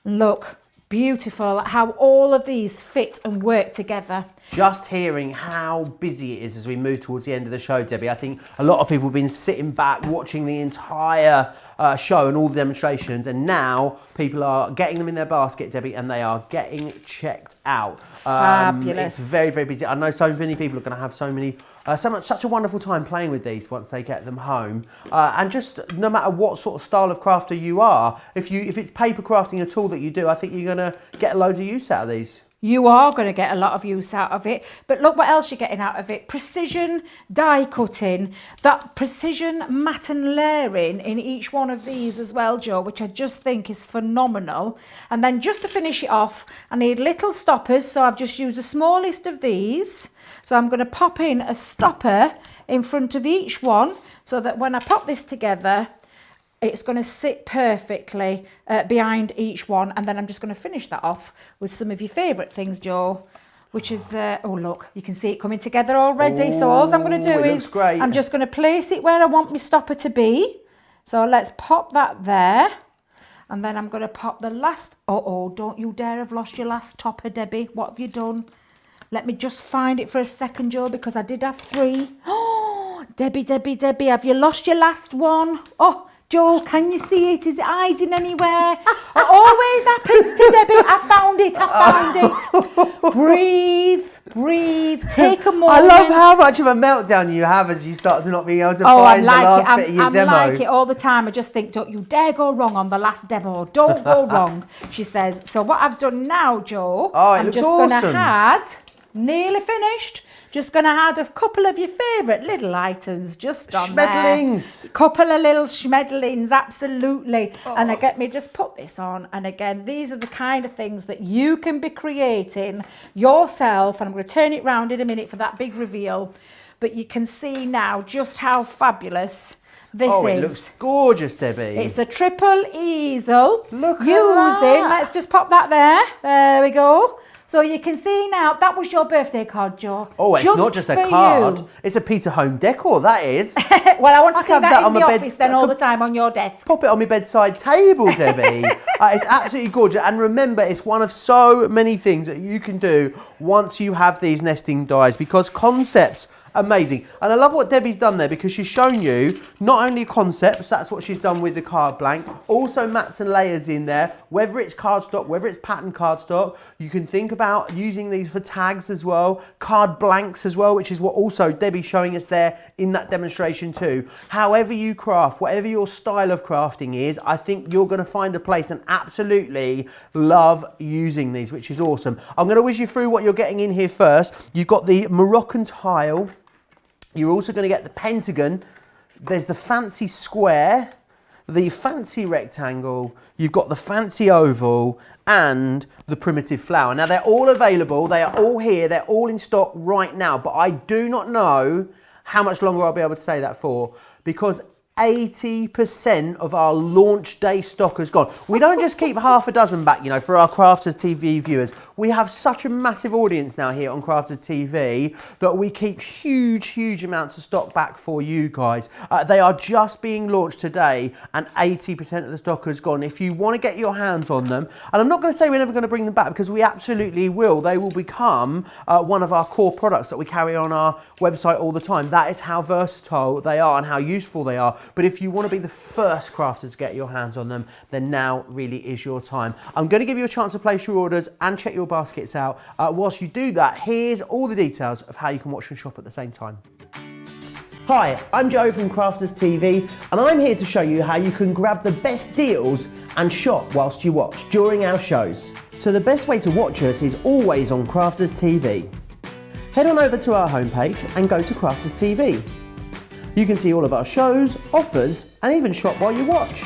Look, beautiful how all of these fit and work together.
Just hearing how busy it is as we move towards the end of the show, Debbie, I think a lot of people have been sitting back watching the entire show and all the demonstrations, and now people are getting them in their basket, Debbie, and they are getting checked out.
Fabulous.
It's very, very busy. I know so many people are going to have such a wonderful time playing with these once they get them home. And just no matter what sort of style of crafter you are, if it's paper crafting at all that you do, I think you're going to get loads of use out of these.
You are going to get a lot of use out of it. But look what else you're getting out of it. Precision die cutting, that precision mat and layering in each one of these as well, Joe, which I just think is phenomenal. And then just to finish it off, I need little stoppers. So I've just used the smallest of these. So I'm going to pop in a stopper in front of each one, so that when I pop this together, it's going to sit perfectly behind each one. And then I'm just going to finish that off with some of your favourite things, Joe, which is, oh look, you can see it coming together already. So all I'm going to do is I'm just going to place it where I want my stopper to be. So let's pop that there. And then I'm going to pop the last, don't you dare have lost your last topper, Debbie. What have you done? Let me just find it for a second, Joe, because I did have 3. Oh, Debbie, have you lost your last one? Oh, Joe, can you see it? Is it hiding anywhere? It always happens to Debbie. I found it. Breathe. Take a moment.
I love how much of a meltdown you have as you start to not being able to find the last bit of your demo.
I'm like it all the time. I just think, don't you dare go wrong on the last demo. Don't go wrong, she says. So what I've done now, Joe, I'm just going to add, nearly finished, just going to add a couple of your favourite little items just on
Schmetterlings.
there. Couple of little schmetterlings, absolutely. Oh. And let me just put this on. And again, these are the kind of things that you can be creating yourself. And I'm going to turn it round in a minute for that big reveal. But you can see now just how fabulous this is.
It looks gorgeous, Debbie.
It's a triple easel.
Look at that.
Let's just pop that there. There we go. So you can see now, that was your birthday card, Joe.
Oh, it's not just a
for
card.
you.
It's a piece of home decor, that is.
Well, I want to
I
see
have
that
that
in
on
the
my
office
bed-
then all the time on your desk.
Pop it on my bedside table, Debbie. It's absolutely gorgeous. And remember, it's one of so many things that you can do once you have these nesting dies, because concepts, amazing. And I love what Debbie's done there, because she's shown you not only concepts, that's what she's done with the card blank, also mats and layers in there, whether it's cardstock, whether it's pattern cardstock. You can think about using these for tags as well, card blanks as well, which is what also Debbie's showing us there in that demonstration too. However you craft, whatever your style of crafting is, I think you're going to find a place and absolutely love using these, which is awesome. I'm going to whiz you through what you're getting in here first. You've got the Moroccan tile. You're also going to get the pentagon. There's the fancy square, the fancy rectangle, you've got the fancy oval, and the primitive flower. Now they're all available, they are all here, they're all in stock right now, but I do not know how much longer I'll be able to say that for, because 80% of our launch day stock has gone. We don't just keep half a dozen back, you know, for our Crafters TV viewers. We have such a massive audience now here on Crafters TV that we keep huge amounts of stock back for you guys. They are just being launched today and 80% of the stock has gone. If you want to get your hands on them, and I'm not going to say we're never going to bring them back, because we absolutely will. They will become one of our core products that we carry on our website all the time. That is how versatile they are and how useful they are. But if you want to be the first crafters to get your hands on them, then now really is your time. I'm going to give you a chance to place your orders and check your baskets out. Whilst you do that, here's all the details of how you can watch and shop at the same time. Hi, I'm Joe from Crafters TV, and I'm here to show you how you can grab the best deals and shop whilst you watch during our shows. So the best way to watch us is always on Crafters TV. Head on over to our homepage and go to Crafters TV. You can see all of our shows, offers, and even shop while you watch.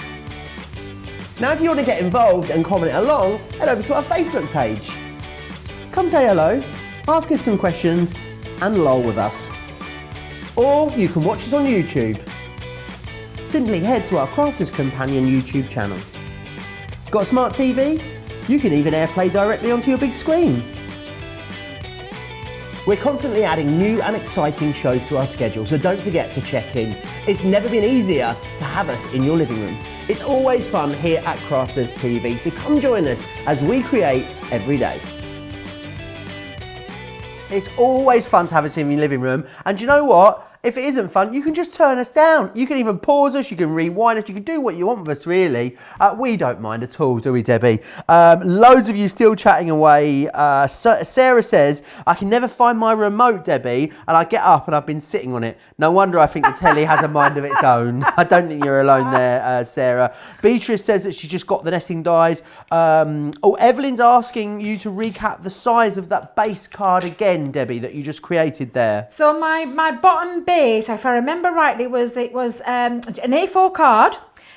Now if you want to get involved and comment along, head over to our Facebook page. Come say hello, ask us some questions, and lol with us. Or you can watch us on YouTube. Simply head to our Crafters Companion YouTube channel. Got a smart TV? You can even AirPlay directly onto your big screen. We're constantly adding new and exciting shows to our schedule, so don't forget to check in. It's never been easier to have us in your living room. It's always fun here at Crafters TV, so come join us as we create every day. It's always fun to have us in your living room, and you know what? If it isn't fun, you can just turn us down. You can even pause us, you can rewind us, you can do what you want with us, really. We don't mind at all, do we, Debbie? Loads of you still chatting away. Sarah says, I can never find my remote, Debbie, and I get up and I've been sitting on it. No wonder I think the telly has a mind of its own. I don't think you're alone there, Sarah. Beatrice says that she's just got the nesting dies. Evelyn's asking you to recap the size of that base card again, Debbie, that you just created there.
So my bottom base, if I remember rightly, it was an A4 card.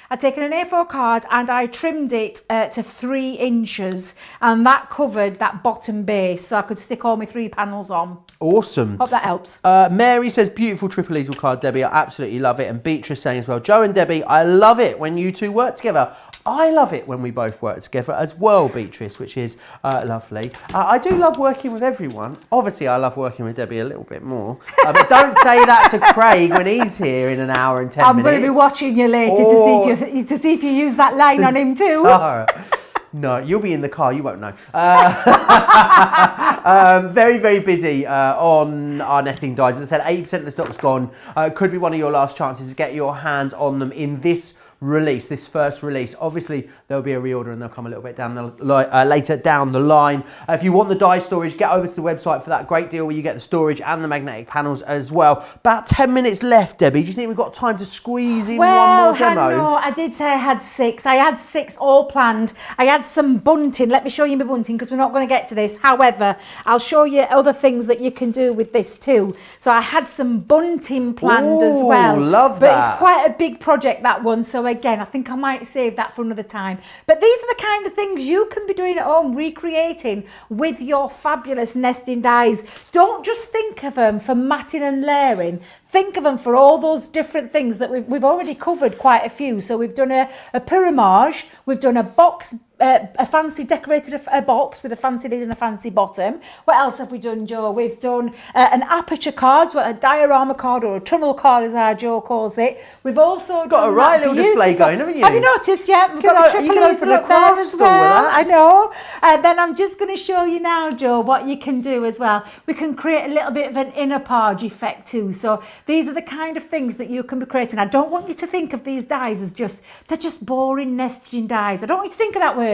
I'd taken an A4 card and I trimmed it to 3 inches, and that covered that bottom base, so I could stick all my 3 panels on.
Awesome.
Hope that helps.
Mary says, beautiful triple easel card, Debbie. I absolutely love it. And Beatrice saying as well, Joe and Debbie, I love it when you two work together. I love it when we both work together as well, Beatrice, which is lovely. I do love working with everyone. Obviously, I love working with Debbie a little bit more. But don't say that to Craig when he's here in an hour and 10 minutes.
I'm going to be watching you later to see if you use that line on him too.
No, you'll be in the car, you won't know. Very busy on our nesting dies. As I said, 80% of the stock's gone. Could be one of your last chances to get your hands on them in this release, this first release. Obviously there'll be a reorder and they'll come a little bit down the later down the line. If you want the die storage, get over to the website for that great deal where you get the storage and the magnetic panels as well. About 10 minutes left, Debbie. Do you think we've got time to squeeze in one more demo?
No, I did say I had 6. I had 6 all planned. I had some bunting. Let me show you my bunting because we're not going to get to this. However, I'll show you other things that you can do with this too. So I had some bunting planned as well.
Love that.
But it's quite a big project, that one. So again, I think I might save that for another time. But these are the kind of things you can be doing at home, recreating with your fabulous nesting dies. Don't just think of them for matting and layering. think of them for all those different things that we've already covered quite a few. So we've done a pyramage, we've done a box, a fancy decorated a box with a fancy lid and a fancy bottom. What else have we done, Joe? We've done an aperture card, so a diorama card or a tunnel card as our Joe calls it. We've also
got a right little display going, haven't you?
Have you noticed? Yeah, we've got the triple E's up there as well. I know. And then I'm just going to show you now, Joe, what you can do as well. We can create a little bit of an inner page effect too. So these are the kind of things that you can be creating. I don't want you to think of these dies as they're just boring nesting dies. I don't want you to think of that word,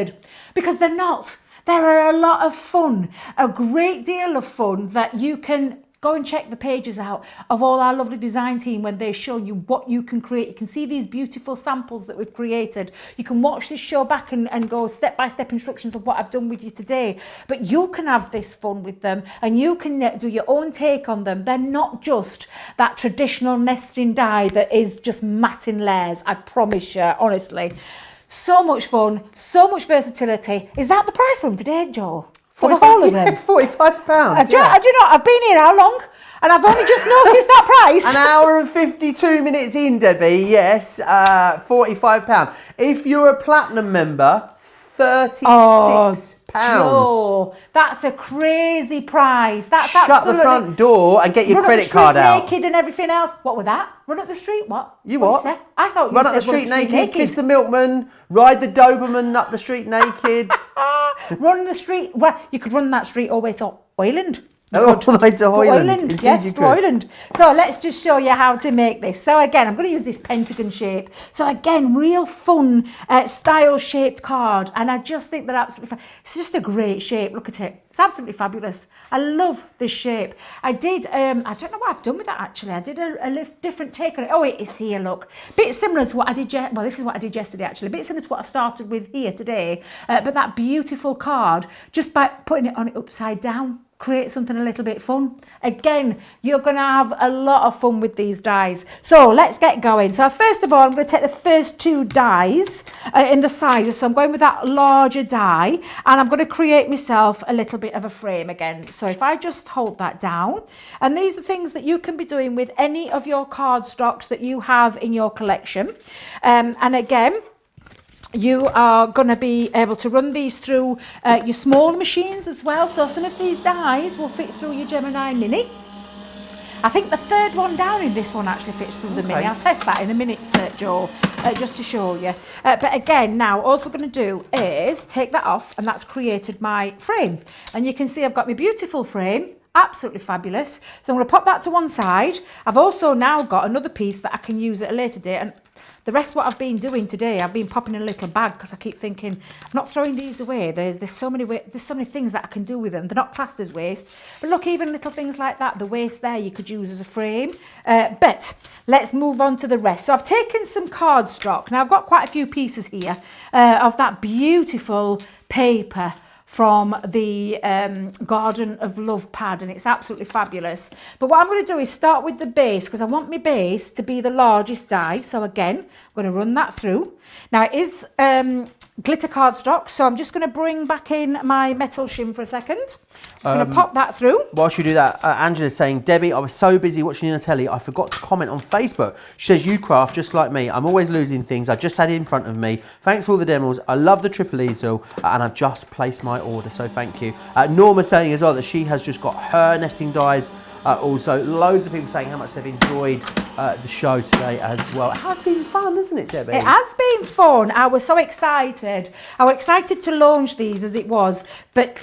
because they're not. There are a lot of fun, a great deal of fun that you can go and check the pages out of all our lovely design team when they show you what you can create. You can see these beautiful samples that we've created. You can watch this show back and go step-by-step instructions of what I've done with you today. But you can have this fun with them and you can do your own take on them. They're not just that traditional nesting die that is just matting layers, I promise you, honestly. So much fun, so much versatility. Is that the price for them today, Joe? For the whole of them?
£45.
Do you know, I've been here how long? And I've only just noticed that price.
An hour and 52 minutes in, Debbie, yes, £45. If you're a platinum member, £36.
Joe, that's a crazy price. That's
Shut the front door and get your credit card out.
Naked and everything else. What was that? Run up the street? What?
You what?
I thought you
run
said
up the street naked, kiss the milkman, ride the Doberman up the street naked.
Run the street. Well, you could run that street all the way to Oyland.
All the way to Hoyland. Indeed,
yes,
you
to
could.
Hoyland. So let's just show you how to make this. So again, I'm going to use this pentagon shape. So again, real fun style shaped card. And I just think that absolutely, it's just a great shape. Look at it. It's absolutely fabulous. I love this shape. I did, I don't know what I've done with that actually. I did a different take on it. Oh, it is here, look. Bit similar to what I did, well, this is what I did yesterday actually. A bit similar to what I started with here today. But that beautiful card, just by putting it on it upside down, create something a little bit fun. Again, you're going to have a lot of fun with these dies. So let's get going. So first of all, I'm going to take the first two dies in the sizes. So I'm going with that larger die and I'm going to create myself a little bit of a frame again. So if I just hold that down, and these are things that you can be doing with any of your card stocks that you have in your collection. And again, you are going to be able to run these through your smaller machines as well. So some of these dies will fit through your Gemini Mini. I think the third one down in this one actually fits through the Mini. I'll test that in a minute, Joe, just to show you. But again, now all we're going to do is take that off, and that's created my frame. And you can see I've got my beautiful frame. Absolutely fabulous. So I'm going to pop that to one side. I've also now got another piece that I can use at a later date. And the rest of what I've been doing today, I've been popping in a little bag because I keep thinking, I'm not throwing these away. There's so many things that I can do with them. They're not classed as waste. But look, even little things like that, the waste there you could use as a frame. But let's move on to the rest. So I've taken some cardstock. Now I've got quite a few pieces here of that beautiful paper from the Garden of Love pad, and it's absolutely fabulous. But what I'm going to do is start with the base, because I want my base to be the largest die. So again, I'm going to run that through. Now it is glitter cardstock, so I'm just going to bring back in my metal shim for a second. Just going to pop that through.
Whilst you do that, Angela's saying, Debbie, I was so busy watching you on the telly, I forgot to comment on Facebook. She says, you craft just like me. I'm always losing things. I just had it in front of me. Thanks for all the demos. I love the triple easel, and I've just placed my order, so thank you. Norma's saying as well that she has just got her nesting dies. Also, loads of people saying how much they've enjoyed the show today as well. It has been fun, isn't it, Debbie?
It has been fun. I was so excited. I was excited to launch these as it was, but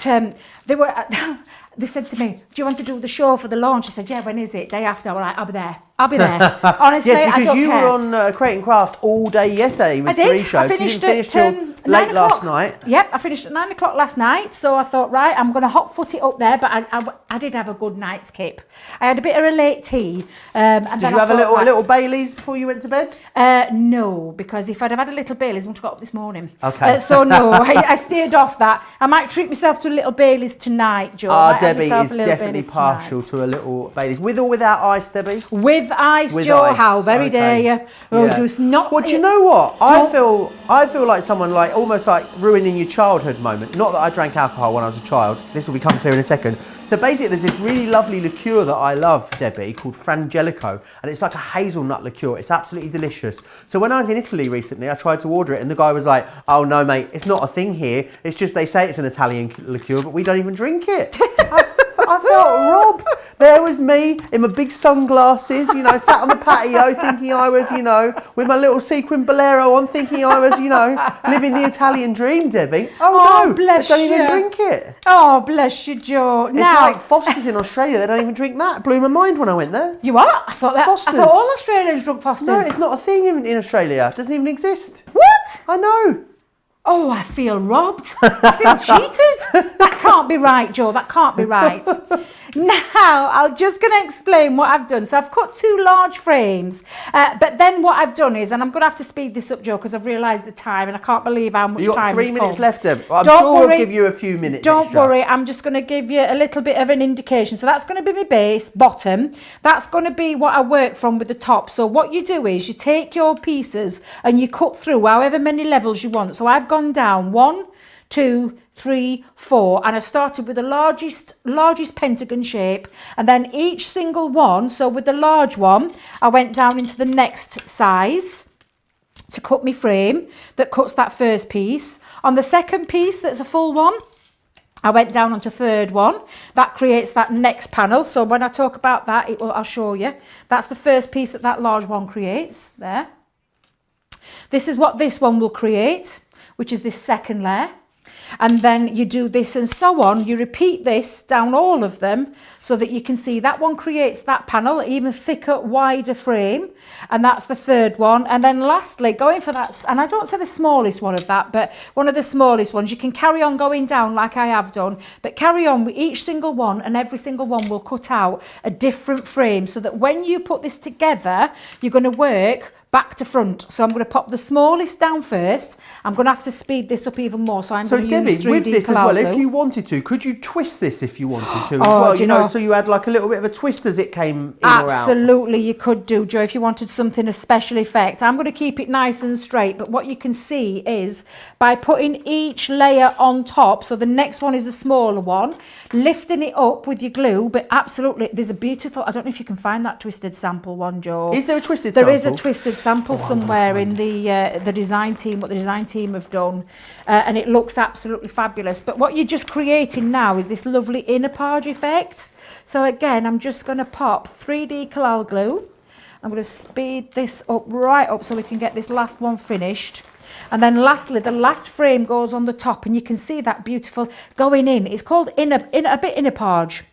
they were. They said to me, do you want to do the show for the launch? I said, yeah, when is it? Day after. I'm like, I'll be there. I'll be there. Honestly,
yes, because
I don't
you
care.
were on Create and Craft all day yesterday with three shows.
I finished
you didn't finish till late last night.
Yep, I finished at 9 o'clock last night. So I thought, right, I'm going to hot foot it up there. But I did have a good night's kip. I had a bit of a late tea. And
did you have a little Baileys before you went to bed?
No, because if I'd have had a little Baileys, I would have got up this morning.
Okay.
So no, I stayed off that. I might treat myself to a little Baileys tonight, Joe.
Debbie
myself
is
a little
definitely
Baileys
partial
tonight.
to a little Baileys. With or without ice, Debbie?
With ice,
With
Joe.
ice,
How very
okay.
dare you? Oh,
Yeah.
just not.
Well, do you know what? I
Don't-
feel like someone like almost like ruining your childhood moment. Not that I drank alcohol when I was a child. This will become clear in a second. So basically, there's this really lovely liqueur that I love, Debbie, called Frangelico, and it's like a hazelnut liqueur. It's absolutely delicious. So when I was in Italy recently, I tried to order it, and the guy was like, "Oh no, mate, it's not a thing here. It's just they say it's an Italian liqueur, but we don't even drink it." I felt robbed. There was me in my big sunglasses, you know, sat on the patio thinking I was, you know, with my little sequin bolero on, thinking I was, you know, living the Italian dream, Debbie. Oh no,
bless
they don't even
you.
drink it.
Oh, bless you, Joe.
It's
Now,
like Foster's in Australia. They don't even drink that. It blew my mind when I went there.
you what? I thought
Foster's.
all Australians drunk Fosters.
No, it's not a thing in Australia. It doesn't even exist.
What?
I know.
Oh, I feel robbed. I feel cheated. That can't be right, Joe. That can't be right. Now, I'm just going to explain what I've done. So I've cut 2 large frames, but then what I've done is, and I'm going to have to speed this up, Joe, because I've realised the time and I can't believe how much
You've got
time
3
has
minutes
come.
left, Deb. I'm
Don't
sure
worry.
we'll give you a few minutes
Don't
extra.
worry, I'm just going to give you a little bit of an indication. So that's going to be my base, bottom. That's going to be what I work from with the top. So what you do is you take your pieces and you cut through however many levels you want. So I've gone down 1, 2, 3, 4, and I started with the largest pentagon shape, and then each single one. So with the large one, I went down into the next size to cut my frame that cuts that first piece. On the second piece, that's a full one, I went down onto third one. That creates that next panel. So when I talk about that, I'll show you. That's the first piece that large one creates there. This is what this one will create, which is this second layer. And then you do this and so on. You repeat this down all of them so that you can see that one creates that panel, even thicker, wider frame. And that's the third one. And then lastly, going for that, and I don't say the smallest one of that, but one of the smallest ones, you can carry on going down like I have done, but carry on with each single one, and every single one will cut out a different frame so that when you put this together, you're going to work back to front. So I'm going to pop the smallest down first. I'm going to have to speed this up even more. So I'm going to
Debbie,
use 3D
with this as
cloud
well,
glue.
if you wanted to, could you twist this if you wanted to as
Oh,
well?
do
You
you
know,
know-
so you had like a little bit of a twist as it came in or out.
Absolutely, you could do, Joe, if you wanted something, a special effect. I'm going to keep it nice and straight, but what you can see is by putting each layer on top, so the next one is the smaller one, lifting it up with your glue, but absolutely, there's a beautiful, I don't know if you can find that twisted sample one, Joe.
Is there a twisted
There
sample?
is a twisted sample somewhere in the design team, what the design team have done, and it looks absolutely fabulous. But what you're just creating now is this lovely inner page effect. So again, I'm just going to pop 3D cloud glue. I'm going to speed this up right up so we can get this last one finished. And then lastly, the last frame goes on the top, and you can see that beautiful going in. It's called a bit inner page.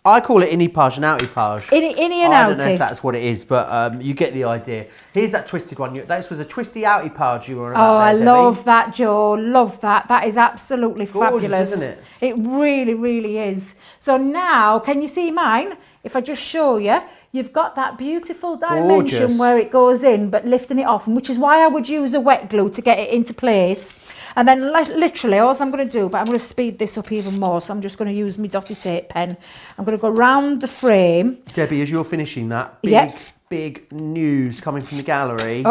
I call it innie page and outie page.
Innie and
I don't know
outie.
if that's what it is, but you get the idea. Here's that twisted one. This was a twisty outie page you were on about there,
I
Debbie.
love that, Joe. Love that. That is absolutely
Gorgeous,
fabulous.
isn't it?
It really, really is. So now, can you see mine? If I just show you, you've got that beautiful dimension
Gorgeous.
where it goes in, but lifting it off, which is why I would use a wet glue to get it into place. And then literally, all I'm going to do, but I'm going to speed this up even more, so I'm just going to use my dotty tape pen. I'm going to go round the frame.
Debbie, as you're finishing that,
Yep.
big news coming from the gallery.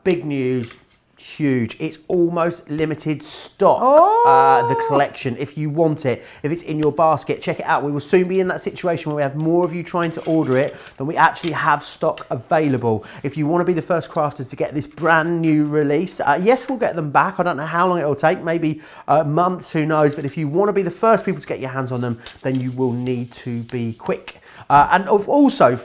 Big news. Huge. It's almost limited stock, the collection, if you want it. If it's in your basket, check it out. We will soon be in that situation where we have more of you trying to order it than we actually have stock available. If you want to be the first crafters to get this brand new release, yes, we'll get them back. I don't know how long it'll take, maybe months, who knows. But if you want to be the first people to get your hands on them, then you will need to be quick. And also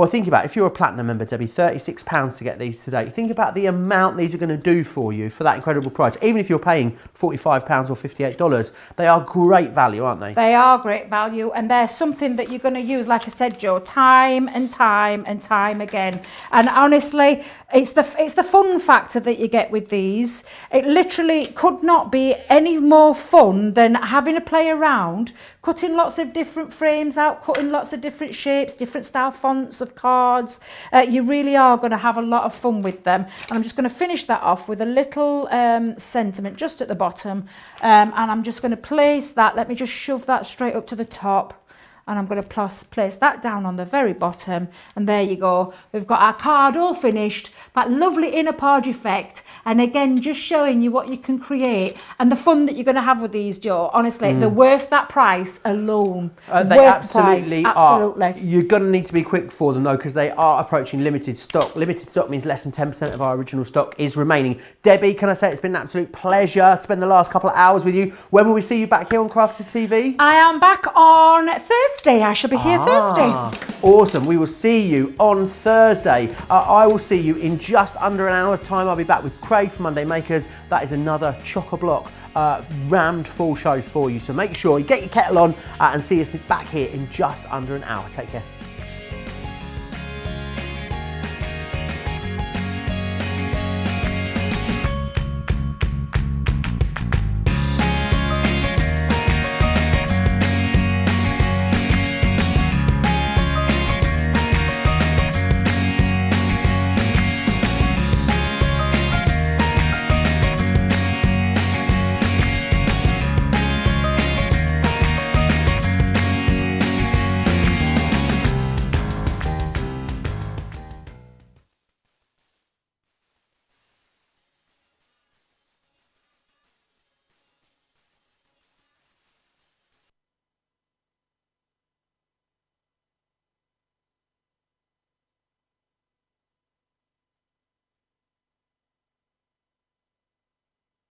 think about it, if you're a platinum member, Debbie, £36 to get these today. Think about the amount these are going to do for you for that incredible price. Even if you're paying £45 or $58, they are great value, aren't they?
They are great value, and they're something that you're going to use, like I said, Joe, time and time and time again. And honestly, it's the fun factor that you get with these. It literally could not be any more fun than having a play around, cutting lots of different frames out, cutting lots of different shapes, different style fonts of cards. You really are going to have a lot of fun with them. And I'm just going to finish that off with a little sentiment just at the bottom. And I'm just going to place that. Let me just shove that straight up to the top. And I'm going to place that down on the very bottom. And there you go. We've got our card all finished. That lovely inner page effect. And again, just showing you what you can create and the fun that you're going to have with these, Joe. Honestly, they're worth that price alone.
They absolutely
are.
are. You're going to need to be quick for them though, because they are approaching limited stock. Limited stock means less than 10% of our original stock is remaining. Debbie, can I say it's been an absolute pleasure to spend the last couple of hours with you. When will we see you back here on Crafters TV?
I am back on Thursday. I shall be here Thursday.
Awesome. We will see you on Thursday. I will see you in just under an hour's time. I'll be back with Craig from Monday Makers. That is another chock-a-block rammed full show for you. So make sure you get your kettle on and see us back here in just under an hour. Take care.